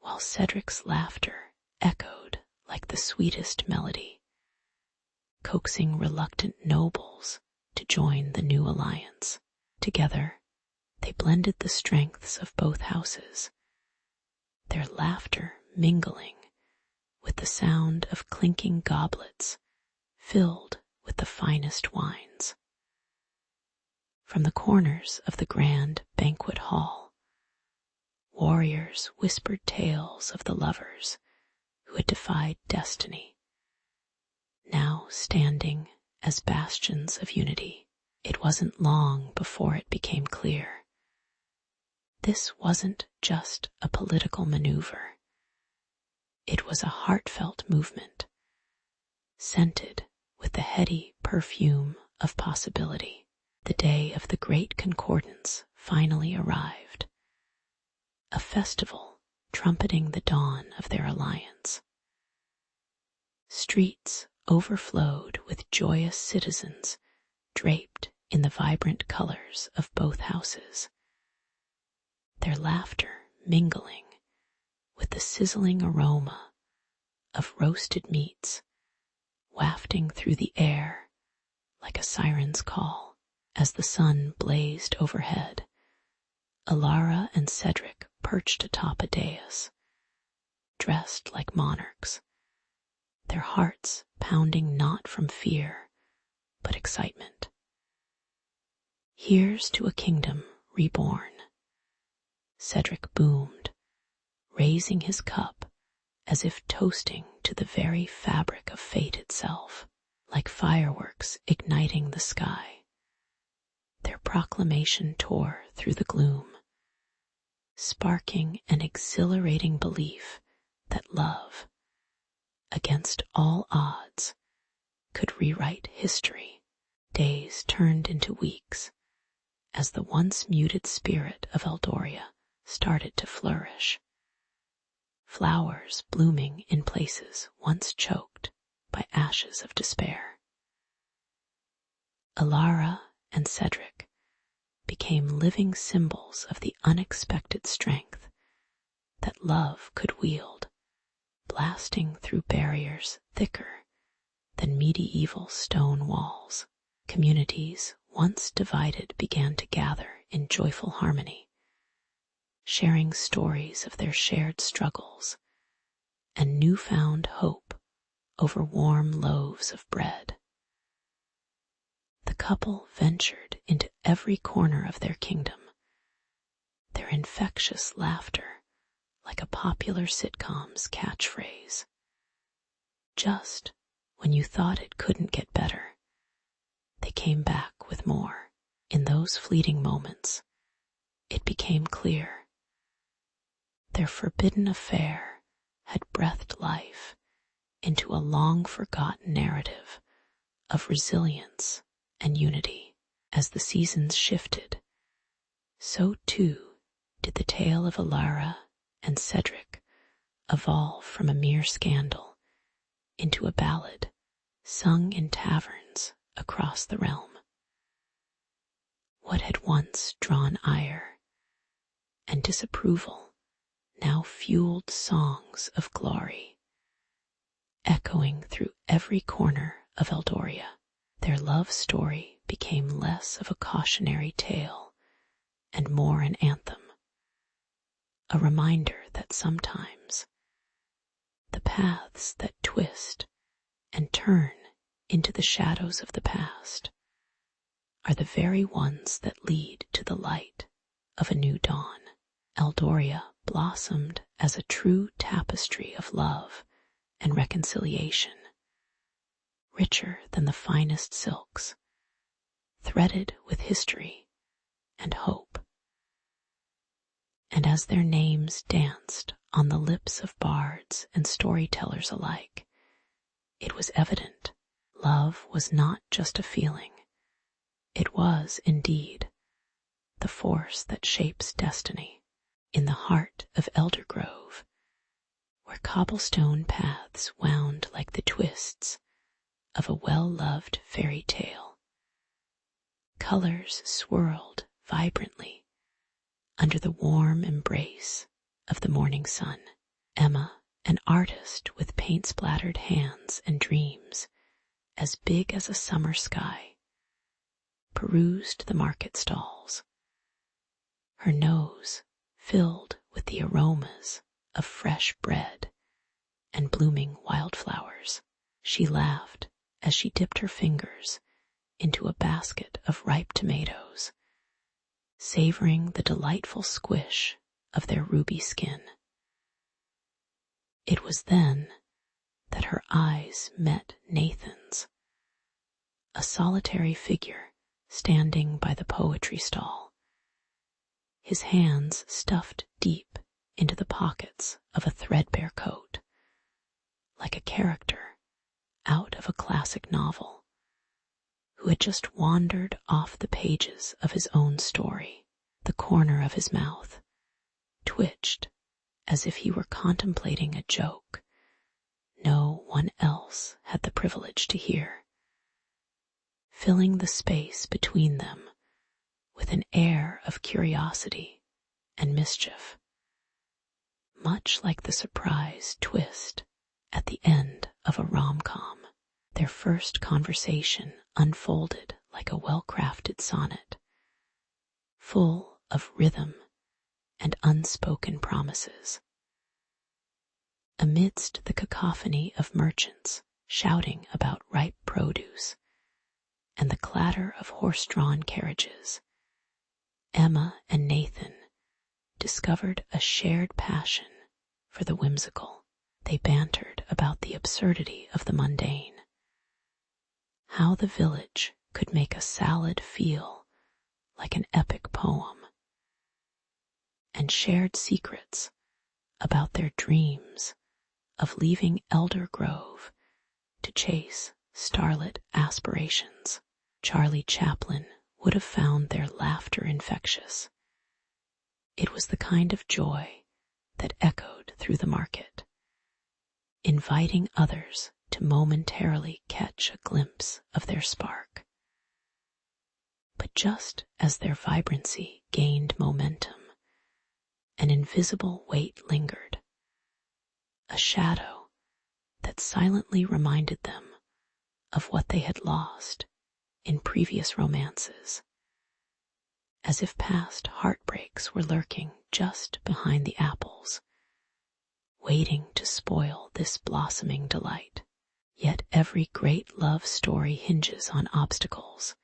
while Cedric's laughter echoed like the sweetest melody, coaxing reluctant nobles to join the new alliance. Together, they blended the strengths of both houses, their laughter mingling with the sound of clinking goblets filled with the finest wines. From the corners of the grand banquet hall, warriors whispered tales of the lovers who had defied destiny, now standing as bastions of unity. It wasn't long before it became clear. This wasn't just a political maneuver. It was a heartfelt movement, scented with the heady perfume of possibility. The day of the great concordance finally arrived, a festival trumpeting the dawn of their alliance. Streets overflowed with joyous citizens draped in the vibrant colors of both houses, their laughter mingling with the sizzling aroma of roasted meats wafting through the air like a siren's call. As the sun blazed overhead, Alara and Cedric perched atop a dais, dressed like monarchs, their hearts pounding not from fear, but excitement. Here's to a kingdom reborn, Cedric boomed, raising his cup as if toasting to the very fabric of fate itself, like fireworks igniting the sky. Their proclamation tore through the gloom, sparking an exhilarating belief that love, against all odds, could rewrite history. Days turned into weeks as the once muted spirit of Eldoria started to flourish. Flowers blooming in places once choked by ashes of despair. Alara and Cedric became living symbols of the unexpected strength that love could wield, blasting through barriers thicker than medieval stone walls. Communities once divided began to gather in joyful harmony, sharing stories of their shared struggles and newfound hope over warm loaves of bread. The couple ventured into every corner of their kingdom, their infectious laughter like a popular sitcom's catchphrase. Just when you thought it couldn't get better, they came back with more. In those fleeting moments, it became clear. Their forbidden affair had breathed life into a long-forgotten narrative of resilience and unity. As the seasons shifted, so too did the tale of Alara and Cedric evolve from a mere scandal into a ballad sung in taverns across the realm. What had once drawn ire and disapproval now fueled songs of glory, echoing through every corner of Eldoria. Their love story became less of a cautionary tale and more an anthem, a reminder that sometimes the paths that twist and turn into the shadows of the past are the very ones that lead to the light of a new dawn. Eldoria blossomed as a true tapestry of love and reconciliation, richer than the finest silks, threaded with history and hope. And as their names danced on the lips of bards and storytellers alike, it was evident love was not just a feeling. It was, indeed, the force that shapes destiny. In the heart of Eldergrove, where cobblestone paths wound like the twists of a well-loved fairy tale, colors swirled vibrantly under the warm embrace of the morning sun. Emma, an artist with paint-splattered hands and dreams as big as a summer sky, perused the market stalls, her nose filled with the aromas of fresh bread and blooming wildflowers. She laughed as she dipped her fingers into a basket of ripe tomatoes, savoring the delightful squish of their ruby skin. It was then that her eyes met Nathan's, a solitary figure standing by the poetry stall, his hands stuffed deep into the pockets of a threadbare coat, like a character out of a classic novel who had just wandered off the pages of his own story. The corner of his mouth twitched as if he were contemplating a joke no one else had the privilege to hear, filling the space between them with an air of curiosity and mischief, much like the surprise twist at the end of a rom-com. Their first conversation unfolded like a well-crafted sonnet, full of rhythm and unspoken promises. Amidst the cacophony of merchants shouting about ripe produce and the clatter of horse-drawn carriages, Emma and Nathan discovered a shared passion for the whimsical. They bantered about the absurdity of the mundane, how the village could make a salad feel like an epic poem, and shared secrets about their dreams of leaving Eldergrove to chase starlit aspirations. Charlie Chaplin would have found their laughter infectious. It was the kind of joy that echoed through the market, inviting others to momentarily catch a glimpse of their spark. But just as their vibrancy gained momentum, an invisible weight lingered, a shadow that silently reminded them of what they had lost in previous romances, as if past heartbreaks were lurking just behind the apples, waiting to spoil this blossoming delight. Yet every great love story hinges on obstacles,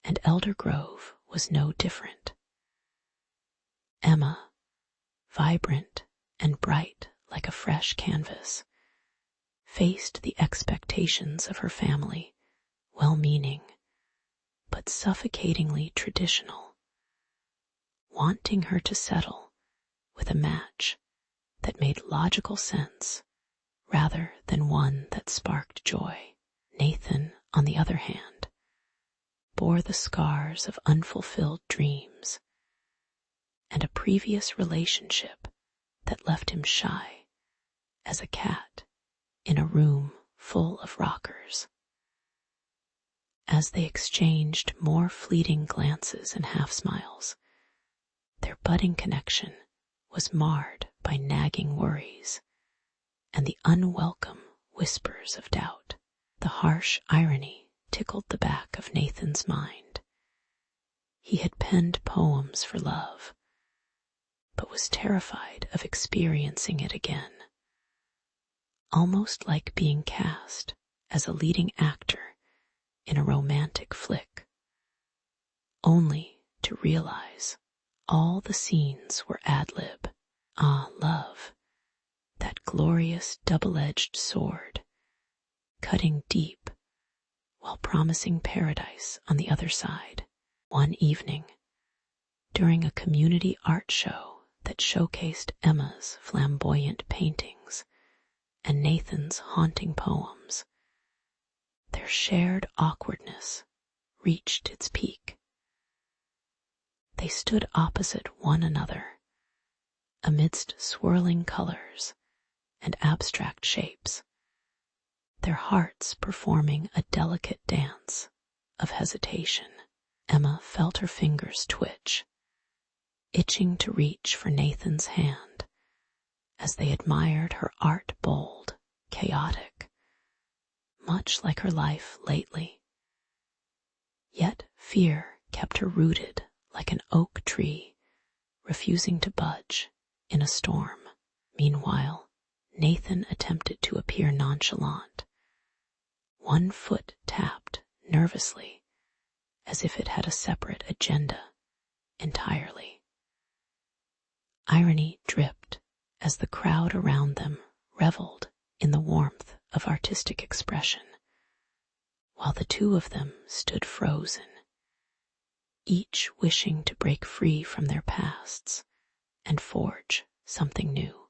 and Elder Grove was no different. Emma, vibrant and bright like a fresh canvas, faced the expectations of her family, well-meaning, but suffocatingly traditional, wanting her to settle with a match that made logical sense rather than one that sparked joy. Nathan, on the other hand, bore the scars of unfulfilled dreams and a previous relationship that left him shy as a cat in a room full of rockers. As they exchanged more fleeting glances and half-smiles, their budding connection was marred by nagging worries and the unwelcome whispers of doubt. The harsh irony tickled the back of Nathan's mind. He had penned poems for love, but was terrified of experiencing it again, almost like being cast as a leading actor in a romantic flick, only to realize all the scenes were ad-lib. Ah, love, that glorious double-edged sword, cutting deep while promising paradise on the other side. One evening, during a community art show that showcased Emma's flamboyant paintings and Nathan's haunting poems, their shared awkwardness reached its peak. They stood opposite one another, amidst swirling colors and abstract shapes, their hearts performing a delicate dance of hesitation. Emma felt her fingers twitch, itching to reach for Nathan's hand as they admired her art bold, chaotic, much like her life lately. Yet fear kept her rooted like an oak tree, refusing to budge in a storm. Meanwhile, Nathan attempted to appear nonchalant. One foot tapped nervously, as if it had a separate agenda entirely. Irony dripped as the crowd around them reveled in the warmth of artistic expression, while the two of them stood frozen, each wishing to break free from their pasts and forge something new,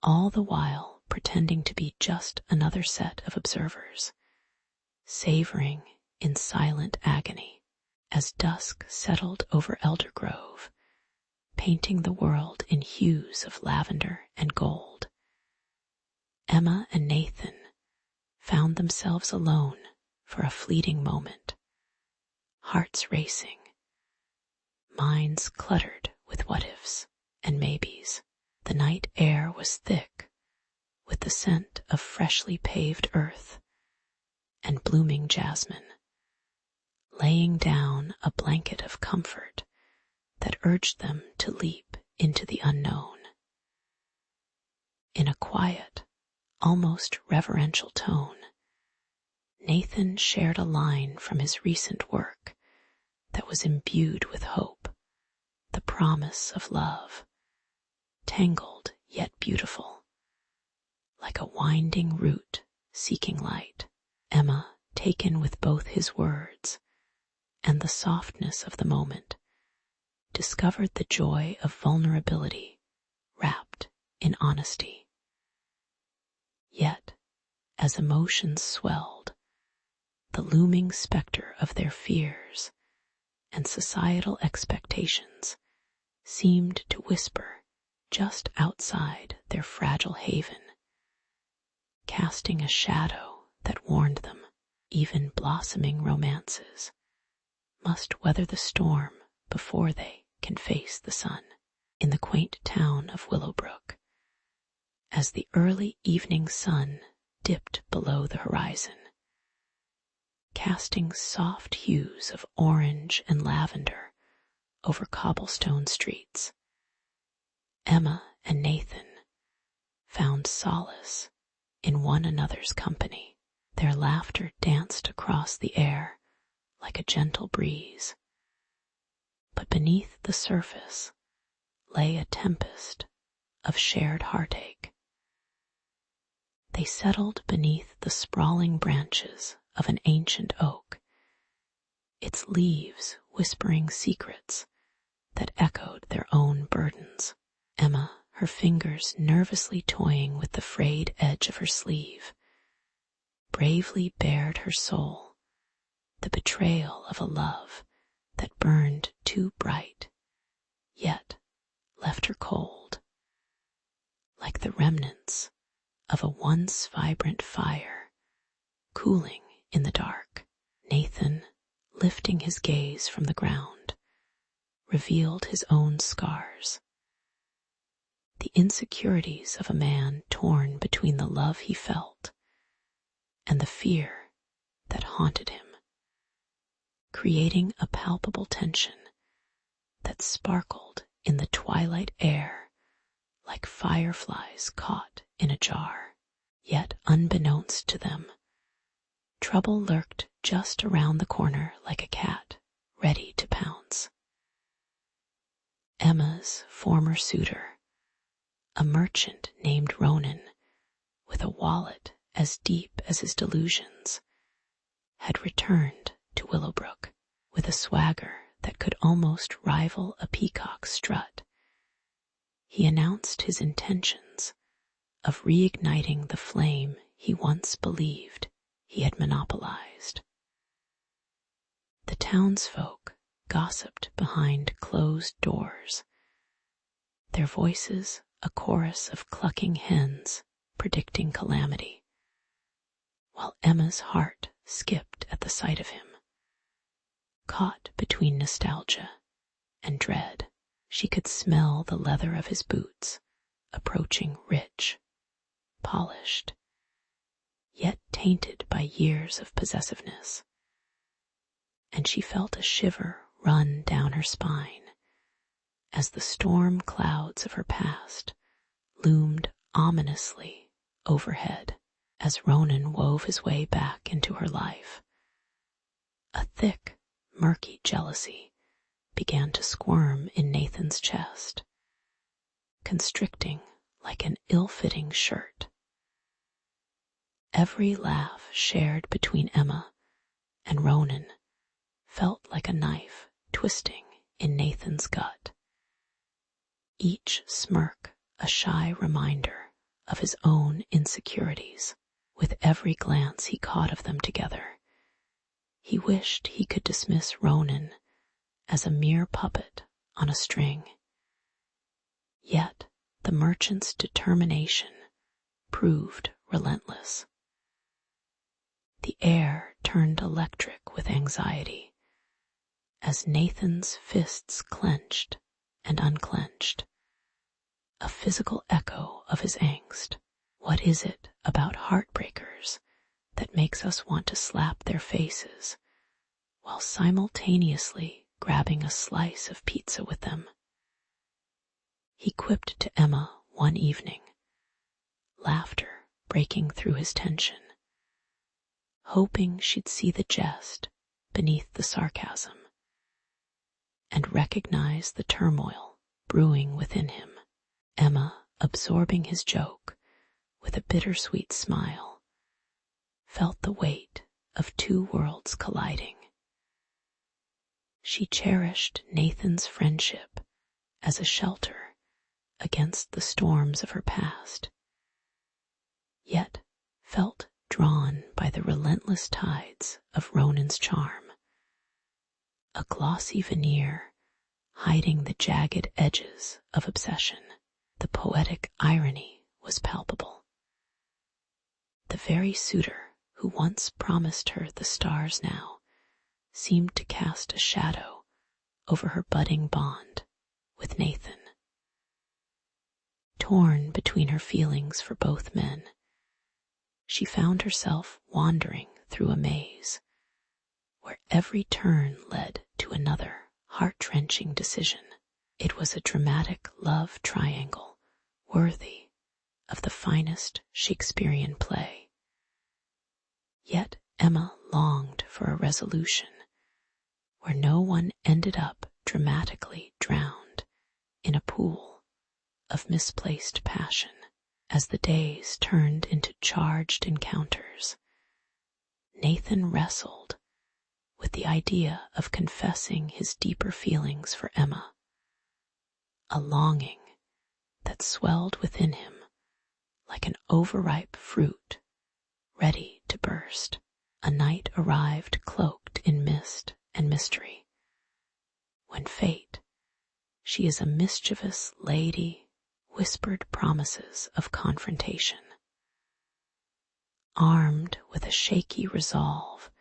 all the while pretending to be just another set of observers, savoring in silent agony. As dusk settled over Elder Grove, painting the world in hues of lavender and gold, Emma and Nathan found themselves alone for a fleeting moment, hearts racing, minds cluttered with what-ifs and maybes. The night air was thick with the scent of freshly paved earth and blooming jasmine, laying down a blanket of comfort that urged them to leap into the unknown. In a quiet, almost reverential tone, Nathan shared a line from his recent work that was imbued with hope, the promise of love, tangled yet beautiful, like a winding root seeking light. Emma, taken with both his words and the softness of the moment, discovered the joy of vulnerability wrapped in honesty. Yet, as emotions swelled, the looming specter of their fears and societal expectations seemed to whisper just outside their fragile haven, casting a shadow that warned them even blossoming romances must weather the storm before they can face the sun. In the quaint town of Willowbrook, as the early evening sun dipped below the horizon, casting soft hues of orange and lavender over cobblestone streets, Emma and Nathan found solace in one another's company. Their laughter danced across the air like a gentle breeze, but beneath the surface lay a tempest of shared heartache. They settled beneath the sprawling branches of an ancient oak, its leaves whispering secrets that echoed their own burdens. Emma, her fingers nervously toying with the frayed edge of her sleeve, bravely bared her soul, the betrayal of a love that burned too bright, yet left her cold, like the remnants of a once vibrant fire cooling in the dark. Nathan, lifting his gaze from the ground, revealed his own scars, the insecurities of a man torn between the love he felt and the fear that haunted him, creating a palpable tension that sparkled in the twilight air like fireflies caught in a jar. Yet unbeknownst to them, trouble lurked just around the corner like a cat ready to pounce. Emma's former suitor, a merchant named Ronan, with a wallet as deep as his delusions, had returned to Willowbrook with a swagger that could almost rival a peacock's strut. He announced his intentions of reigniting the flame he once believed he had monopolized. The townsfolk gossiped behind closed doors, their voices a chorus of clucking hens predicting calamity, while Emma's heart skipped at the sight of him. Caught between nostalgia and dread, she could smell the leather of his boots approaching rich, polished, yet tainted by years of possessiveness, and she felt a shiver run down her spine as the storm clouds of her past loomed ominously overhead as Ronan wove his way back into her life. A thick, murky jealousy began to squirm in Nathan's chest, constricting like an ill-fitting shirt. Every laugh shared between Emma and Ronan felt like a knife twisting in Nathan's gut, each smirk a shy reminder of his own insecurities. With every glance he caught of them together, he wished he could dismiss Ronan as a mere puppet on a string. Yet the merchant's determination proved relentless. The air turned electric with anxiety as Nathan's fists clenched and unclenched, a physical echo of his angst. What is it about heartbreakers that makes us want to slap their faces while simultaneously grabbing a slice of pizza with them? He quipped to Emma one evening, laughter breaking through his tension, hoping she'd see the jest beneath the sarcasm and recognize the turmoil brewing within him. Emma, absorbing his joke with a bittersweet smile, felt the weight of two worlds colliding. She cherished Nathan's friendship as a shelter against the storms of her past, yet felt drawn by the relentless relentless tides of Ronan's charm. A glossy veneer hiding the jagged edges of obsession. The poetic irony was palpable. The very suitor who once promised her the stars now seemed to cast a shadow over her budding bond with Nathan. Torn between her feelings for both men, she found herself wandering through a maze where every turn led to another heart-wrenching decision. It was a dramatic love triangle worthy of the finest Shakespearean play. Yet Emma longed for a resolution where no one ended up dramatically drowned in a pool of misplaced passion. As the days turned into charged encounters, Nathan wrestled with the idea of confessing his deeper feelings for Emma, a longing that swelled within him like an overripe fruit ready to burst. A night arrived cloaked in mist and mystery, when fate, she is a mischievous lady, whispered promises of confrontation. Armed with a shaky resolve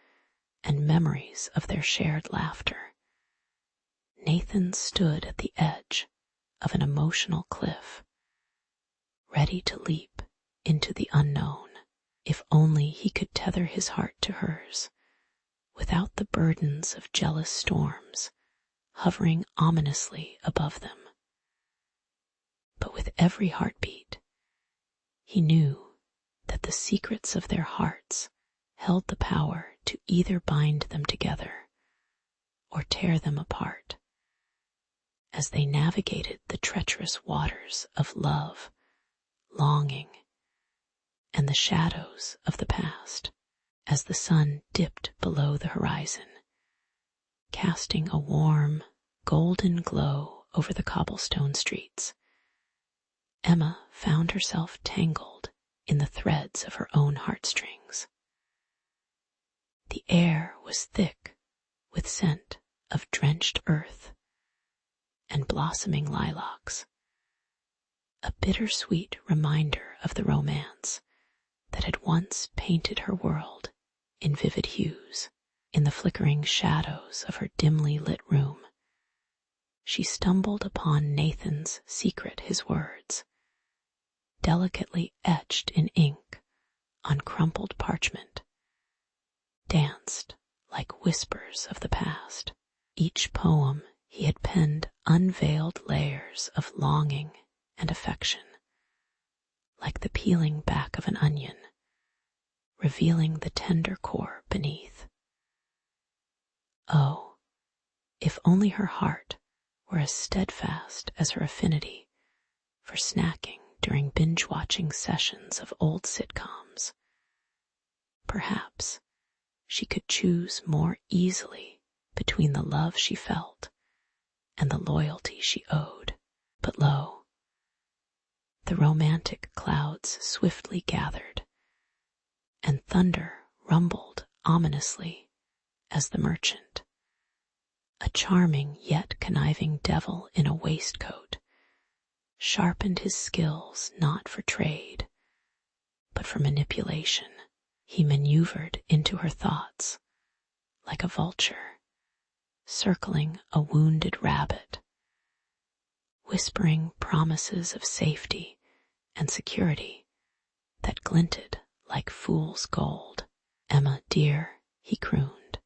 and memories of their shared laughter, Nathan stood at the edge of an emotional cliff, ready to leap into the unknown. If only he could tether his heart to hers, without the burdens of jealous storms hovering ominously above them. But with every heartbeat, he knew that the secrets of their hearts held the power to either bind them together or tear them apart. As they navigated the treacherous waters of love, longing, and the shadows of the past, as the sun dipped below the horizon, casting a warm, golden glow over the cobblestone streets, Emma found herself tangled in the threads of her own heartstrings. The air was thick with scent of drenched earth and blossoming lilacs, a bittersweet reminder of the romance that had once painted her world in vivid hues. In the flickering shadows of her dimly lit room, she stumbled upon Nathan's secret, his words, delicately etched in ink on crumpled parchment, danced like whispers of the past. Each poem he had penned unveiled layers of longing and affection, like the peeling back of an onion, revealing the tender core beneath. Oh, if only her heart were as steadfast as her affinity for snacking during binge-watching sessions of old sitcoms. Perhaps she could choose more easily between the love she felt and the loyalty she owed. But lo, the romantic clouds swiftly gathered, and thunder rumbled ominously as the merchant, a charming yet conniving devil in a waistcoat, sharpened his skills not for trade, but for manipulation. He maneuvered into her thoughts like a vulture, circling a wounded rabbit, whispering promises of safety and security that glinted like fool's gold. "Emma, dear," he crooned,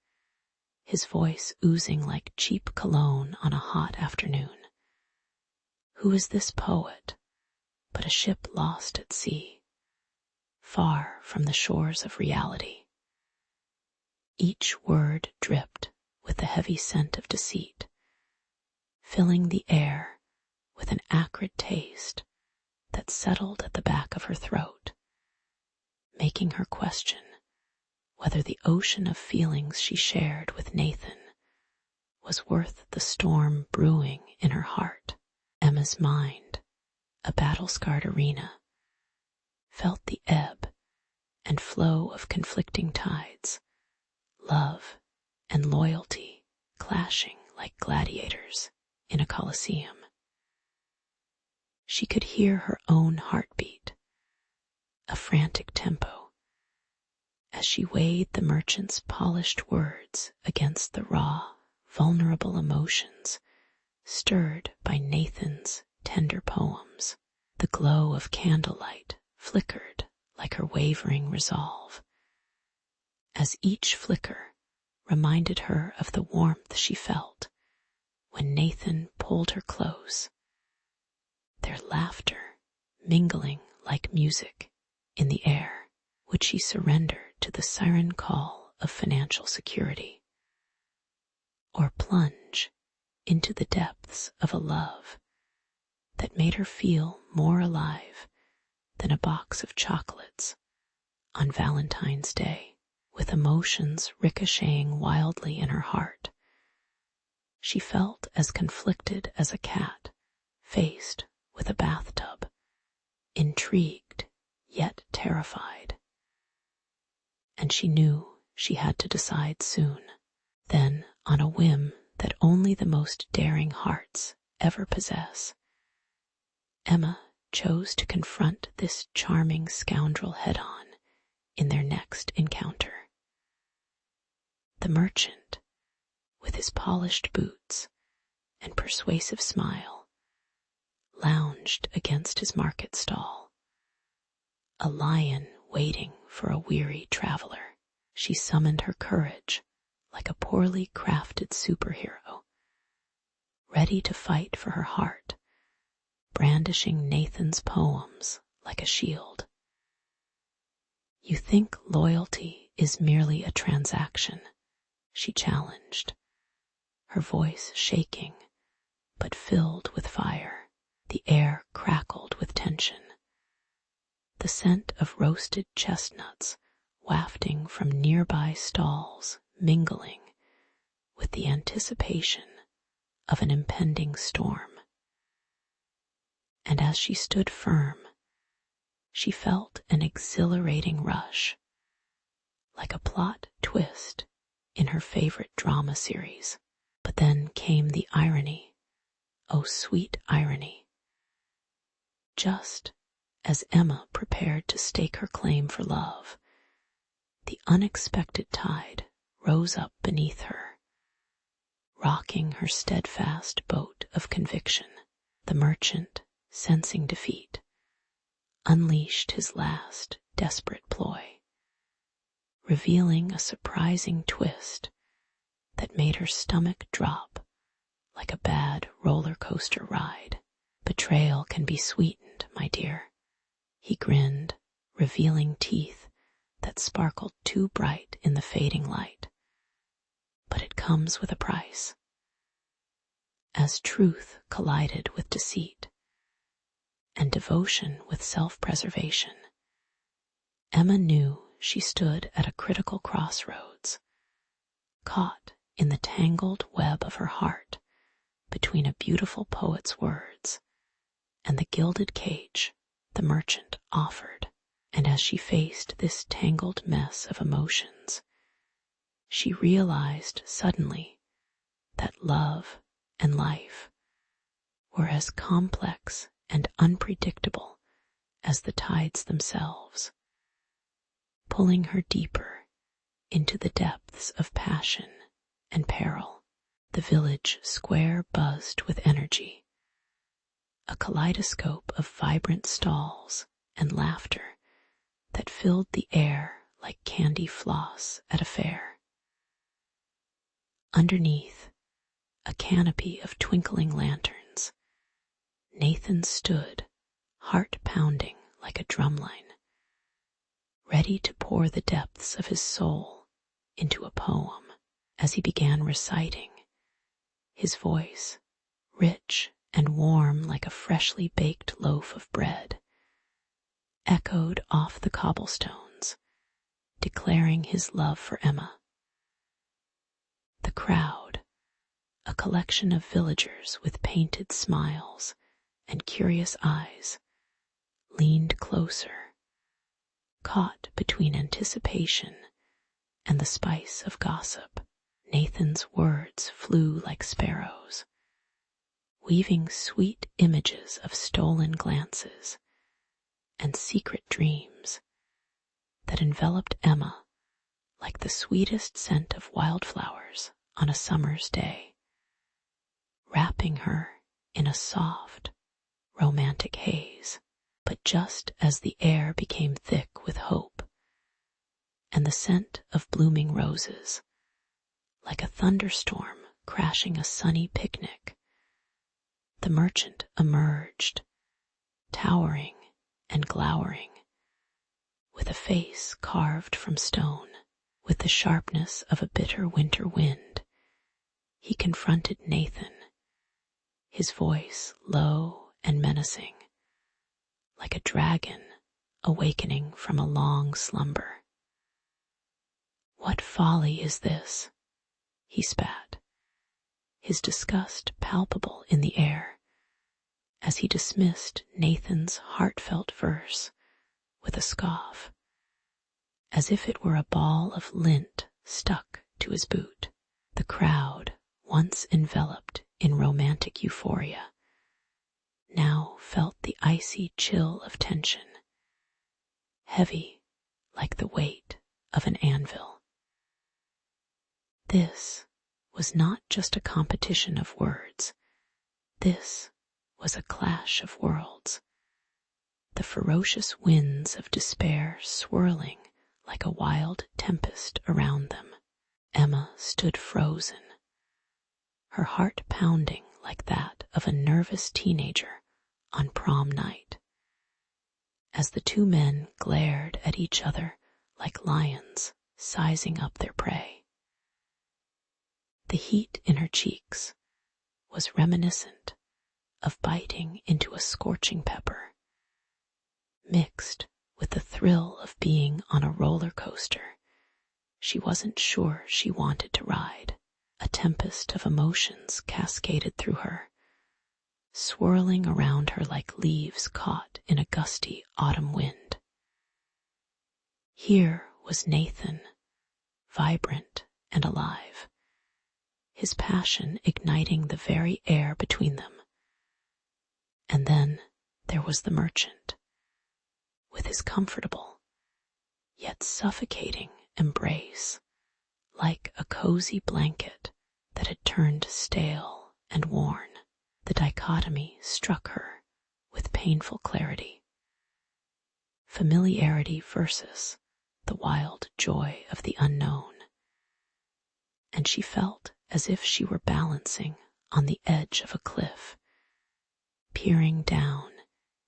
his voice oozing like cheap cologne on a hot afternoon. "Who is this poet but a ship lost at sea, far from the shores of reality?" Each word dripped with the heavy scent of deceit, filling the air with an acrid taste that settled at the back of her throat, making her question whether the ocean of feelings she shared with Nathan was worth the storm brewing in her heart. Emma's mind, a battle-scarred arena, felt the ebb and flow of conflicting tides, love and loyalty clashing like gladiators in a coliseum. She could hear her own heartbeat, a frantic tempo, as she weighed the merchant's polished words against the raw, vulnerable emotions stirred by Nathan's tender poems. The glow of candlelight flickered like her wavering resolve, as each flicker reminded her of the warmth she felt when Nathan pulled her close, their laughter mingling like music in the air. Would she surrender to the siren call of financial security, or plunge into the depths of a love that made her feel more alive than a box of chocolates on Valentine's Day? With emotions ricocheting wildly in her heart, she felt as conflicted as a cat faced with a bathtub, intrigued yet terrified. And she knew she had to decide soon. Then, on a whim that only the most daring hearts ever possess, Emma chose to confront this charming scoundrel head-on in their next encounter. The merchant, with his polished boots and persuasive smile, lounged against his market stall, a lion waiting for a weary traveler. She summoned her courage like a poorly crafted superhero, ready to fight for her heart, brandishing Nathan's poems like a shield. "You think loyalty is merely a transaction?" she challenged, her voice shaking but filled with fire. The air crackled with tension, the scent of roasted chestnuts wafting from nearby stalls mingling with the anticipation of an impending storm. And as she stood firm, she felt an exhilarating rush, like a plot twist in her favorite drama series. But then came the irony, oh sweet irony. Just as Emma prepared to stake her claim for love, the unexpected tide rose up beneath her, rocking her steadfast boat of conviction. The merchant, sensing defeat, unleashed his last desperate ploy, revealing a surprising twist that made her stomach drop like a bad roller coaster ride. "Betrayal can be sweetened, my dear," he grinned, revealing teeth that sparkled too bright in the fading light. "But it comes with a price." As truth collided with deceit, and devotion with self-preservation, Emma knew she stood at a critical crossroads, caught in the tangled web of her heart between a beautiful poet's words and the gilded cage the merchant offered. And as she faced this tangled mess of emotions, she realized suddenly that love and life were as complex and unpredictable as the tides themselves, pulling her deeper into the depths of passion and peril. The village square buzzed with energy, a kaleidoscope of vibrant stalls and laughter that filled the air like candy floss at a fair. Underneath a canopy of twinkling lanterns, Nathan stood, heart pounding like a drumline, ready to pour the depths of his soul into a poem. As he began reciting, his voice, rich and warm like a freshly baked loaf of bread, echoed off the cobblestones, declaring his love for Emma. The crowd, a collection of villagers with painted smiles and curious eyes, leaned closer, Caught between anticipation and the spice of gossip, Nathan's words flew like sparrows, weaving sweet images of stolen glances and secret dreams that enveloped Emma like the sweetest scent of wildflowers on a summer's day, wrapping her in a soft, romantic haze. But just as the air became thick with hope, and the scent of blooming roses, like a thunderstorm crashing a sunny picnic, the merchant emerged, towering and glowering, with a face carved from stone. With the sharpness of a bitter winter wind, he confronted Nathan, his voice low and menacing, like a dragon awakening from a long slumber. "What folly is this?" he spat, his disgust palpable in the air, as he dismissed Nathan's heartfelt verse with a scoff, as if it were a ball of lint stuck to his boot. The crowd, once enveloped in romantic euphoria, now felt the icy chill of tension, heavy like the weight of an anvil. This was not just a competition of words. This was a clash of worlds, the ferocious winds of despair swirling like a wild tempest around them. Emma stood frozen, her heart pounding like that of a nervous teenager on prom night, as the two men glared at each other like lions sizing up their prey. The heat in her cheeks was reminiscent of biting into a scorching pepper, mixed with the thrill of being on a roller coaster she wasn't sure she wanted to ride. A tempest of emotions cascaded through her, swirling around her like leaves caught in a gusty autumn wind. Here was Nathan, vibrant and alive, his passion igniting the very air between them. And then there was the merchant, with his comfortable, yet suffocating embrace, like a cozy blanket that had turned stale and worn. The dichotomy struck her with painful clarity. Familiarity versus the wild joy of the unknown. And she felt as if she were balancing on the edge of a cliff, peering down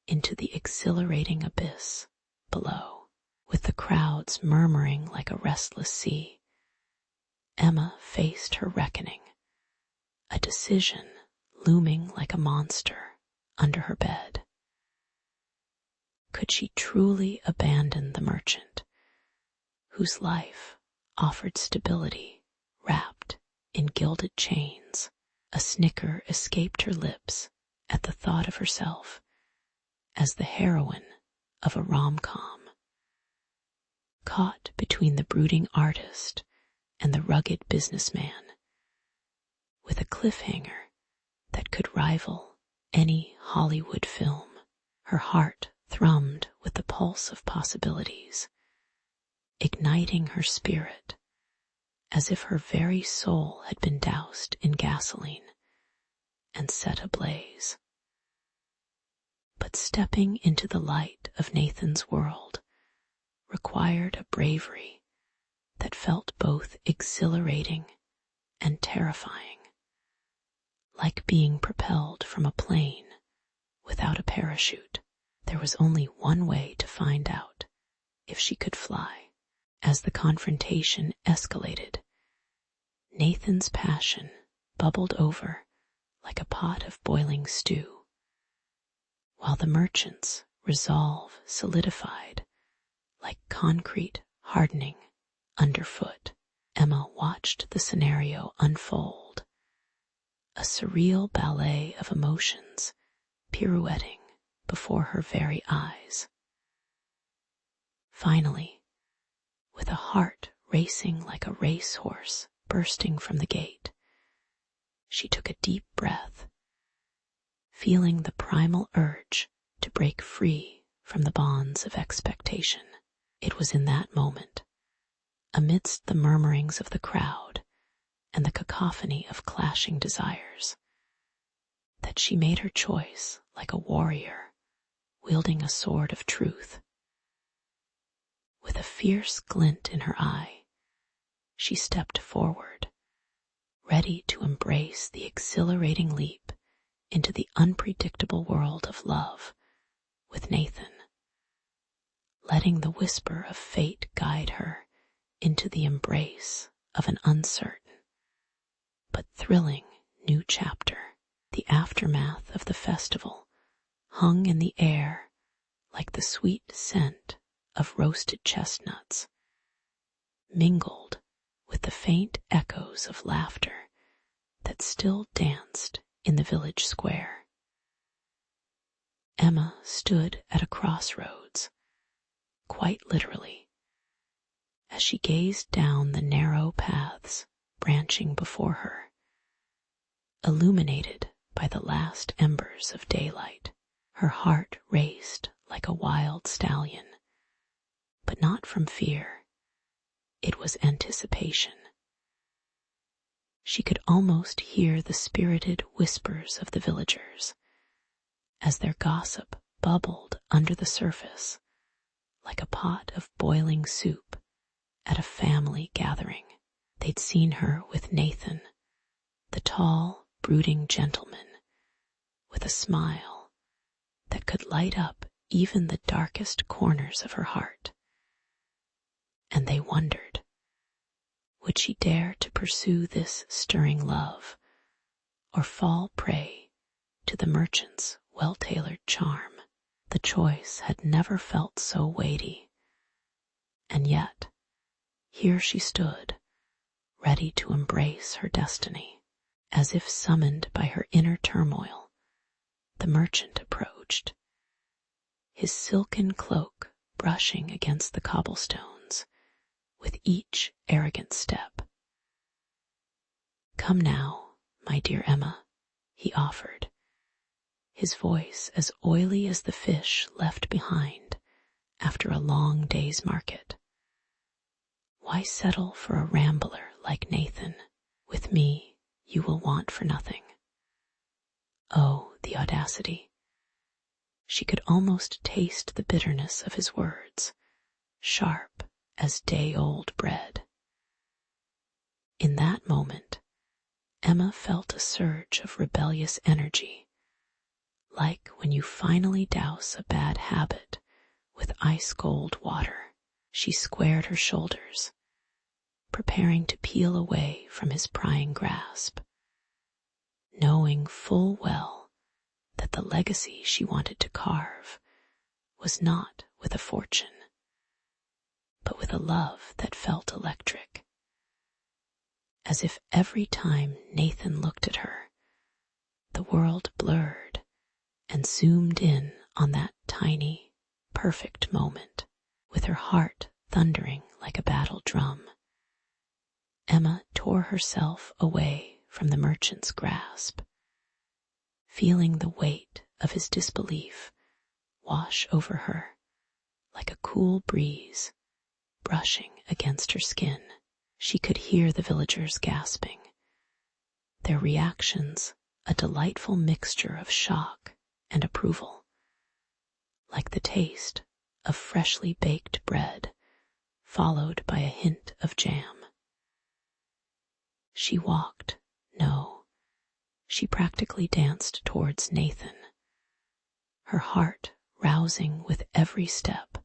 into the exhilarating abyss below. With the crowds murmuring like a restless sea, Emma faced her reckoning, a decision looming like a monster under her bed. Could she truly abandon the merchant, whose life offered stability wrapped in gilded chains? A snicker escaped her lips at the thought of herself as the heroine of a rom-com, caught between the brooding artist and the rugged businessman, with a cliffhanger that could rival any Hollywood film. Her heart thrummed with the pulse of possibilities, igniting her spirit as if her very soul had been doused in gasoline and set ablaze. But stepping into the light of Nathan's world required a bravery that felt both exhilarating and terrifying, like being propelled from a plane without a parachute. There was only one way to find out if she could fly. As the confrontation escalated, Nathan's passion bubbled over like a pot of boiling stew, while the merchant's resolve solidified like concrete hardening underfoot. Emma watched the scenario unfold, a surreal ballet of emotions pirouetting before her very eyes. Finally, with a heart racing like a racehorse bursting from the gate, she took a deep breath, feeling the primal urge to break free from the bonds of expectation. It was in that moment, amidst the murmurings of the crowd and the cacophony of clashing desires, that she made her choice like a warrior wielding a sword of truth. With a fierce glint in her eye, she stepped forward, ready to embrace the exhilarating leap into the unpredictable world of love with Nathan, letting the whisper of fate guide her into the embrace of an uncertain but thrilling new chapter. The aftermath of the festival hung in the air like the sweet scent of roasted chestnuts, mingled with the faint echoes of laughter that still danced in the village square. Emma stood at a crossroads, quite literally, as she gazed down the narrow paths branching before her, illuminated by the last embers of daylight. Her heart raced like a wild stallion, but not from fear. It was anticipation. She could almost hear the spirited whispers of the villagers as their gossip bubbled under the surface like a pot of boiling soup at a family gathering. They'd seen her with Nathan, the tall, brooding gentleman, with a smile that could light up even the darkest corners of her heart. And they wondered, would she dare to pursue this stirring love, or fall prey to the merchant's well-tailored charm? The choice had never felt so weighty, and yet here she stood, ready to embrace her destiny. As if summoned by her inner turmoil, the merchant approached, his silken cloak brushing against the cobblestones with each arrogant step. "Come now, my dear Emma," he offered, his voice as oily as the fish left behind after a long day's market. "Why settle for a rambler like Nathan? With me, you will want for nothing." Oh, the audacity. She could almost taste the bitterness of his words, sharp as day-old bread. In that moment, Emma felt a surge of rebellious energy, like when you finally douse a bad habit with ice-cold water. She squared her shoulders, preparing to peel away from his prying grasp, knowing full well that the legacy she wanted to carve was not with a fortune, but with a love that felt electric. As if every time Nathan looked at her, the world blurred and zoomed in on that tiny, perfect moment. With her heart thundering like a battle drum, Emma tore herself away from the merchant's grasp, feeling the weight of his disbelief wash over her like a cool breeze brushing against her skin. She could hear the villagers gasping, their reactions a delightful mixture of shock and approval, like the taste of freshly baked bread followed by a hint of jam. She walked, no, she practically danced towards Nathan, her heart rousing with every step,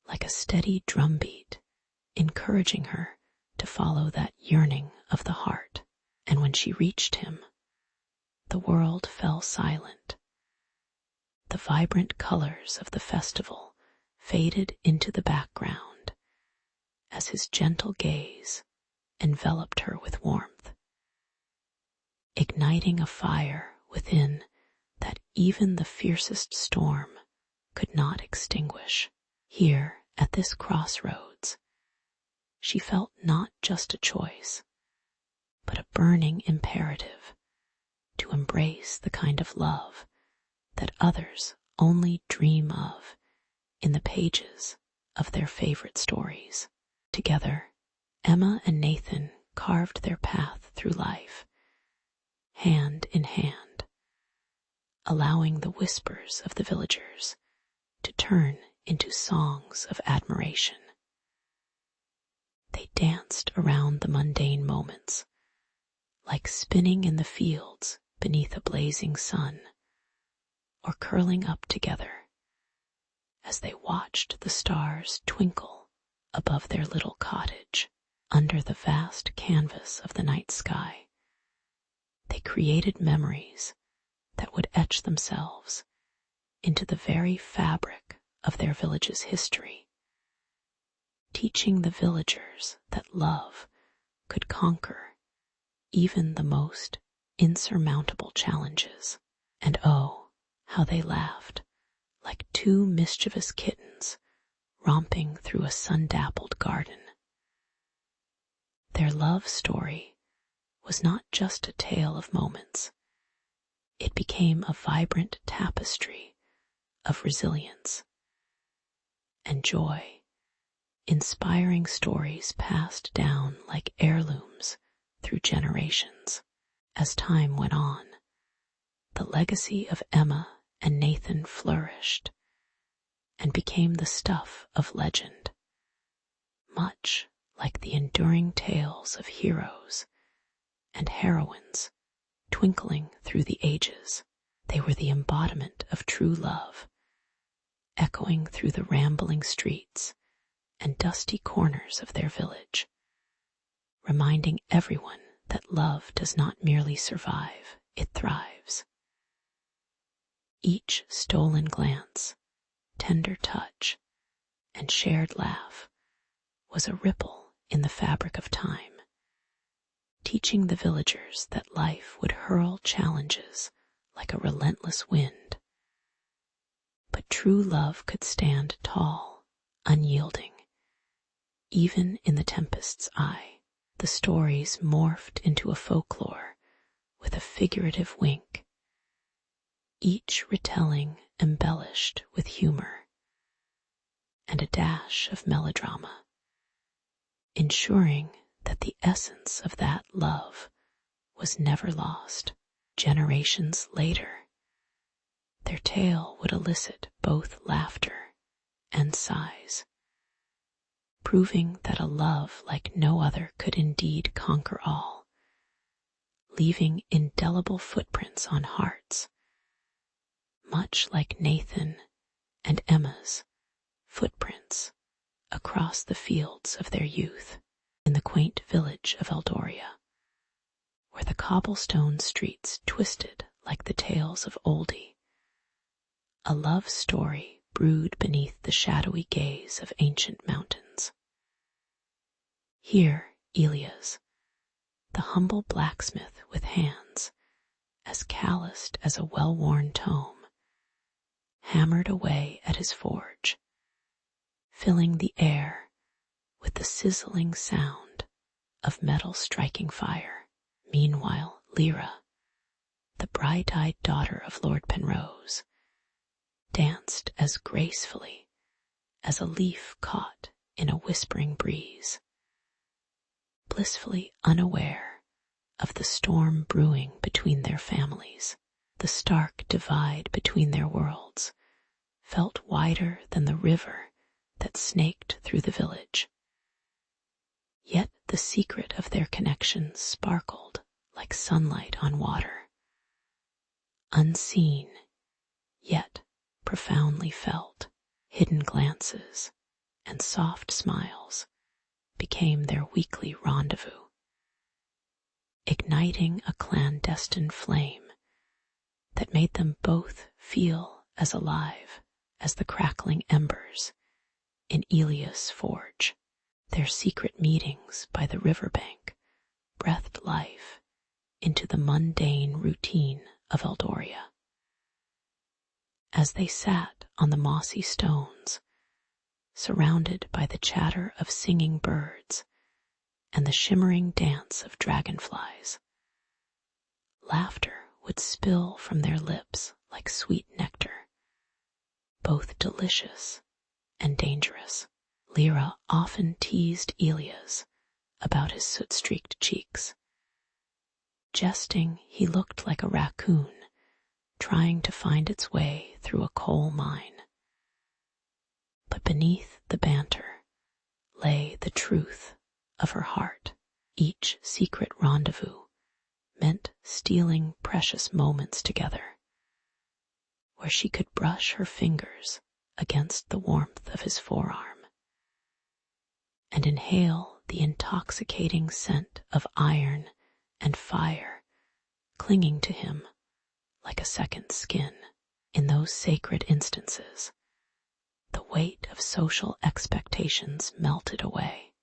like a steady drumbeat, encouraging her to follow that yearning of the heart. And when she reached him, the world fell silent. The vibrant colors of the festival faded into the background as his gentle gaze enveloped her with warmth, igniting a fire within that even the fiercest storm could not extinguish. Here, At this crossroads, she felt not just a choice, but a burning imperative to embrace the kind of love that others only dream of in the pages of their favorite stories. Together, Emma and Nathan carved their path through life, hand in hand, allowing the whispers of the villagers to turn into songs of admiration. They danced around the mundane moments, like spinning in the fields beneath a blazing sun, or curling up together as they watched the stars twinkle above their little cottage. Under the vast canvas of the night sky, they created memories that would etch themselves into the very fabric of their village's history, teaching the villagers that love could conquer even the most insurmountable challenges. And oh, how they laughed, like two mischievous kittens romping through a sun-dappled garden. Their love story was not just a tale of moments. It became a vibrant tapestry of resilience and joy, inspiring stories passed down like heirlooms through generations. As time went on, the legacy of Emma and Nathan flourished and became the stuff of legend, much like the enduring tales of heroes and heroines twinkling through the ages. They were the embodiment of true love, echoing through the rambling streets and dusty corners of their village, reminding everyone that love does not merely survive, it thrives. Each stolen glance, tender touch, and shared laugh was a ripple in the fabric of time, teaching the villagers that life would hurl challenges like a relentless wind. But true love could stand tall, unyielding, even in the tempest's eye. The stories morphed into a folklore with a figurative wink, each retelling embellished with humor and a dash of melodrama, ensuring that the essence of that love was never lost. Generations later, their tale would elicit both laughter and sighs, proving that a love like no other could indeed conquer all, leaving indelible footprints on hearts, much like Nathan and Emma's footprints across the fields of their youth. In the quaint village of Eldoria, where the cobblestone streets twisted like the tales of oldie, a love story brewed beneath the shadowy gaze of ancient mountains. Here Elias, the humble blacksmith with hands as calloused as a well-worn tome, hammered away at his forge, filling the air with the sizzling sound of metal striking fire. Meanwhile, Lyra, the bright-eyed daughter of Lord Penrose, danced as gracefully as a leaf caught in a whispering breeze, blissfully unaware of the storm brewing between their families. The stark divide between their worlds felt wider than the river that snaked through the village. Yet the secret of their connection sparkled like sunlight on water, unseen, yet profoundly felt. Hidden glances and soft smiles became their weekly rendezvous, igniting a clandestine flame that made them both feel as alive as the crackling embers in Elias' forge. Their secret meetings by the riverbank breathed life into the mundane routine of Eldoria. As they sat on the mossy stones, surrounded by the chatter of singing birds and the shimmering dance of dragonflies. Laughter would spill from their lips like sweet nectar, both delicious and dangerous. Lyra often teased Elias about his soot-streaked cheeks. Jesting, he looked like a raccoon trying to find its way through a coal mine. But beneath the banter lay the truth of her heart. Each secret rendezvous meant stealing precious moments together, where she could brush her fingers against the warmth of his forearm and inhale the intoxicating scent of iron and fire clinging to him like a second skin. In those sacred instances, the weight of social expectations melted away,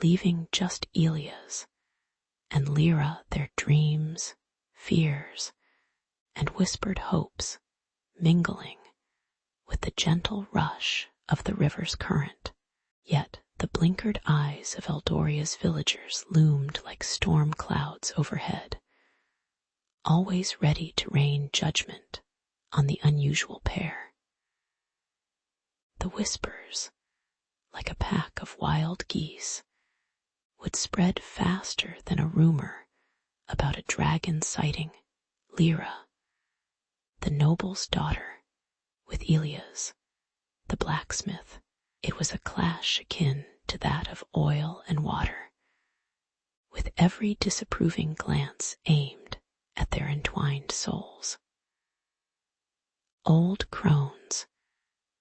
leaving just Elias and Lyra their dreams, fears, and whispered hopes mingling with the gentle rush of the river's current. Yet the blinkered eyes of Eldoria's villagers loomed like storm clouds overhead, always ready to rain judgment on the unusual pair. The whispers, like a pack of wild geese, would spread faster than a rumor about a dragon sighting Lyra, the noble's daughter, with Elias, the blacksmith. It was a clash akin to that of oil and water, with every disapproving glance aimed at their entwined souls. Old crones,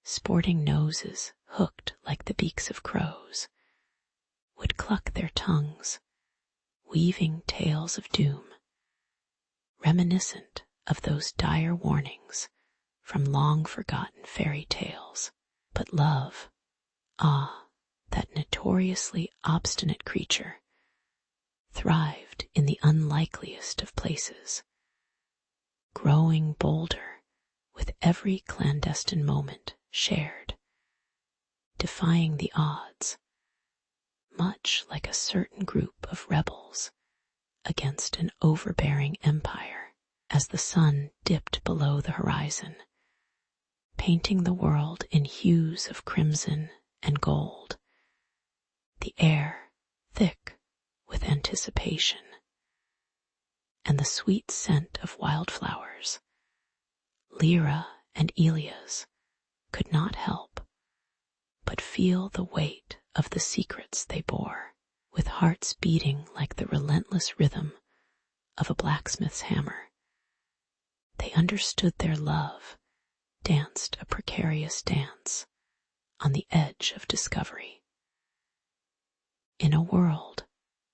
sporting noses hooked like the beaks of crows, would cluck their tongues, weaving tales of doom, reminiscent of those dire warnings from long-forgotten fairy tales. But love, that notoriously obstinate creature, thrived in the unlikeliest of places, growing bolder with every clandestine moment shared, defying the odds, much like a certain group of rebels against an overbearing empire. As the sun dipped below the horizon, painting the world in hues of crimson and gold, the air thick with anticipation and the sweet scent of wildflowers, Lyra and Elias could not help but feel the weight of the secrets they bore, with hearts beating like the relentless rhythm of a blacksmith's hammer. They understood their love danced a precarious dance on the edge of discovery. In a world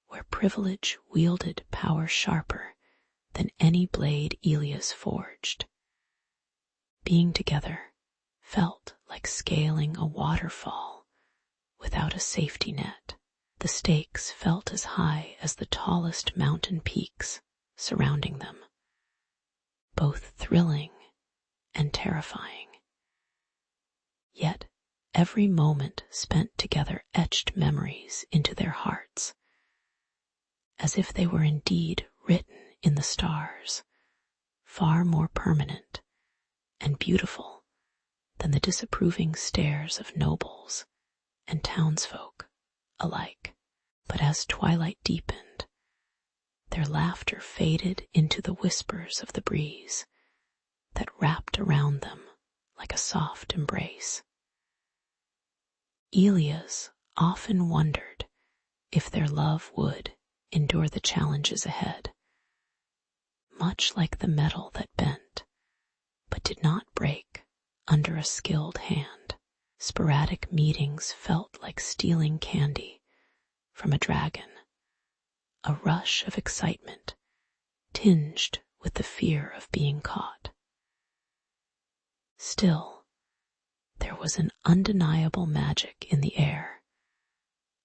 where privilege wielded power sharper than any blade Elias forged, being together felt like scaling a waterfall without a safety net. The stakes felt as high as the tallest mountain peaks surrounding them, both thrilling and terrifying. Yet every moment spent together etched memories into their hearts, as if they were indeed written in the stars, far more permanent and beautiful than the disapproving stares of nobles and townsfolk alike. But as twilight deepened, their laughter faded into the whispers of the breeze that wrapped around them like a soft embrace. Elias often wondered if their love would endure the challenges ahead, much like the metal that bent but did not break under a skilled hand. Sporadic meetings felt like stealing candy from a dragon, a rush of excitement tinged with the fear of being caught. Still, there was an undeniable magic in the air,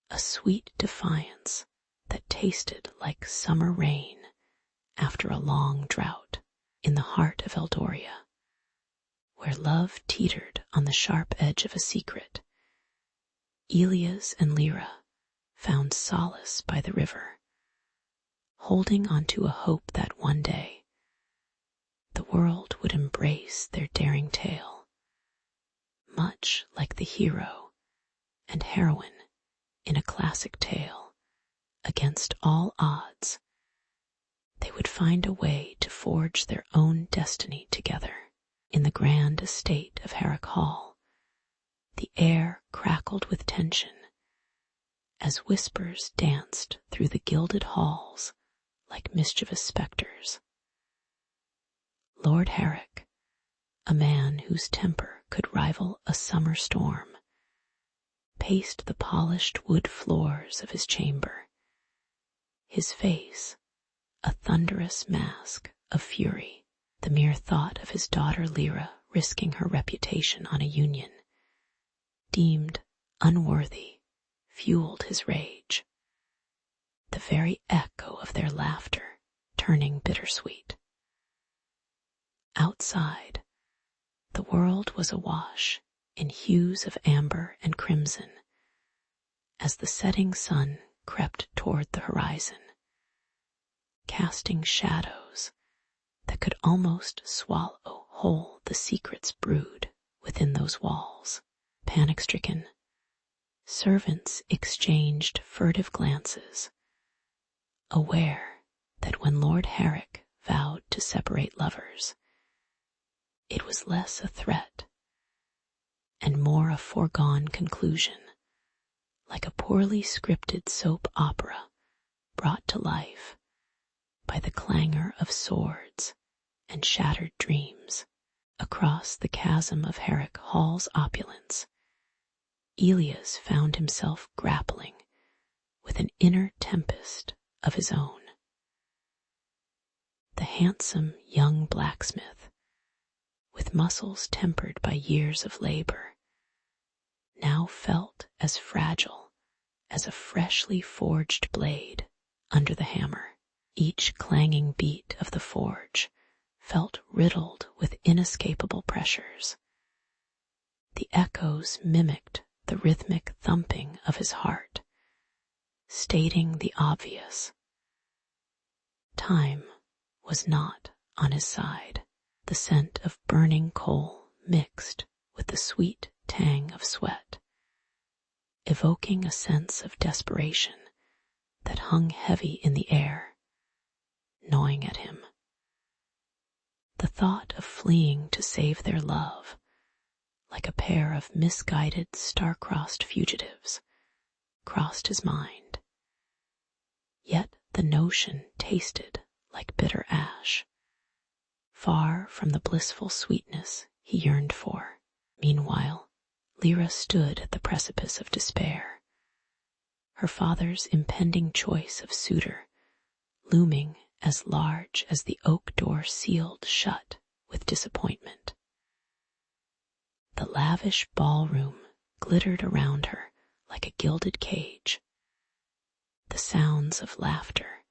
a sweet defiance that tasted like summer rain after a long drought. In the heart of Eldoria, where love teetered on the sharp edge of a secret, Elias and Lyra found solace by the river, holding onto a hope that one day the world would embrace their daring tale, much like the hero and heroine in a classic tale. Against all odds, they would find a way to forge their own destiny together. In the grand estate of Herrick Hall, the air crackled with tension as whispers danced through the gilded halls like mischievous spectres. Lord Herrick, a man whose temper could rival a summer storm, paced the polished wood floors of his chamber, his face a thunderous mask of fury. The mere thought of his daughter Lyra risking her reputation on a union deemed unworthy fueled his rage, the very echo of their laughter turning bittersweet. Outside, the world was awash in hues of amber and crimson as the setting sun crept toward the horizon, casting shadows that could almost swallow whole the secrets brewed within those walls. Panic-stricken, servants exchanged furtive glances, aware that when Lord Herrick vowed to separate lovers, it was less a threat and more a foregone conclusion, like a poorly scripted soap opera brought to life by the clangor of swords and shattered dreams. Across the chasm of Herrick Hall's opulence, Elias found himself grappling with an inner tempest of his own. The handsome young blacksmith, with muscles tempered by years of labor, now felt as fragile as a freshly forged blade under the hammer. Each clanging beat of the forge felt riddled with inescapable pressures. The echoes mimicked the rhythmic thumping of his heart, stating the obvious. Time was not on his side. The scent of burning coal mixed with the sweet tang of sweat, evoking a sense of desperation that hung heavy in the air, gnawing at him. The thought of fleeing to save their love, like a pair of misguided, star-crossed fugitives, crossed his mind. Yet the notion tasted like bitter ash, far from the blissful sweetness he yearned for. Meanwhile, Lyra stood at the precipice of despair, her father's impending choice of suitor looming as large as the oak door sealed shut with disappointment. The lavish ballroom glittered around her like a gilded cage, the sounds of laughter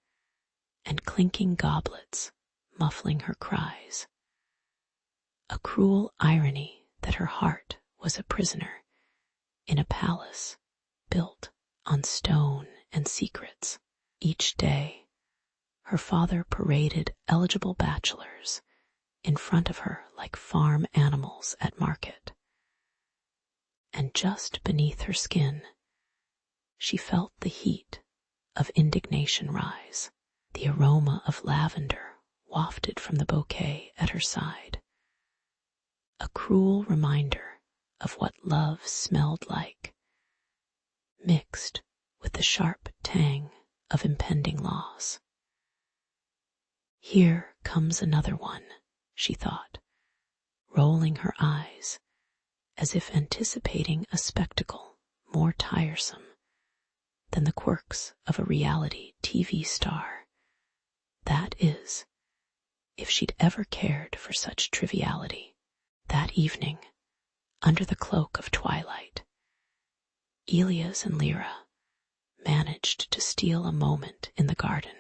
and clinking goblets muffling her cries. A cruel irony that her heart was a prisoner in a palace built on stone and secrets. Each day, her father paraded eligible bachelors in front of her like farm animals at market. And just beneath her skin, she felt the heat of indignation rise, the aroma of lavender wafted from the bouquet at her side. A cruel reminder of what love smelled like, mixed with the sharp tang of impending loss. Here comes another one, she thought, rolling her eyes as if anticipating a spectacle more tiresome than the quirks of a reality TV star. That is, if she'd ever cared for such triviality. That evening, under the cloak of twilight, Elias and Lyra managed to steal a moment in the garden,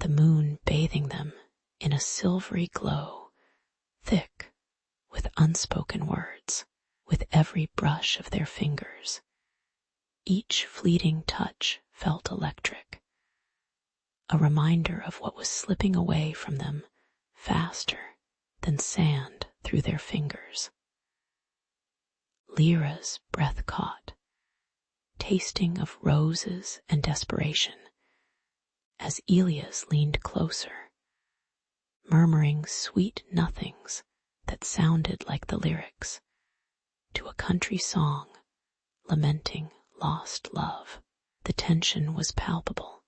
the moon bathing them in a silvery glow, thick with unspoken words, with every brush of their fingers. Each fleeting touch felt electric, a reminder of what was slipping away from them faster than sand through their fingers. Lyra's breath caught, tasting of roses and desperation, as Elia's leaned closer, murmuring sweet nothings that sounded like the lyrics to a country song lamenting lost love. The tension was palpable,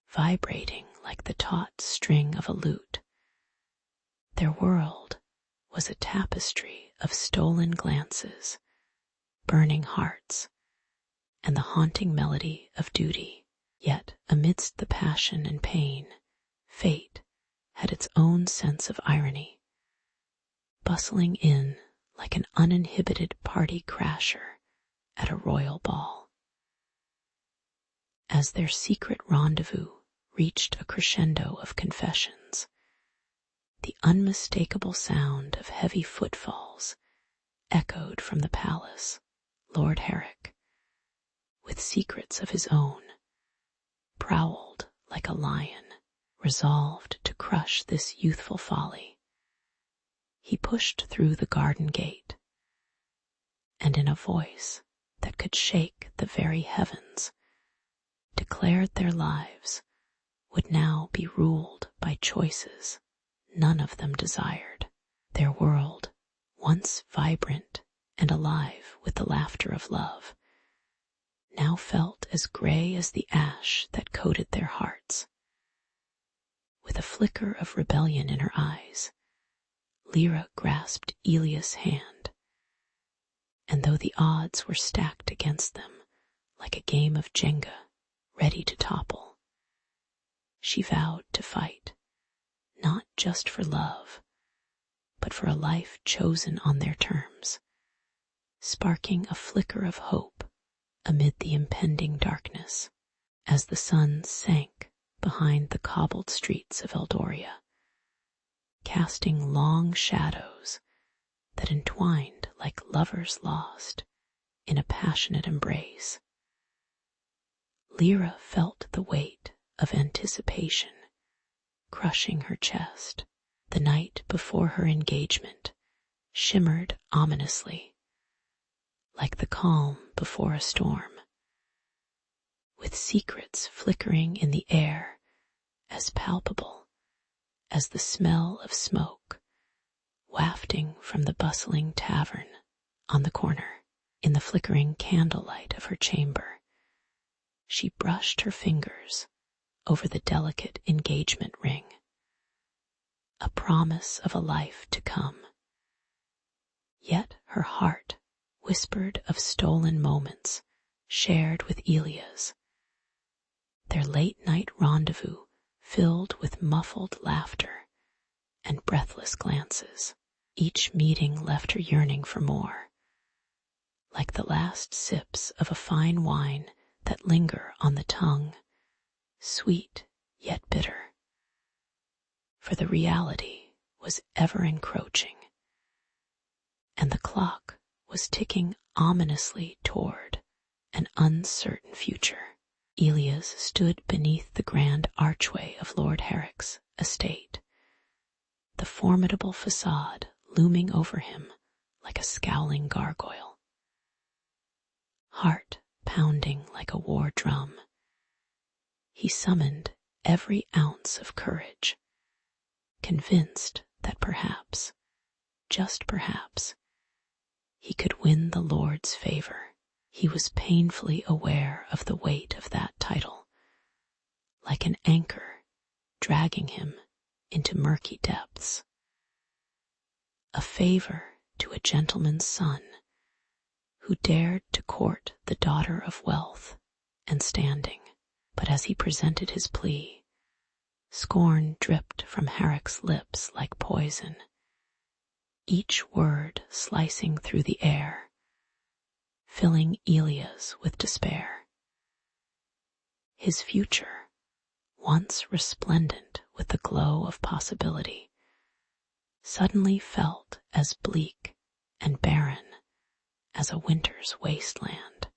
vibrating like the taut string of a lute. Their world was a tapestry of stolen glances, burning hearts, and the haunting melody of duty. Yet, amidst the passion and pain, fate had its own sense of irony, bustling in like an uninhibited party crasher at a royal ball. As their secret rendezvous reached a crescendo of confessions, the unmistakable sound of heavy footfalls echoed from the palace. Lord Herrick, with secrets of his own, prowled like a lion, resolved to crush this youthful folly. He pushed through the garden gate, and in a voice that could shake the very heavens, declared their lives would now be ruled by choices none of them desired. Their world, once vibrant and alive with the laughter of love, now felt as gray as the ash that coated their hearts. With a flicker of rebellion in her eyes, Lyra grasped Elia's hand, and though the odds were stacked against them like a game of Jenga ready to topple, she vowed to fight, not just for love, but for a life chosen on their terms, sparking a flicker of hope amid the impending darkness. As the sun sank behind the cobbled streets of Eldoria, casting long shadows that entwined like lovers lost in a passionate embrace, Lyra felt the weight of anticipation crushing her chest. The night before her engagement shimmered ominously, like the calm before a storm, with secrets flickering in the air as palpable as the smell of smoke wafting from the bustling tavern on the corner. In the flickering candlelight of her chamber, she brushed her fingers over the delicate engagement ring, a promise of a life to come. Yet her heart whispered of stolen moments shared with Elia's, their late-night rendezvous filled with muffled laughter and breathless glances. Each meeting left her yearning for more, like the last sips of a fine wine that linger on the tongue, sweet yet bitter. For the reality was ever encroaching, and the clock was ticking ominously toward an uncertain future. Elia's stood beneath the grand archway of Lord Herrick's estate, the formidable facade looming over him like a scowling gargoyle. Heart pounding like a war drum, he summoned every ounce of courage, convinced that perhaps, just perhaps, he could win the Lord's favor. He was painfully aware of the weight of that title, like an anchor dragging him into murky depths. A favor to a gentleman's son who dared to court the daughter of wealth and standing. But as he presented his plea, scorn dripped from Herrick's lips like poison, each word slicing through the air, filling Elia's with despair. His future, once resplendent with the glow of possibility, suddenly felt as bleak and barren as a winter's wasteland,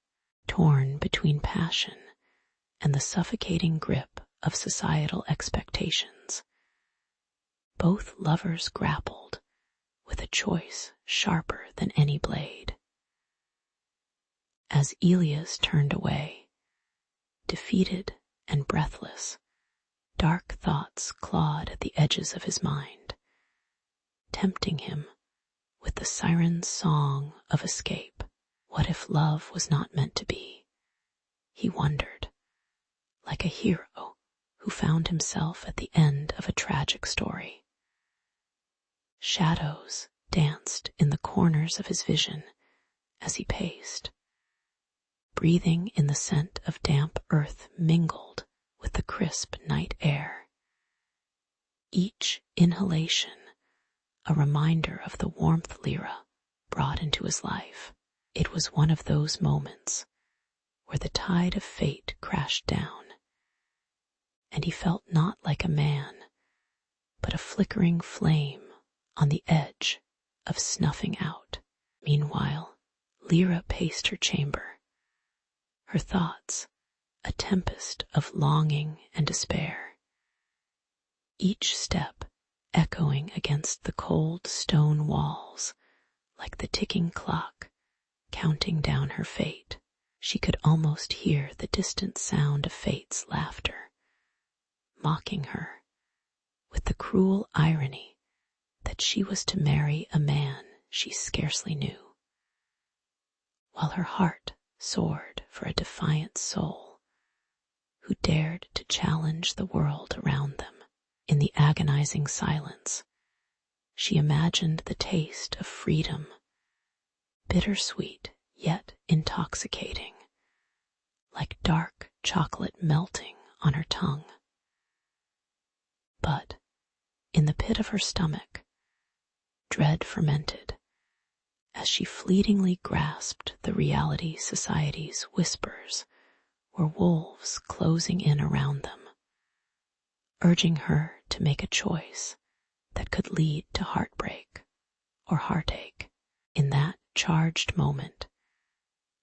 torn between passion and the suffocating grip of societal expectations. Both lovers grappled with a choice sharper than any blade. As Elias turned away, defeated and breathless, dark thoughts clawed at the edges of his mind, tempting him with the siren's song of escape. What if love was not meant to be? He wondered, like a hero who found himself at the end of a tragic story. Shadows danced in the corners of his vision as he paced. Breathing in the scent of damp earth mingled with the crisp night air. Each inhalation a reminder of the warmth Lyra brought into his life. It was one of those moments where the tide of fate crashed down, and he felt not like a man, but a flickering flame on the edge of snuffing out. Meanwhile, Lyra paced her chamber, her thoughts a tempest of longing and despair. Each step echoing against the cold stone walls like the ticking clock counting down her fate. She could almost hear the distant sound of fate's laughter, mocking her with the cruel irony that she was to marry a man she scarcely knew, while her heart soared for a defiant soul who dared to challenge the world around them. In the agonizing silence, she imagined the taste of freedom, bittersweet yet intoxicating, like dark chocolate melting on her tongue. But in the pit of her stomach, dread fermented as she fleetingly grasped the reality society's whispers were wolves closing in around them, urging her to make a choice that could lead to heartbreak or heartache. In that charged moment,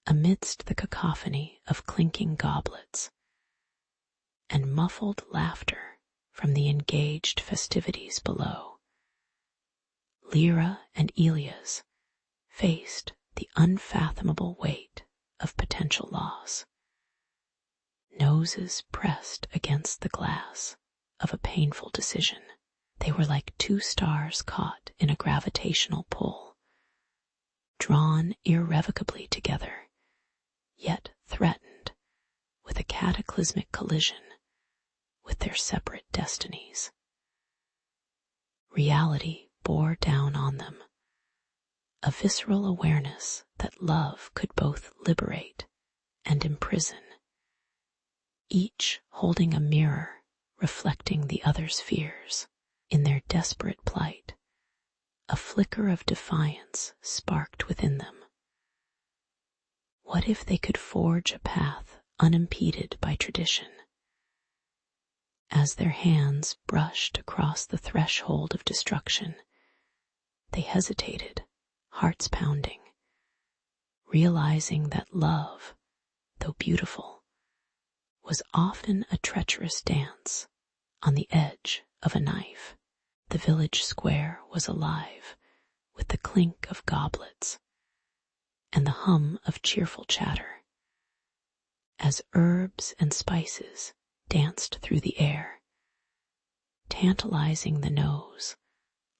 amidst the cacophony of clinking goblets and muffled laughter from the engaged festivities below, Lyra and Elias faced the unfathomable weight of potential loss. Noses pressed against the glass of a painful decision. They were like two stars caught in a gravitational pull, drawn irrevocably together, yet threatened with a cataclysmic collision with their separate destinies. Reality bore down on them, a visceral awareness that love could both liberate and imprison, each holding a mirror reflecting the other's fears. In their desperate plight, a flicker of defiance sparked within them. What if they could forge a path unimpeded by tradition? As their hands brushed across the threshold of destruction, they hesitated, hearts pounding, realizing that love, though beautiful, was often a treacherous dance on the edge of a knife. The village square was alive with the clink of goblets and the hum of cheerful chatter as herbs and spices danced through the air, tantalizing the nose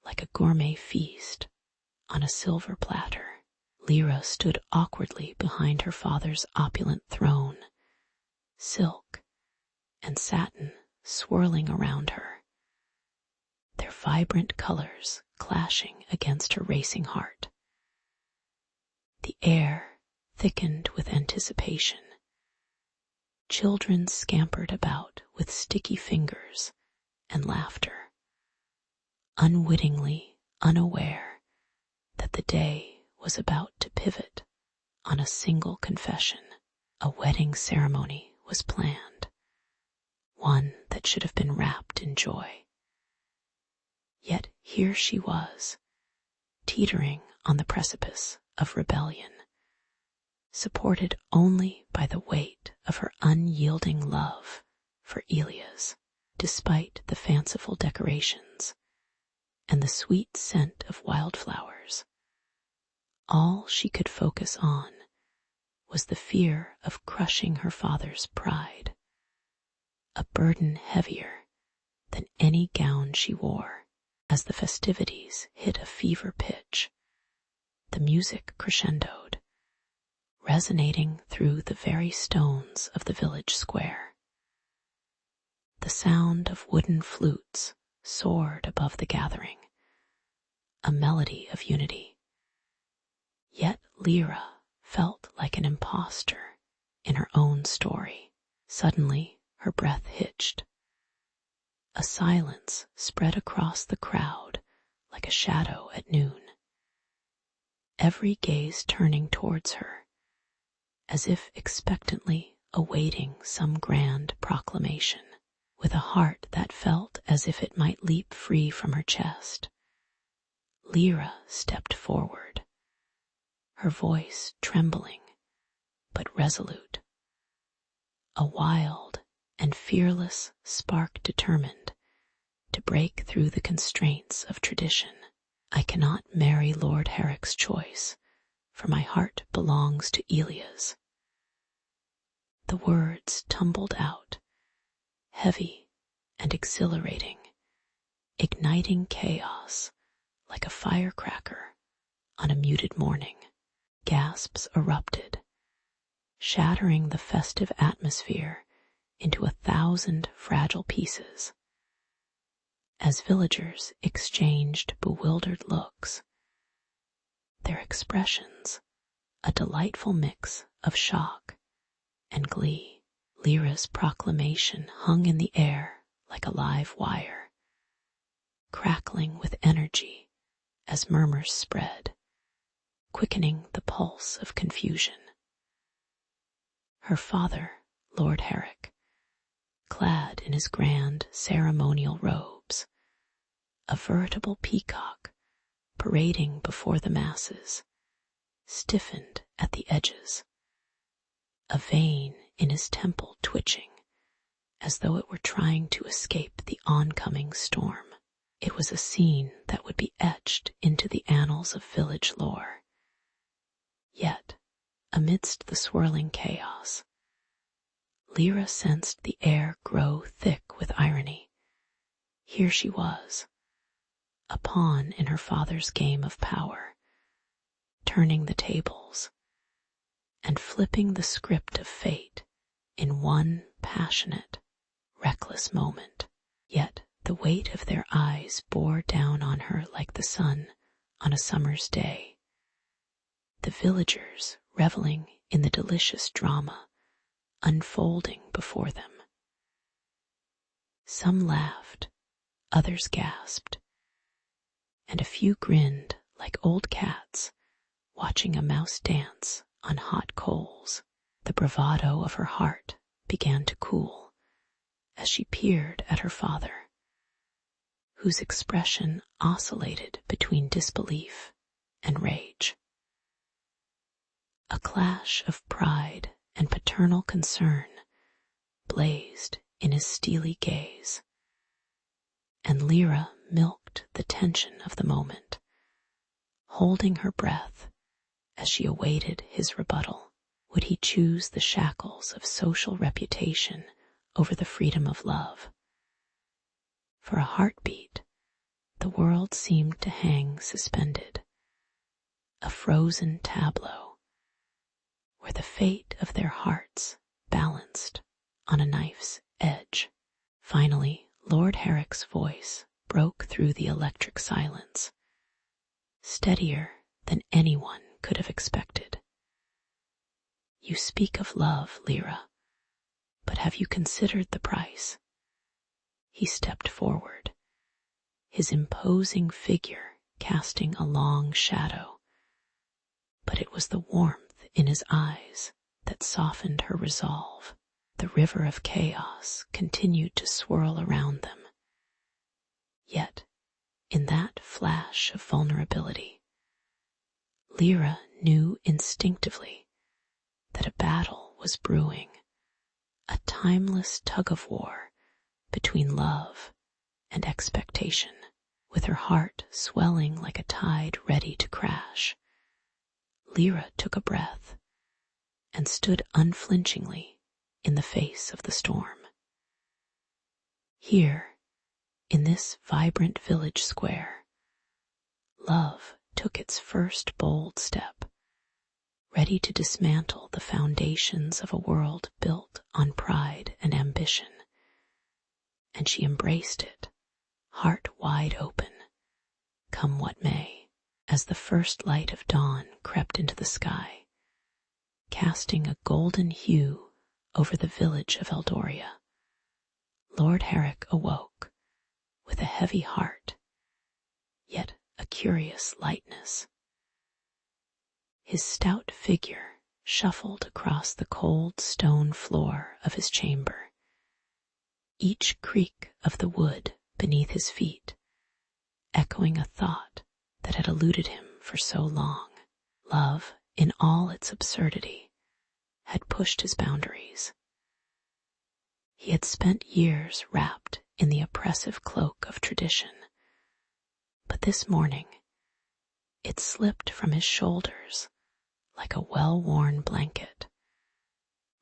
like a gourmet feast on a silver platter. Lyra stood awkwardly behind her father's opulent throne, silk and satin swirling around her, their vibrant colors clashing against her racing heart. The air thickened with anticipation. Children scampered about with sticky fingers and laughter, unwittingly unaware that the day was about to pivot on a single confession. A wedding ceremony was planned, one that should have been wrapped in joy. Yet Here she was, teetering on the precipice of rebellion, supported only by the weight of her unyielding love for Elias, despite the fanciful decorations and the sweet scent of wildflowers. All she could focus on was the fear of crushing her father's pride, a burden heavier than any gown she wore. As the festivities hit a fever pitch, the music crescendoed, resonating through the very stones of the village square. The sound of wooden flutes soared above the gathering, a melody of unity. Yet Lyra felt like an imposter in her own story. Suddenly, her breath hitched. A silence spread across the crowd like a shadow at noon, every gaze turning towards her, as if expectantly awaiting some grand proclamation. With a heart that felt as if it might leap free from her chest, Lyra stepped forward, her voice trembling but resolute. A wild and fearless spark determined to break through the constraints of tradition. I cannot marry Lord Herrick's choice, for my heart belongs to Elias. The words tumbled out, heavy and exhilarating, igniting chaos like a firecracker on a muted morning. Gasps erupted, shattering the festive atmosphere into 1,000 fragile pieces. As villagers exchanged bewildered looks, their expressions a delightful mix of shock and glee. Lyra's proclamation hung in the air like a live wire, crackling with energy as murmurs spread, quickening the pulse of confusion. Her father, Lord Herrick, clad in his grand ceremonial robes, a veritable peacock parading before the masses, stiffened at the edges, a vein in his temple twitching as though it were trying to escape the oncoming storm. It was a scene that would be etched into the annals of village lore. Yet, amidst the swirling chaos, Lyra sensed the air grow thick with irony. Here she was, a pawn in her father's game of power, turning the tables and flipping the script of fate in one passionate, reckless moment. Yet the weight of their eyes bore down on her like the sun on a summer's day. The villagers reveling in the delicious drama unfolding before them. Some laughed, others gasped, and a few grinned like old cats watching a mouse dance on hot coals. The bravado of her heart began to cool as she peered at her father, whose expression oscillated between disbelief and rage. A clash of pride and paternal concern blazed in his steely gaze, and Lyra milked the tension of the moment, holding her breath as she awaited his rebuttal. Would he choose the shackles of social reputation over the freedom of love? For a heartbeat, the world seemed to hang suspended, a frozen tableau where the fate of their hearts balanced on a knife's edge. Finally, Lord Herrick's voice broke through the electric silence, steadier than anyone could have expected. You speak of love, Lyra, but have you considered the price? He stepped forward, his imposing figure casting a long shadow, but it was the warmth in his eyes that softened her resolve. The river of chaos continued to swirl around them. Yet, In that flash of vulnerability, Lyra knew instinctively that a battle was brewing, a timeless tug-of-war between love and expectation. With her heart swelling like a tide ready to crash, Lyra took a breath and stood unflinchingly in the face of the storm. Here, in this vibrant village square, love took its first bold step, ready to dismantle the foundations of a world built on pride and ambition. And she embraced it, heart wide open, come what may, as the first light of dawn crept into the sky, casting a golden hue over the village of Eldoria. Lord Herrick awoke with a heavy heart, yet a curious lightness. His stout figure shuffled across the cold stone floor of his chamber, each creak of the wood beneath his feet echoing a thought that had eluded him for so long. Love, in all its absurdity, had pushed his boundaries. He had spent years wrapped in the oppressive cloak of tradition, but this morning it slipped from his shoulders like a well-worn blanket,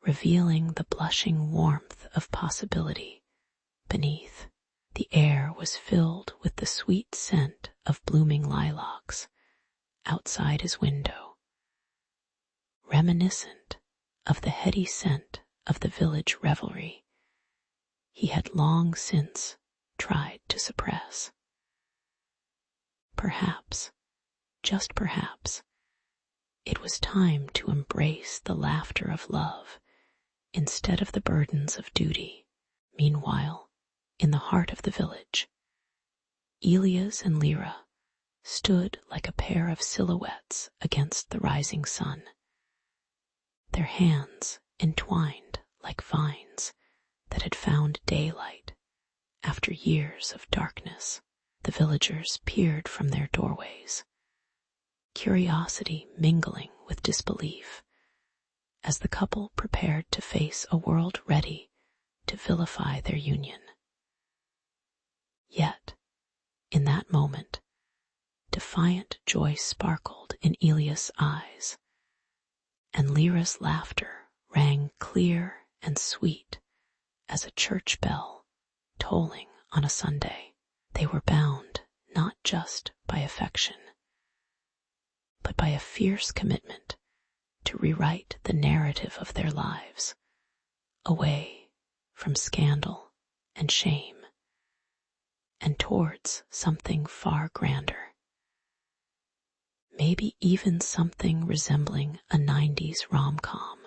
revealing the blushing warmth of possibility beneath. The air was filled with the sweet scent of blooming lilacs outside his window, reminiscent of the heady scent of the village revelry he had long since tried to suppress. Perhaps, just perhaps, it was time to embrace the laughter of love instead of the burdens of duty. Meanwhile, in the heart of the village, Elias and Lyra stood like a pair of silhouettes against the rising sun, their hands entwined like vines that had found daylight after years of darkness. The villagers peered from their doorways, curiosity mingling with disbelief, as the couple prepared to face a world ready to vilify their union. Yet, in that moment, defiant joy sparkled in Elias' eyes, and Lyra's laughter rang clear and sweet as a church bell tolling on a Sunday. They were bound not just by affection, but by a fierce commitment to rewrite the narrative of their lives, away from scandal and shame, and towards something far grander. Maybe even something resembling a 90s rom-com,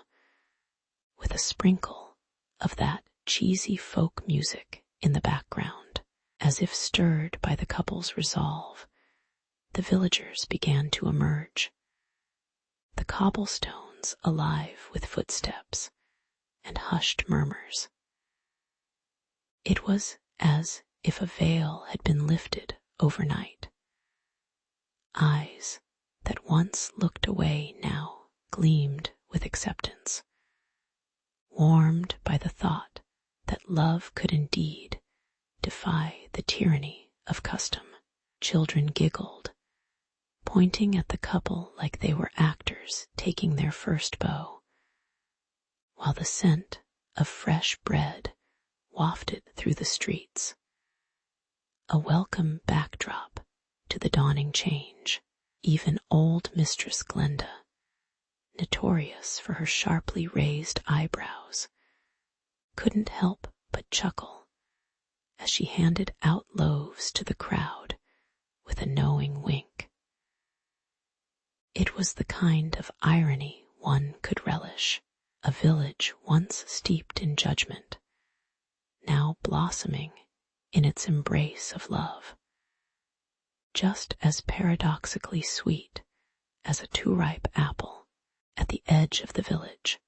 with a sprinkle of that cheesy folk music in the background. As if stirred by the couple's resolve, the villagers began to emerge, the cobblestones alive with footsteps and hushed murmurs. It was as if a veil had been lifted overnight. Eyes that once looked away now gleamed with acceptance, warmed by the thought that love could indeed defy the tyranny of custom. Children giggled, pointing at the couple like they were actors taking their first bow, while the scent of fresh bread wafted through the streets, a welcome backdrop to the dawning change. Even old Mistress Glenda, notorious for her sharply raised eyebrows, couldn't help but chuckle as she handed out loaves to the crowd with a knowing wink. It was the kind of irony one could relish, a village once steeped in judgment, now blossoming in its embrace of love. Just as paradoxically sweet as a too-ripe apple. At the edge of the village,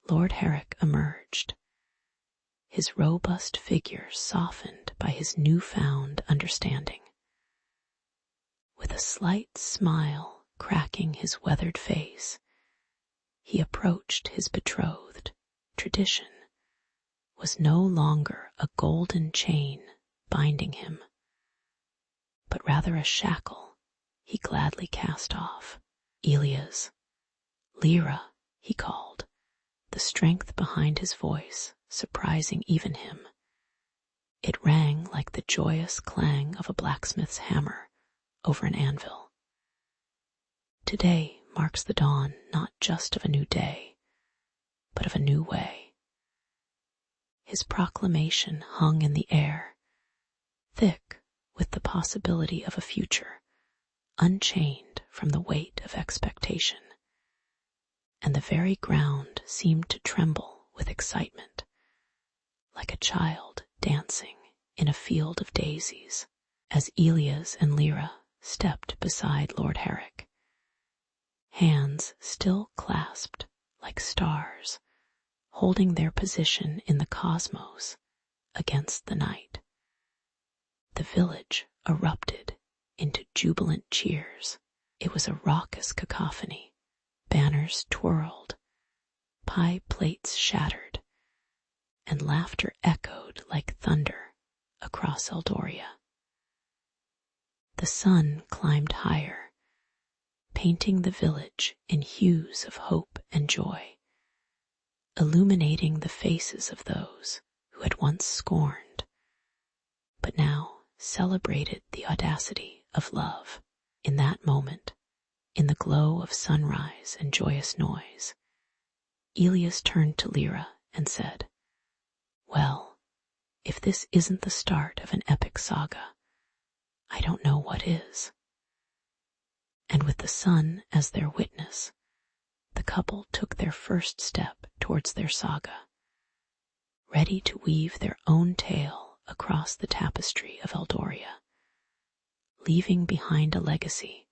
Lord Herrick emerged, his robust figure softened by his newfound understanding. With a slight smile cracking his weathered face, he approached his betrothed. Tradition was no longer a golden chain binding him, but rather a shackle he gladly cast off. Elias, Lyra, he called, the strength behind his voice surprising even him. It rang like the joyous clang of a blacksmith's hammer over an anvil. Today marks the dawn not just of a new day, but of a new way. His proclamation hung in the air, thick with the possibility of a future, unchained from the weight of expectation. And the very ground seemed to tremble with excitement, like a child dancing in a field of daisies, as Elias and Lyra stepped beside Lord Herrick, hands still clasped like stars, holding their position in the cosmos against the night. The village erupted into jubilant cheers. It was a raucous cacophony. Banners twirled, pie plates shattered, and laughter echoed like thunder across Eldoria. The sun climbed higher, painting the village in hues of hope and joy, illuminating the faces of those who had once scorned, but now celebrated the audacity of love. In that moment, in the glow of sunrise and joyous noise, Elias turned to Lyra and said, "Well, if this isn't the start of an epic saga, I don't know what is." And with the sun as their witness, the couple took their first step towards their saga, ready to weave their own tale across the tapestry of Eldoria, leaving behind a legacy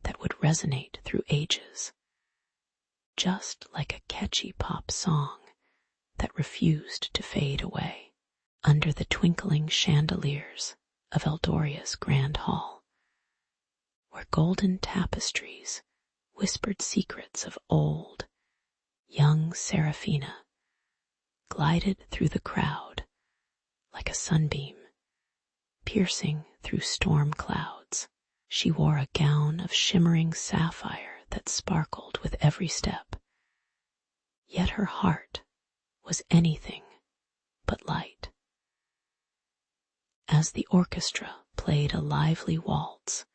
that would resonate through ages, just like a catchy pop song that refused to fade away. Under the twinkling chandeliers of Eldoria's grand hall, where golden tapestries whispered secrets of old, young Seraphina glided through the crowd like a sunbeam, piercing through storm clouds. She wore a gown of shimmering sapphire that sparkled with every step, yet her heart was anything but light. As the orchestra played a lively waltz,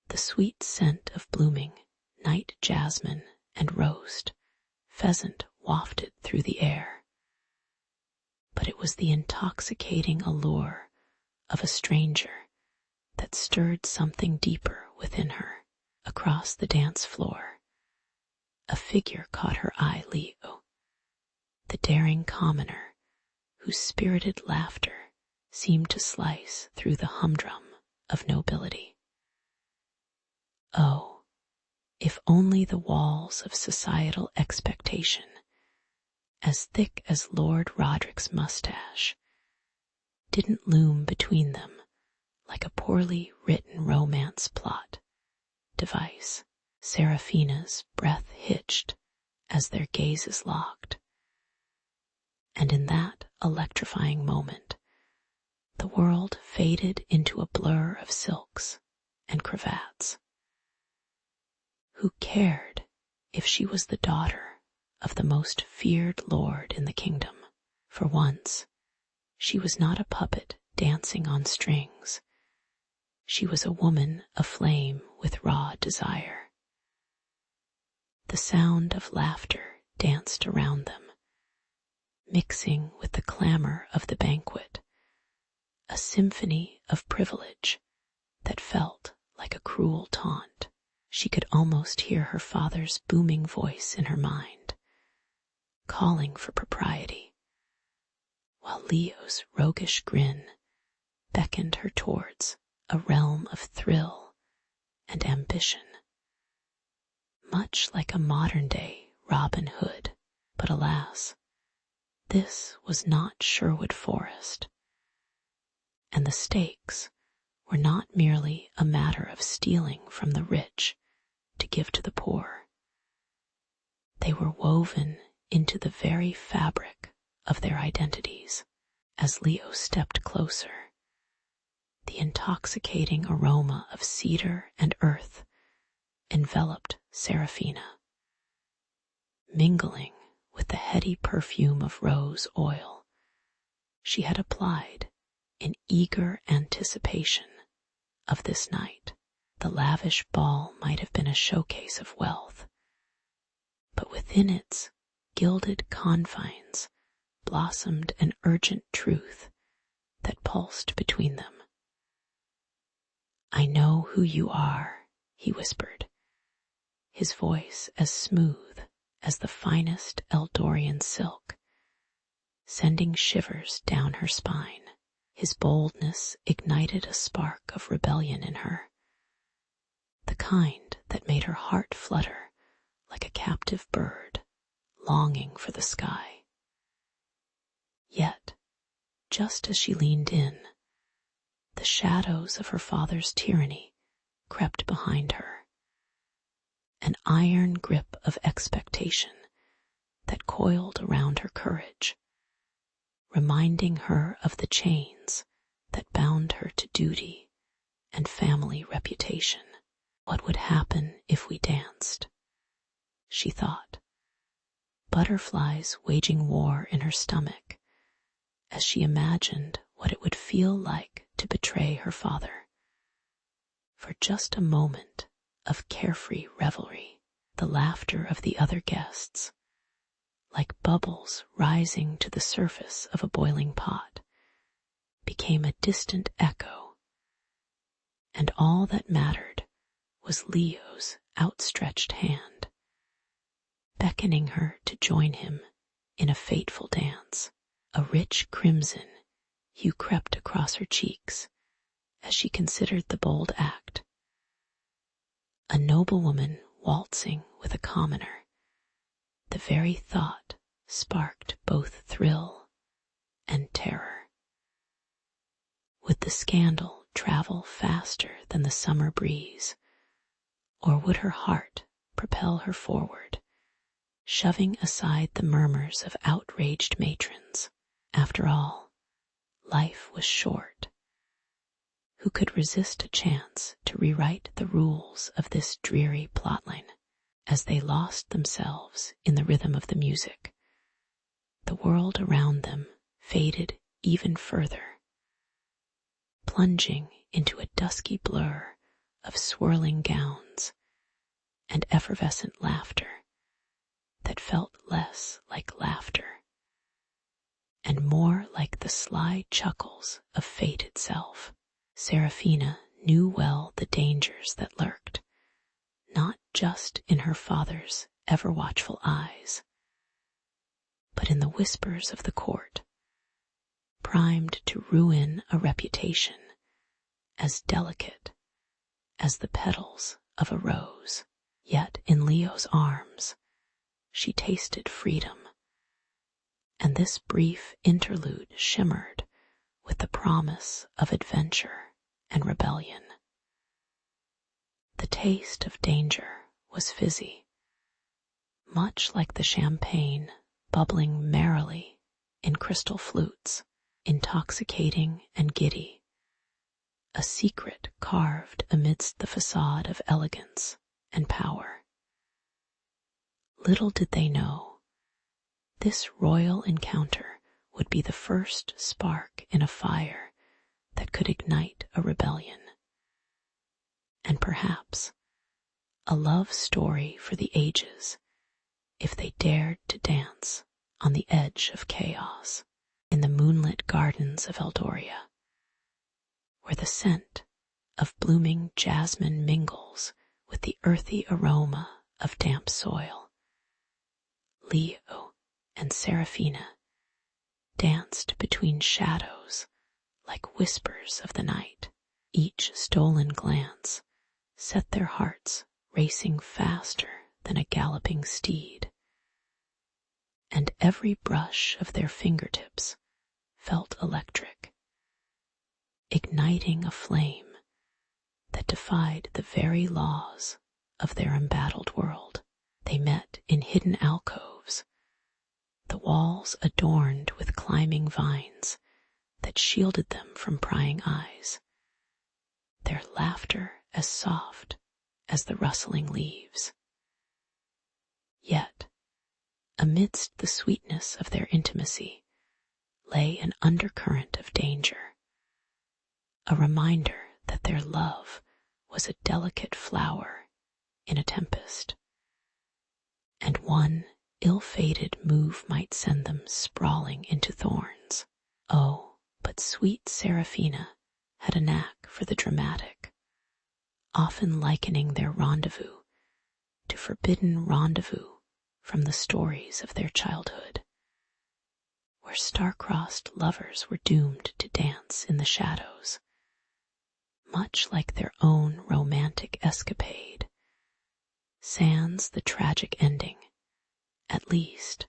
the sweet scent of blooming night jasmine and roast pheasant wafted through the air. But it was the intoxicating allure of a stranger that stirred something deeper within her. Across the dance floor, a figure caught her eye. Leo, the daring commoner whose spirited laughter seemed to slice through the humdrum of nobility. Oh, if only the walls of societal expectation, as thick as Lord Roderick's mustache, didn't loom between them like a poorly written romance plot device. Seraphina's breath hitched as their gazes locked, and in that electrifying moment, the world faded into a blur of silks and cravats. Who cared if she was the daughter of the most feared lord in the kingdom? For once, she was not a puppet dancing on strings. She was a woman aflame with raw desire. The sound of laughter danced around them, mixing with the clamor of the banquet, a symphony of privilege that felt like a cruel taunt. She could almost hear her father's booming voice in her mind, calling for propriety, while Leo's roguish grin beckoned her towards a realm of thrill and ambition, much like a modern-day Robin Hood. But alas, this was not Sherwood Forest, and the stakes were not merely a matter of stealing from the rich to give to the poor. They were woven into the very fabric of their identities. As Leo stepped closer, the intoxicating aroma of cedar and earth enveloped Seraphina, mingling with the heady perfume of rose oil she had applied in eager anticipation of this night. The lavish ball might have been a showcase of wealth, but within its gilded confines blossomed an urgent truth that pulsed between them. "I know who you are," he whispered, his voice as smooth as the finest Eldorian silk, sending shivers down her spine. His boldness ignited a spark of rebellion in her, the kind that made her heart flutter like a captive bird longing for the sky. Yet, just as she leaned in, the shadows of her father's tyranny crept behind her, an iron grip of expectation that coiled around her courage, reminding her of the chains that bound her to duty and family reputation. What would happen if we danced? She thought, butterflies waging war in her stomach as she imagined what it would feel like to betray her father. For just a moment of carefree revelry, the laughter of the other guests, like bubbles rising to the surface of a boiling pot, became a distant echo, and all that mattered was Leo's outstretched hand, beckoning her to join him in a fateful dance. A rich crimson hue crept across her cheeks as she considered the bold act. A noblewoman waltzing with a commoner. The very thought sparked both thrill and terror. Would the scandal travel faster than the summer breeze, or would her heart propel her forward, shoving aside the murmurs of outraged matrons? After all, life was short. Who could resist a chance to rewrite the rules of this dreary plotline? As they lost themselves in the rhythm of the music, the world around them faded even further, plunging into a dusky blur of swirling gowns and effervescent laughter that felt less like laughter and more like the sly chuckles of fate itself. Seraphina knew well the dangers that lurked, not just in her father's ever-watchful eyes, but in the whispers of the court, primed to ruin a reputation as delicate as the petals of a rose. Yet in Leo's arms, she tasted freedom, and this brief interlude shimmered with the promise of adventure and rebellion. The taste of danger was fizzy, much like the champagne bubbling merrily in crystal flutes, intoxicating and giddy, a secret carved amidst the facade of elegance and power. Little did they know, this royal encounter would be the first spark in a fire that could ignite a rebellion, and perhaps a love story for the ages if they dared to dance on the edge of chaos in the moonlit gardens of Eldoria, where the scent of blooming jasmine mingles with the earthy aroma of damp soil. Leo and Seraphina danced between shadows like whispers of the night. Each stolen glance set their hearts racing faster than a galloping steed, and every brush of their fingertips felt electric, igniting a flame that defied the very laws of their embattled world. They met in hidden alcoves, the walls adorned with climbing vines that shielded them from prying eyes, their laughter as soft as the rustling leaves. Yet, amidst the sweetness of their intimacy, lay an undercurrent of danger, a reminder that their love was a delicate flower in a tempest, and one ill-fated move might send them sprawling into thorns. Oh, but sweet Seraphina had a knack for the dramatic, often likening their rendezvous to forbidden rendezvous from the stories of their childhood, where star-crossed lovers were doomed to dance in the shadows, much like their own romantic escapade, sans the tragic ending. At least,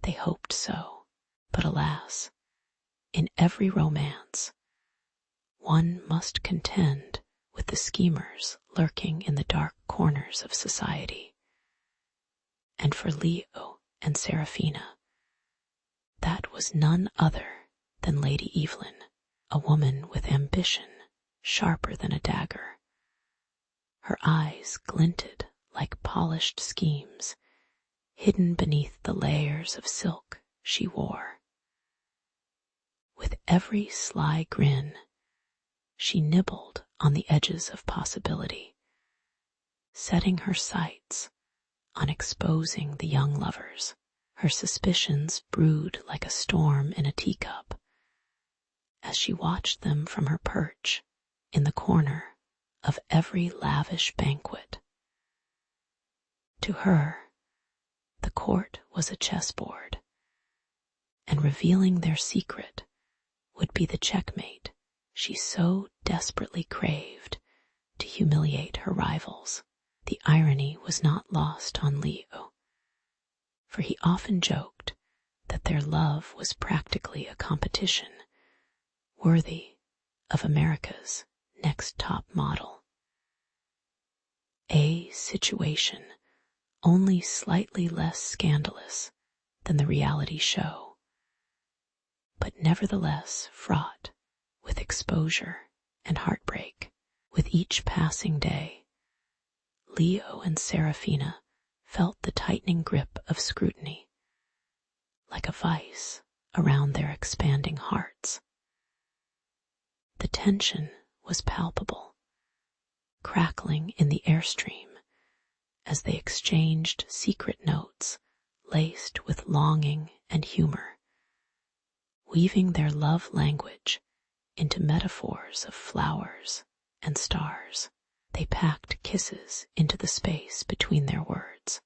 they hoped so. But alas, in every romance, one must contend with the schemers lurking in the dark corners of society. And for Leo and Seraphina, that was none other than Lady Evelyn, a woman with ambition sharper than a dagger. Her eyes glinted like polished schemes, hidden beneath the layers of silk she wore. With every sly grin, she nibbled on the edges of possibility, setting her sights on exposing the young lovers. Her suspicions brewed like a storm in a teacup as she watched them from her perch in the corner of every lavish banquet. To her, the court was a chessboard, and revealing their secret would be the checkmate she so desperately craved to humiliate her rivals. The irony was not lost on Leo, for he often joked that their love was practically a competition worthy of America's next top model. A situation only slightly less scandalous than the reality show, but nevertheless fraught with exposure and heartbreak. With each passing day, Leo and Seraphina felt the tightening grip of scrutiny, like a vice around their expanding hearts. The tension was palpable, crackling in the airstream as they exchanged secret notes laced with longing and humor, weaving their love language into metaphors of flowers and stars. They packed kisses into the space between their words.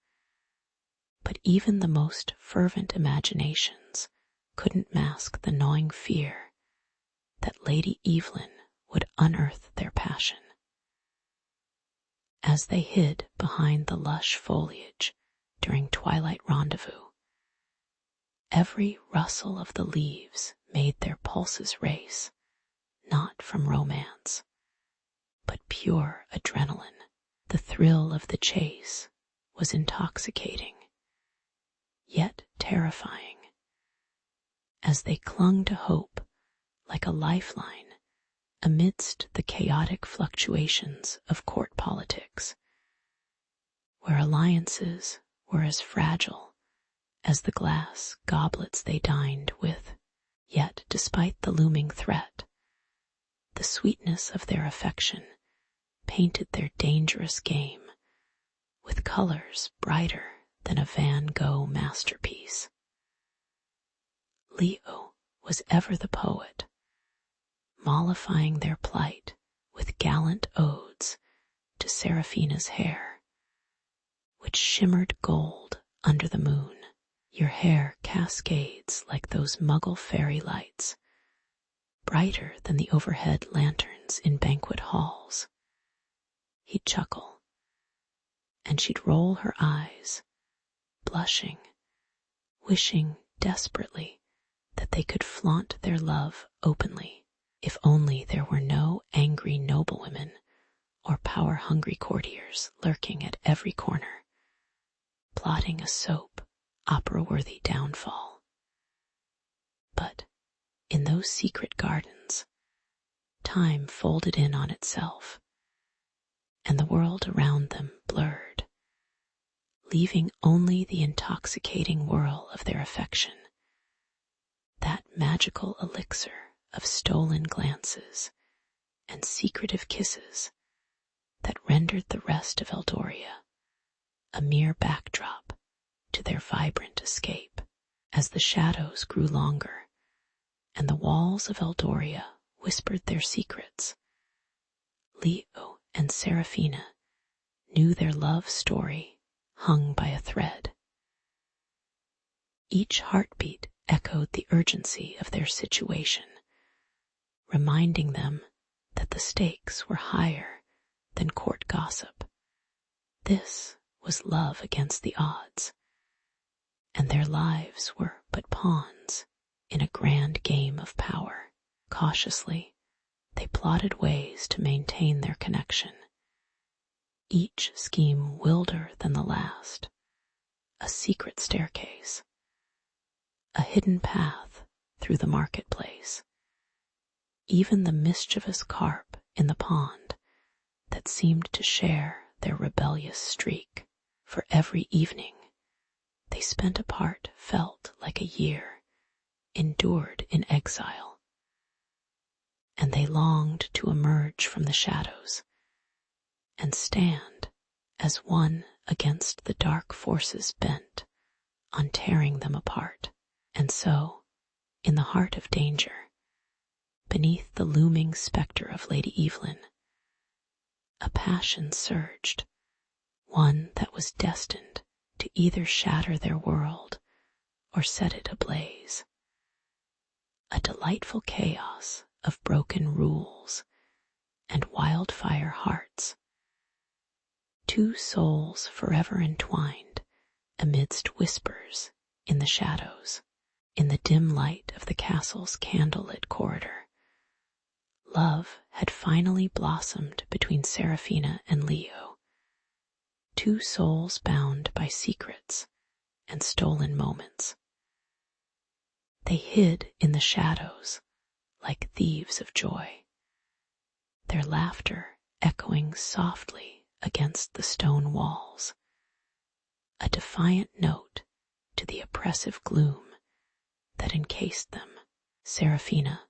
But even the most fervent imaginations couldn't mask the gnawing fear that Lady Evelyn would unearth their passion. As they hid behind the lush foliage during twilight rendezvous, every rustle of the leaves made their pulses race, not from romance, but pure adrenaline. The thrill of the chase was intoxicating, yet terrifying, as they clung to hope like a lifeline amidst the chaotic fluctuations of court politics, where alliances were as fragile as the glass goblets they dined with. Yet, despite the looming threat, the sweetness of their affection painted their dangerous game with colors brighter than a Van Gogh masterpiece. Leo was ever the poet, mollifying their plight with gallant odes to Seraphina's hair, which shimmered gold under the moon. Your hair cascades like those Muggle fairy lights, brighter than the overhead lanterns in banquet halls. He'd chuckle, and she'd roll her eyes, blushing, wishing desperately that they could flaunt their love openly. If only there were no angry noblewomen or power-hungry courtiers lurking at every corner, plotting a soap opera-worthy downfall. But in those secret gardens, time folded in on itself, and the world around them blurred, leaving only the intoxicating whirl of their affection, that magical elixir of stolen glances and secretive kisses that rendered the rest of Eldoria a mere backdrop to their vibrant escape. As the shadows grew longer and the walls of Eldoria whispered their secrets, Leo and Seraphina knew their love story hung by a thread. Each heartbeat echoed the urgency of their situation, reminding them that the stakes were higher than court gossip. This was love against the odds, and their lives were but pawns in a grand game of power. Cautiously, they plotted ways to maintain their connection, each scheme wilder than the last. A secret staircase, a hidden path through the marketplace, even the mischievous carp in the pond that seemed to share their rebellious streak. For every evening they spent apart felt like a year endured in exile, and they longed to emerge from the shadows and stand as one against the dark forces bent on tearing them apart. And so, in the heart of danger, beneath the looming specter of Lady Evelyn, a passion surged, one that was destined to either shatter their world or set it ablaze. A delightful chaos of broken rules and wildfire hearts, two souls forever entwined amidst whispers in the shadows. In the dim light of the castle's candlelit corridor, love had finally blossomed between Seraphina and Leo, two souls bound by secrets and stolen moments. They hid in the shadows like thieves of joy, their laughter echoing softly against the stone walls, a defiant note to the oppressive gloom that encased them. Seraphina,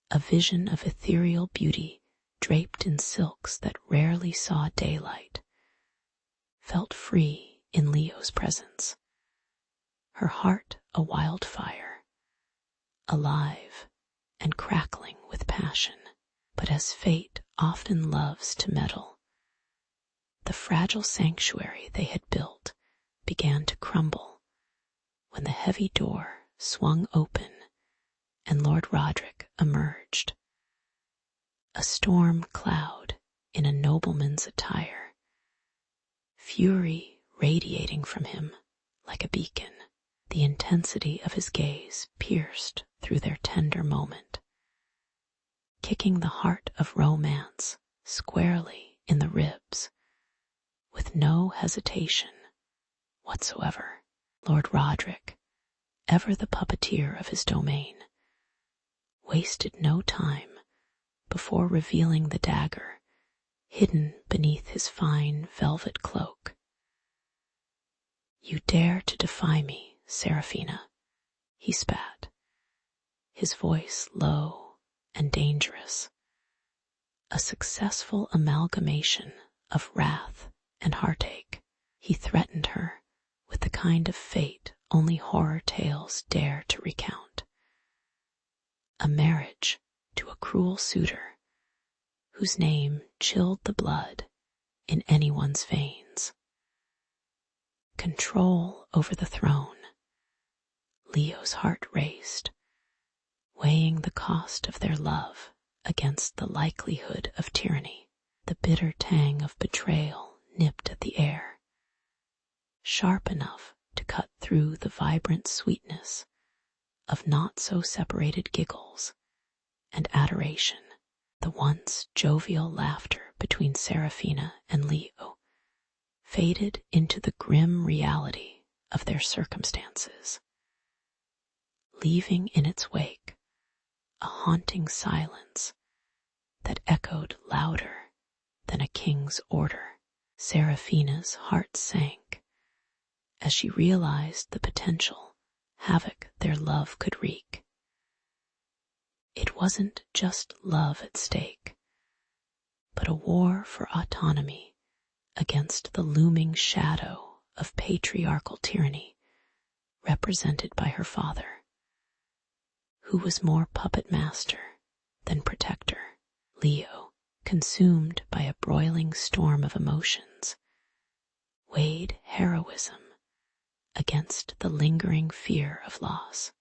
a vision of ethereal beauty draped in silks that rarely saw daylight, felt free in Leo's presence, her heart a wildfire, alive and crackling with passion. But as fate often loves to meddle, the fragile sanctuary they had built began to crumble when the heavy door swung open and Lord Roderick emerged, a storm cloud in a nobleman's attire, fury radiating from him like a beacon. The intensity of his gaze pierced through their tender moment, kicking the heart of romance squarely in the ribs with no hesitation whatsoever. Lord Roderick, ever the puppeteer of his domain, wasted no time before revealing the dagger hidden beneath his fine velvet cloak. "You dare to defy me, Seraphina," he spat, his voice low and dangerous, a successful amalgamation of wrath and heartache. He threatened her with the kind of fate only horror tales dare to recount, a marriage to a cruel suitor whose name chilled the blood in anyone's veins. Control over the throne. Leo's heart raced, weighing the cost of their love against the likelihood of tyranny. The bitter tang of betrayal nipped at the air, sharp enough to cut through the vibrant sweetness of not-so-separated giggles and adoration. The once jovial laughter between Seraphina and Leo faded into the grim reality of their circumstances, leaving in its wake a haunting silence that echoed louder than a king's order. Seraphina's heart sank as she realized the potential havoc their love could wreak. It wasn't just love at stake, but a war for autonomy against the looming shadow of patriarchal tyranny represented by her father, who was more puppet master than protector. Leo, consumed by a broiling storm of emotions, weighed heroism against the lingering fear of loss.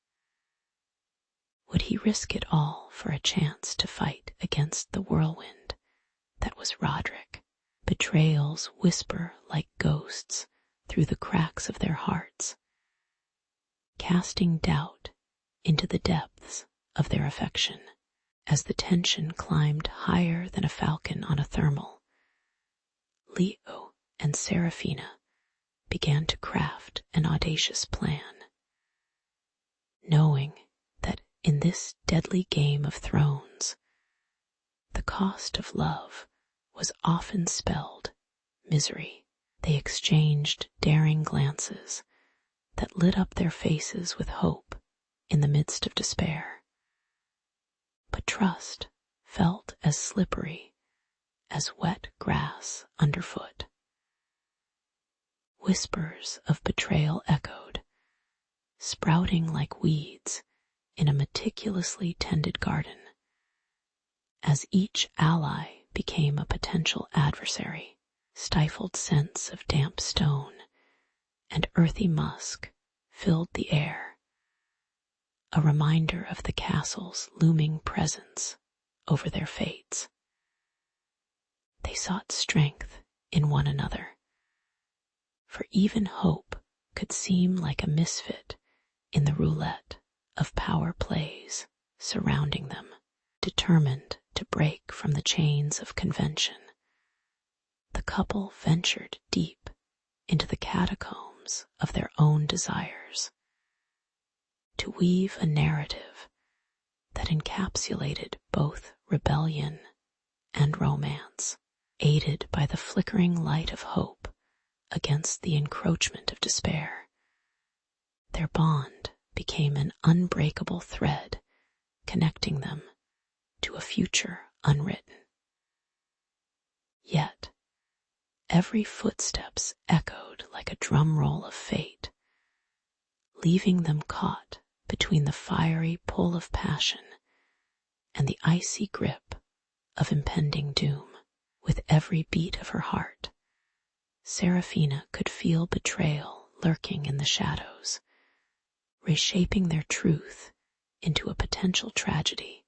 Would he risk it all for a chance to fight against the whirlwind that was Roderick? Betrayals whisper like ghosts through the cracks of their hearts, casting doubt into the depths of their affection. As the tension climbed higher than a falcon on a thermal, Leo and Seraphina began to craft an audacious plan, knowing that in this deadly game of thrones, the cost of love was often spelled misery. They exchanged daring glances that lit up their faces with hope in the midst of despair. But trust felt as slippery as wet grass underfoot. Whispers of betrayal echoed, sprouting like weeds in a meticulously tended garden, as each ally became a potential adversary. Stifled scents of damp stone and earthy musk filled the air, a reminder of the castle's looming presence over their fates. They sought strength in one another, for even hope could seem like a misfit in the roulette of power plays surrounding them. Determined to break from the chains of convention, the couple ventured deep into the catacombs of their own desires, to weave a narrative that encapsulated both rebellion and romance, aided by the flickering light of hope against the encroachment of despair. Their bond became an unbreakable thread connecting them to a future unwritten. Yet, every footsteps echoed like a drum roll of fate, leaving them caught between the fiery pull of passion and the icy grip of impending doom. With every beat of her heart, Seraphina could feel betrayal lurking in the shadows, reshaping their truth into a potential tragedy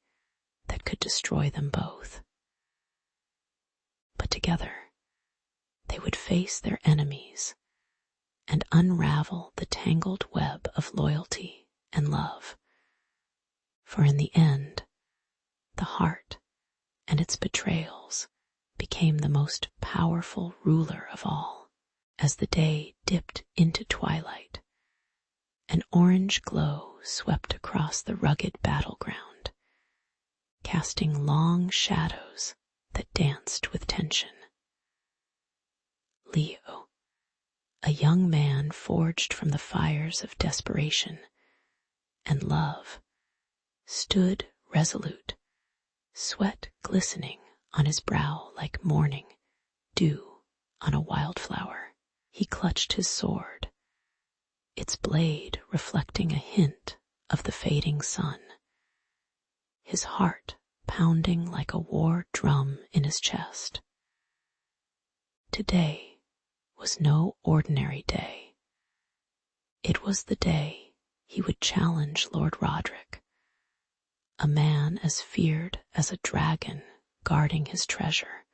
that could destroy them both. But together, they would face their enemies and unravel the tangled web of loyalty and love. For in the end, the heart and its betrayals became the most powerful ruler of all. As the day dipped into twilight, an orange glow swept across the rugged battleground, casting long shadows that danced with tension. Leo, a young man forged from the fires of desperation and love, stood resolute, sweat glistening on his brow like morning dew on a wildflower. He clutched his sword, its blade reflecting a hint of the fading sun, his heart pounding like a war drum in his chest. Today was no ordinary day. It was the day he would challenge Lord Roderick, a man as feared as a dragon guarding his treasure,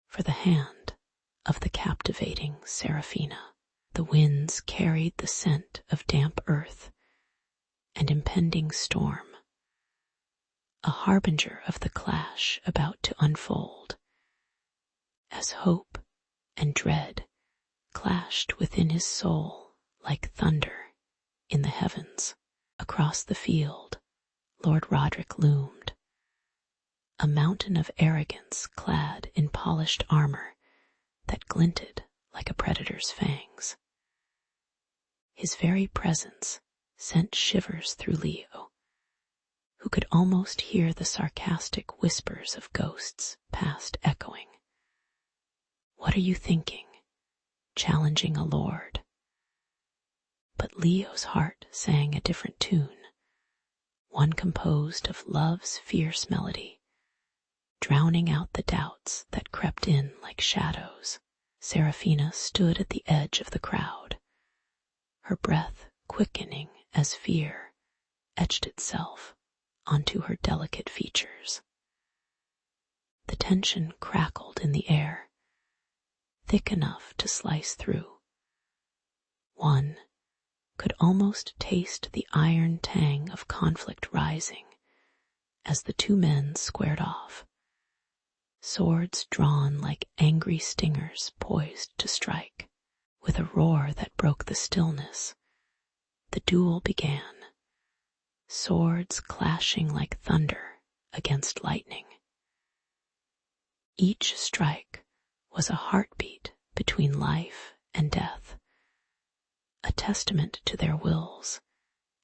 for the hand of the captivating Seraphina. The winds carried the scent of damp earth and impending storm, a harbinger of the clash about to unfold. as hope and dread clashed within his soul like thunder in the heavens. Across the field, Lord Roderick loomed, a mountain of arrogance clad in polished armor that glinted like a predator's fangs. His very presence sent shivers through Leo, who could almost hear the sarcastic whispers of ghosts past echoing. "What are you thinking? Challenging a lord?" But Leo's heart sang a different tune, one composed of love's fierce melody, drowning out the doubts that crept in like shadows. Seraphina stood at the edge of the crowd, her breath quickening as fear etched itself onto her delicate features. The tension crackled in the air, thick enough to slice through. One could almost taste the iron tang of conflict rising as the two men squared off, swords drawn like angry stingers poised to strike. With a roar that broke the stillness, the duel began, swords clashing like thunder against lightning. Each strike was a heartbeat between life and death, a testament to their wills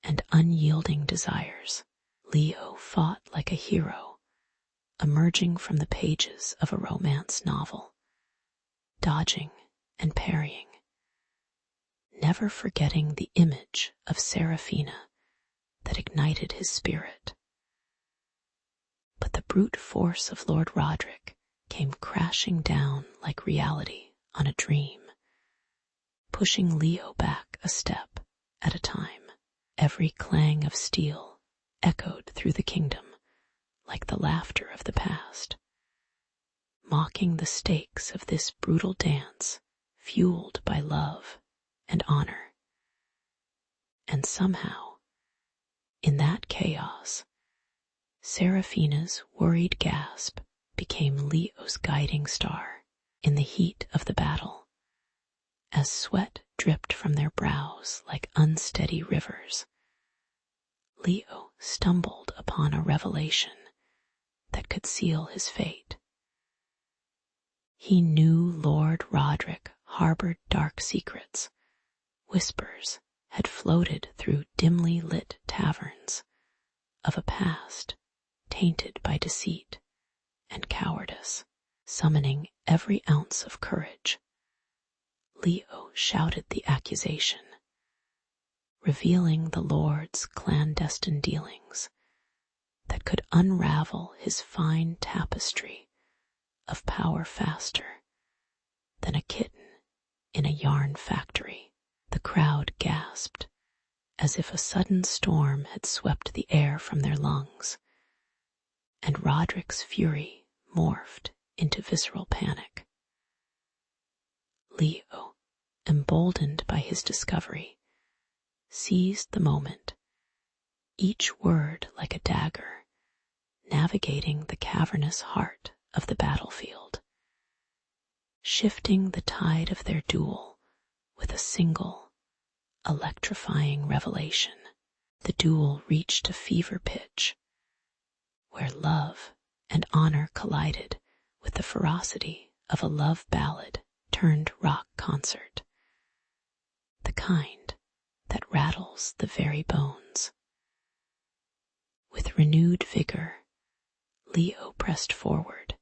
and unyielding desires. Leo fought like a hero, emerging from the pages of a romance novel, dodging and parrying, never forgetting the image of Seraphina that ignited his spirit. But the brute force of Lord Roderick came crashing down like reality on a dream, pushing Leo back a step at a time. Every clang of steel echoed through the kingdom like the laughter of the past, mocking the stakes of this brutal dance fueled by love and honor. And somehow, in that chaos, Seraphina's worried gasp became Leo's guiding star. In the heat of the battle, as sweat dripped from their brows like unsteady rivers, Leo stumbled upon a revelation that could seal his fate. He knew Lord Roderick harbored dark secrets. Whispers had floated through dimly lit taverns of a past tainted by deceit and cowardice. Summoning every ounce of courage, Leo shouted the accusation, revealing the Lord's clandestine dealings that could unravel his fine tapestry of power faster than a kitten in a yarn factory. The crowd gasped as if a sudden storm had swept the air from their lungs, and Roderick's fury morphed into visceral panic. Leo, emboldened by his discovery, seized the moment, each word like a dagger, navigating the cavernous heart of the battlefield, shifting the tide of their duel with a single, electrifying revelation. The duel reached a fever pitch, where love and honor collided with the ferocity of a love ballad turned rock concert, the kind that rattles the very bones. With renewed vigor, Leo pressed forward,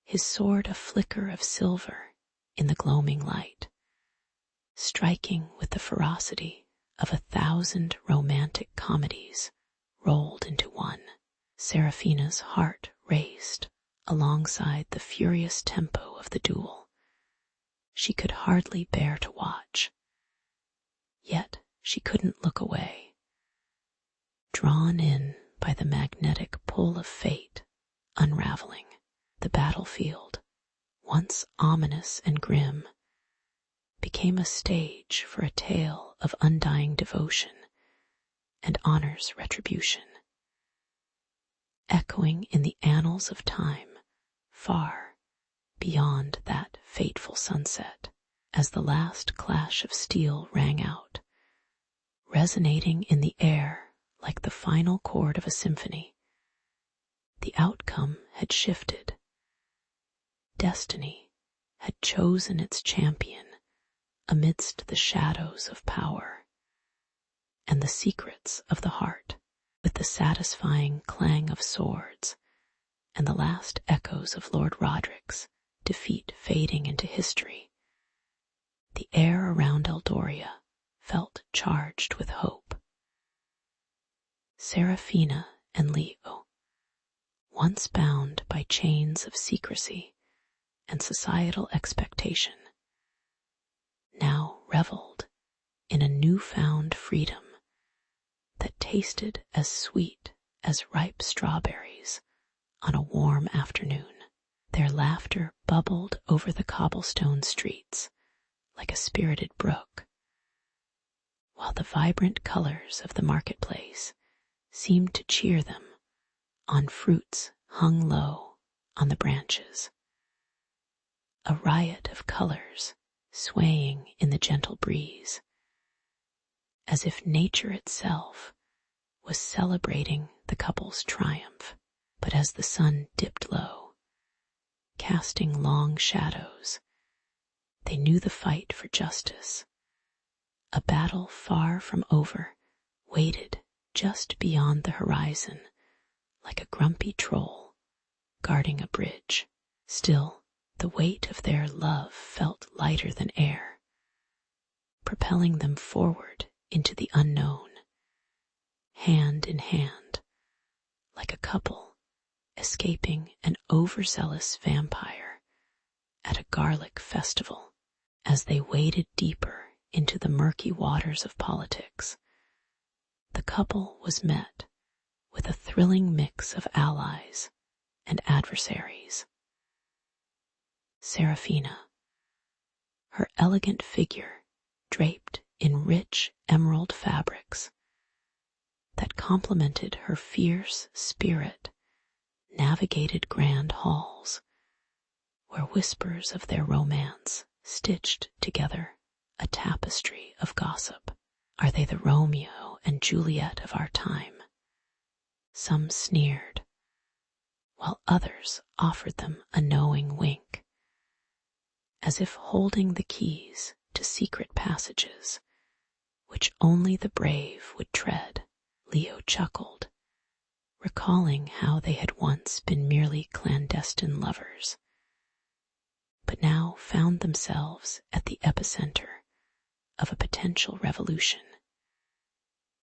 his sword a flicker of silver in the gloaming light, striking with the ferocity of 1,000 romantic comedies rolled into one. Seraphina's heart raced alongside the furious tempo of the duel. She could hardly bear to watch, yet she couldn't look away. Drawn in by the magnetic pull of fate unraveling, the battlefield, once ominous and grim, became a stage for a tale of undying devotion and honor's retribution. Echoing in the annals of time, far beyond that fateful sunset. As the last clash of steel rang out, resonating in the air like the final chord of a symphony, the outcome had shifted. Destiny had chosen its champion amidst the shadows of power, and the secrets of the heart, with the satisfying clang of swords and the last echoes of Lord Roderick's defeat fading into history. The air around Eldoria felt charged with hope. Seraphina and Leo, once bound by chains of secrecy and societal expectation, now reveled in a newfound freedom that tasted as sweet as ripe strawberries on a warm afternoon. Their laughter bubbled over the cobblestone streets like a spirited brook, while the vibrant colors of the marketplace seemed to cheer them on fruits hung low on the branches. A riot of colors swaying in the gentle breeze, as if nature itself was celebrating the couple's triumph. But as the sun dipped low, casting long shadows, they knew the fight for justice, a battle far from over, waited just beyond the horizon like a grumpy troll guarding a bridge. Still, the weight of their love felt lighter than air, propelling them forward into the unknown, hand in hand, like a couple escaping an overzealous vampire at a garlic festival. As they waded deeper into the murky waters of politics, the couple was met with a thrilling mix of allies and adversaries. Seraphina, her elegant figure draped in rich emerald fabrics that complemented her fierce spirit, navigated grand halls where whispers of their romance stitched together a tapestry of gossip. Are they the Romeo and Juliet of our time? Some sneered, while others offered them a knowing wink, as if holding the keys to secret passages which only the brave would tread. Leo chuckled, recalling how they had once been merely clandestine lovers, but now found themselves at the epicenter of a potential revolution,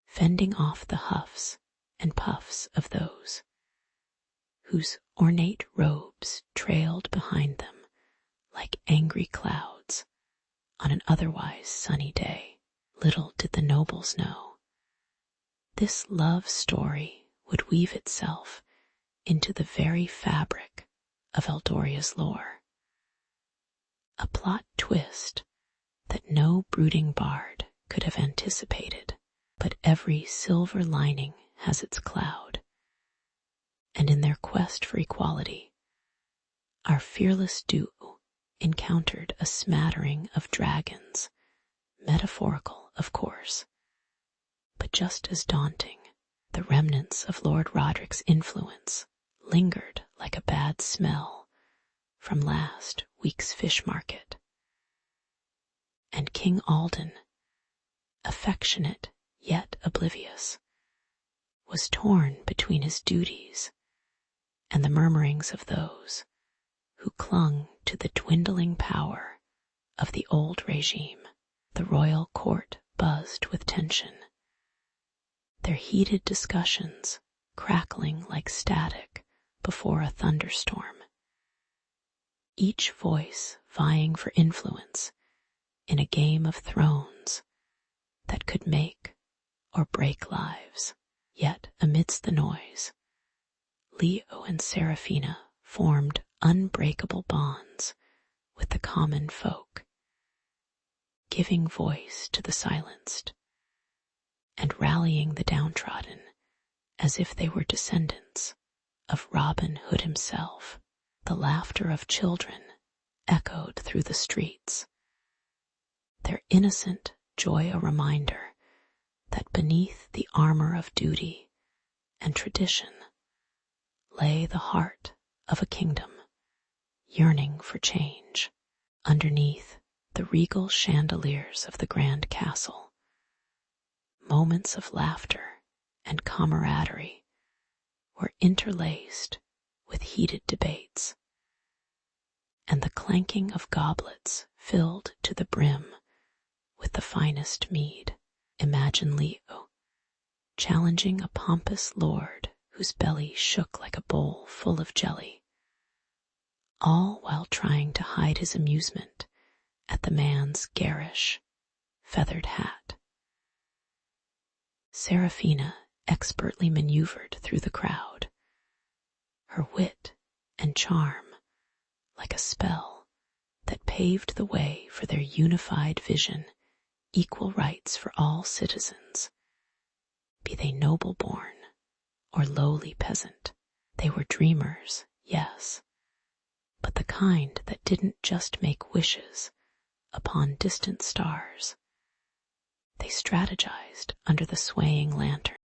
fending off the huffs and puffs of those whose ornate robes trailed behind them like angry clouds on an otherwise sunny day. Little did the nobles know this love story would weave itself into the very fabric of Eldoria's lore, a plot twist that no brooding bard could have anticipated. But every silver lining has its cloud, and in their quest for equality, our fearless duo encountered a smattering of dragons, metaphorical, of course, but just as daunting. The remnants of Lord Roderick's influence lingered like a bad smell from last week's fish market. And King Alden, affectionate yet oblivious, was torn between his duties and the murmurings of those who clung to the dwindling power of the old regime. The royal court buzzed with tension, their heated discussions crackling like static before a thunderstorm, each voice vying for influence in a game of thrones that could make or break lives. Yet amidst the noise, Leo and Seraphina formed unbreakable bonds with the common folk, giving voice to the silenced and rallying the downtrodden as if they were descendants of Robin Hood himself. The laughter of children echoed through the streets, their innocent joy a reminder that beneath the armor of duty and tradition lay the heart of a kingdom yearning for change. Underneath the regal chandeliers of the grand castle, moments of laughter and camaraderie were interlaced with heated debates, and the clanking of goblets filled to the brim with the finest mead. Imagine Leo challenging a pompous lord whose belly shook like a bowl full of jelly, all while trying to hide his amusement at the man's garish, feathered hat. Seraphina expertly maneuvered through the crowd, her wit and charm like a spell that paved the way for their unified vision, equal rights for all citizens, be they noble-born or lowly peasant. They were dreamers, yes, but the kind that didn't just make wishes upon distant stars. They strategized under the swaying lantern.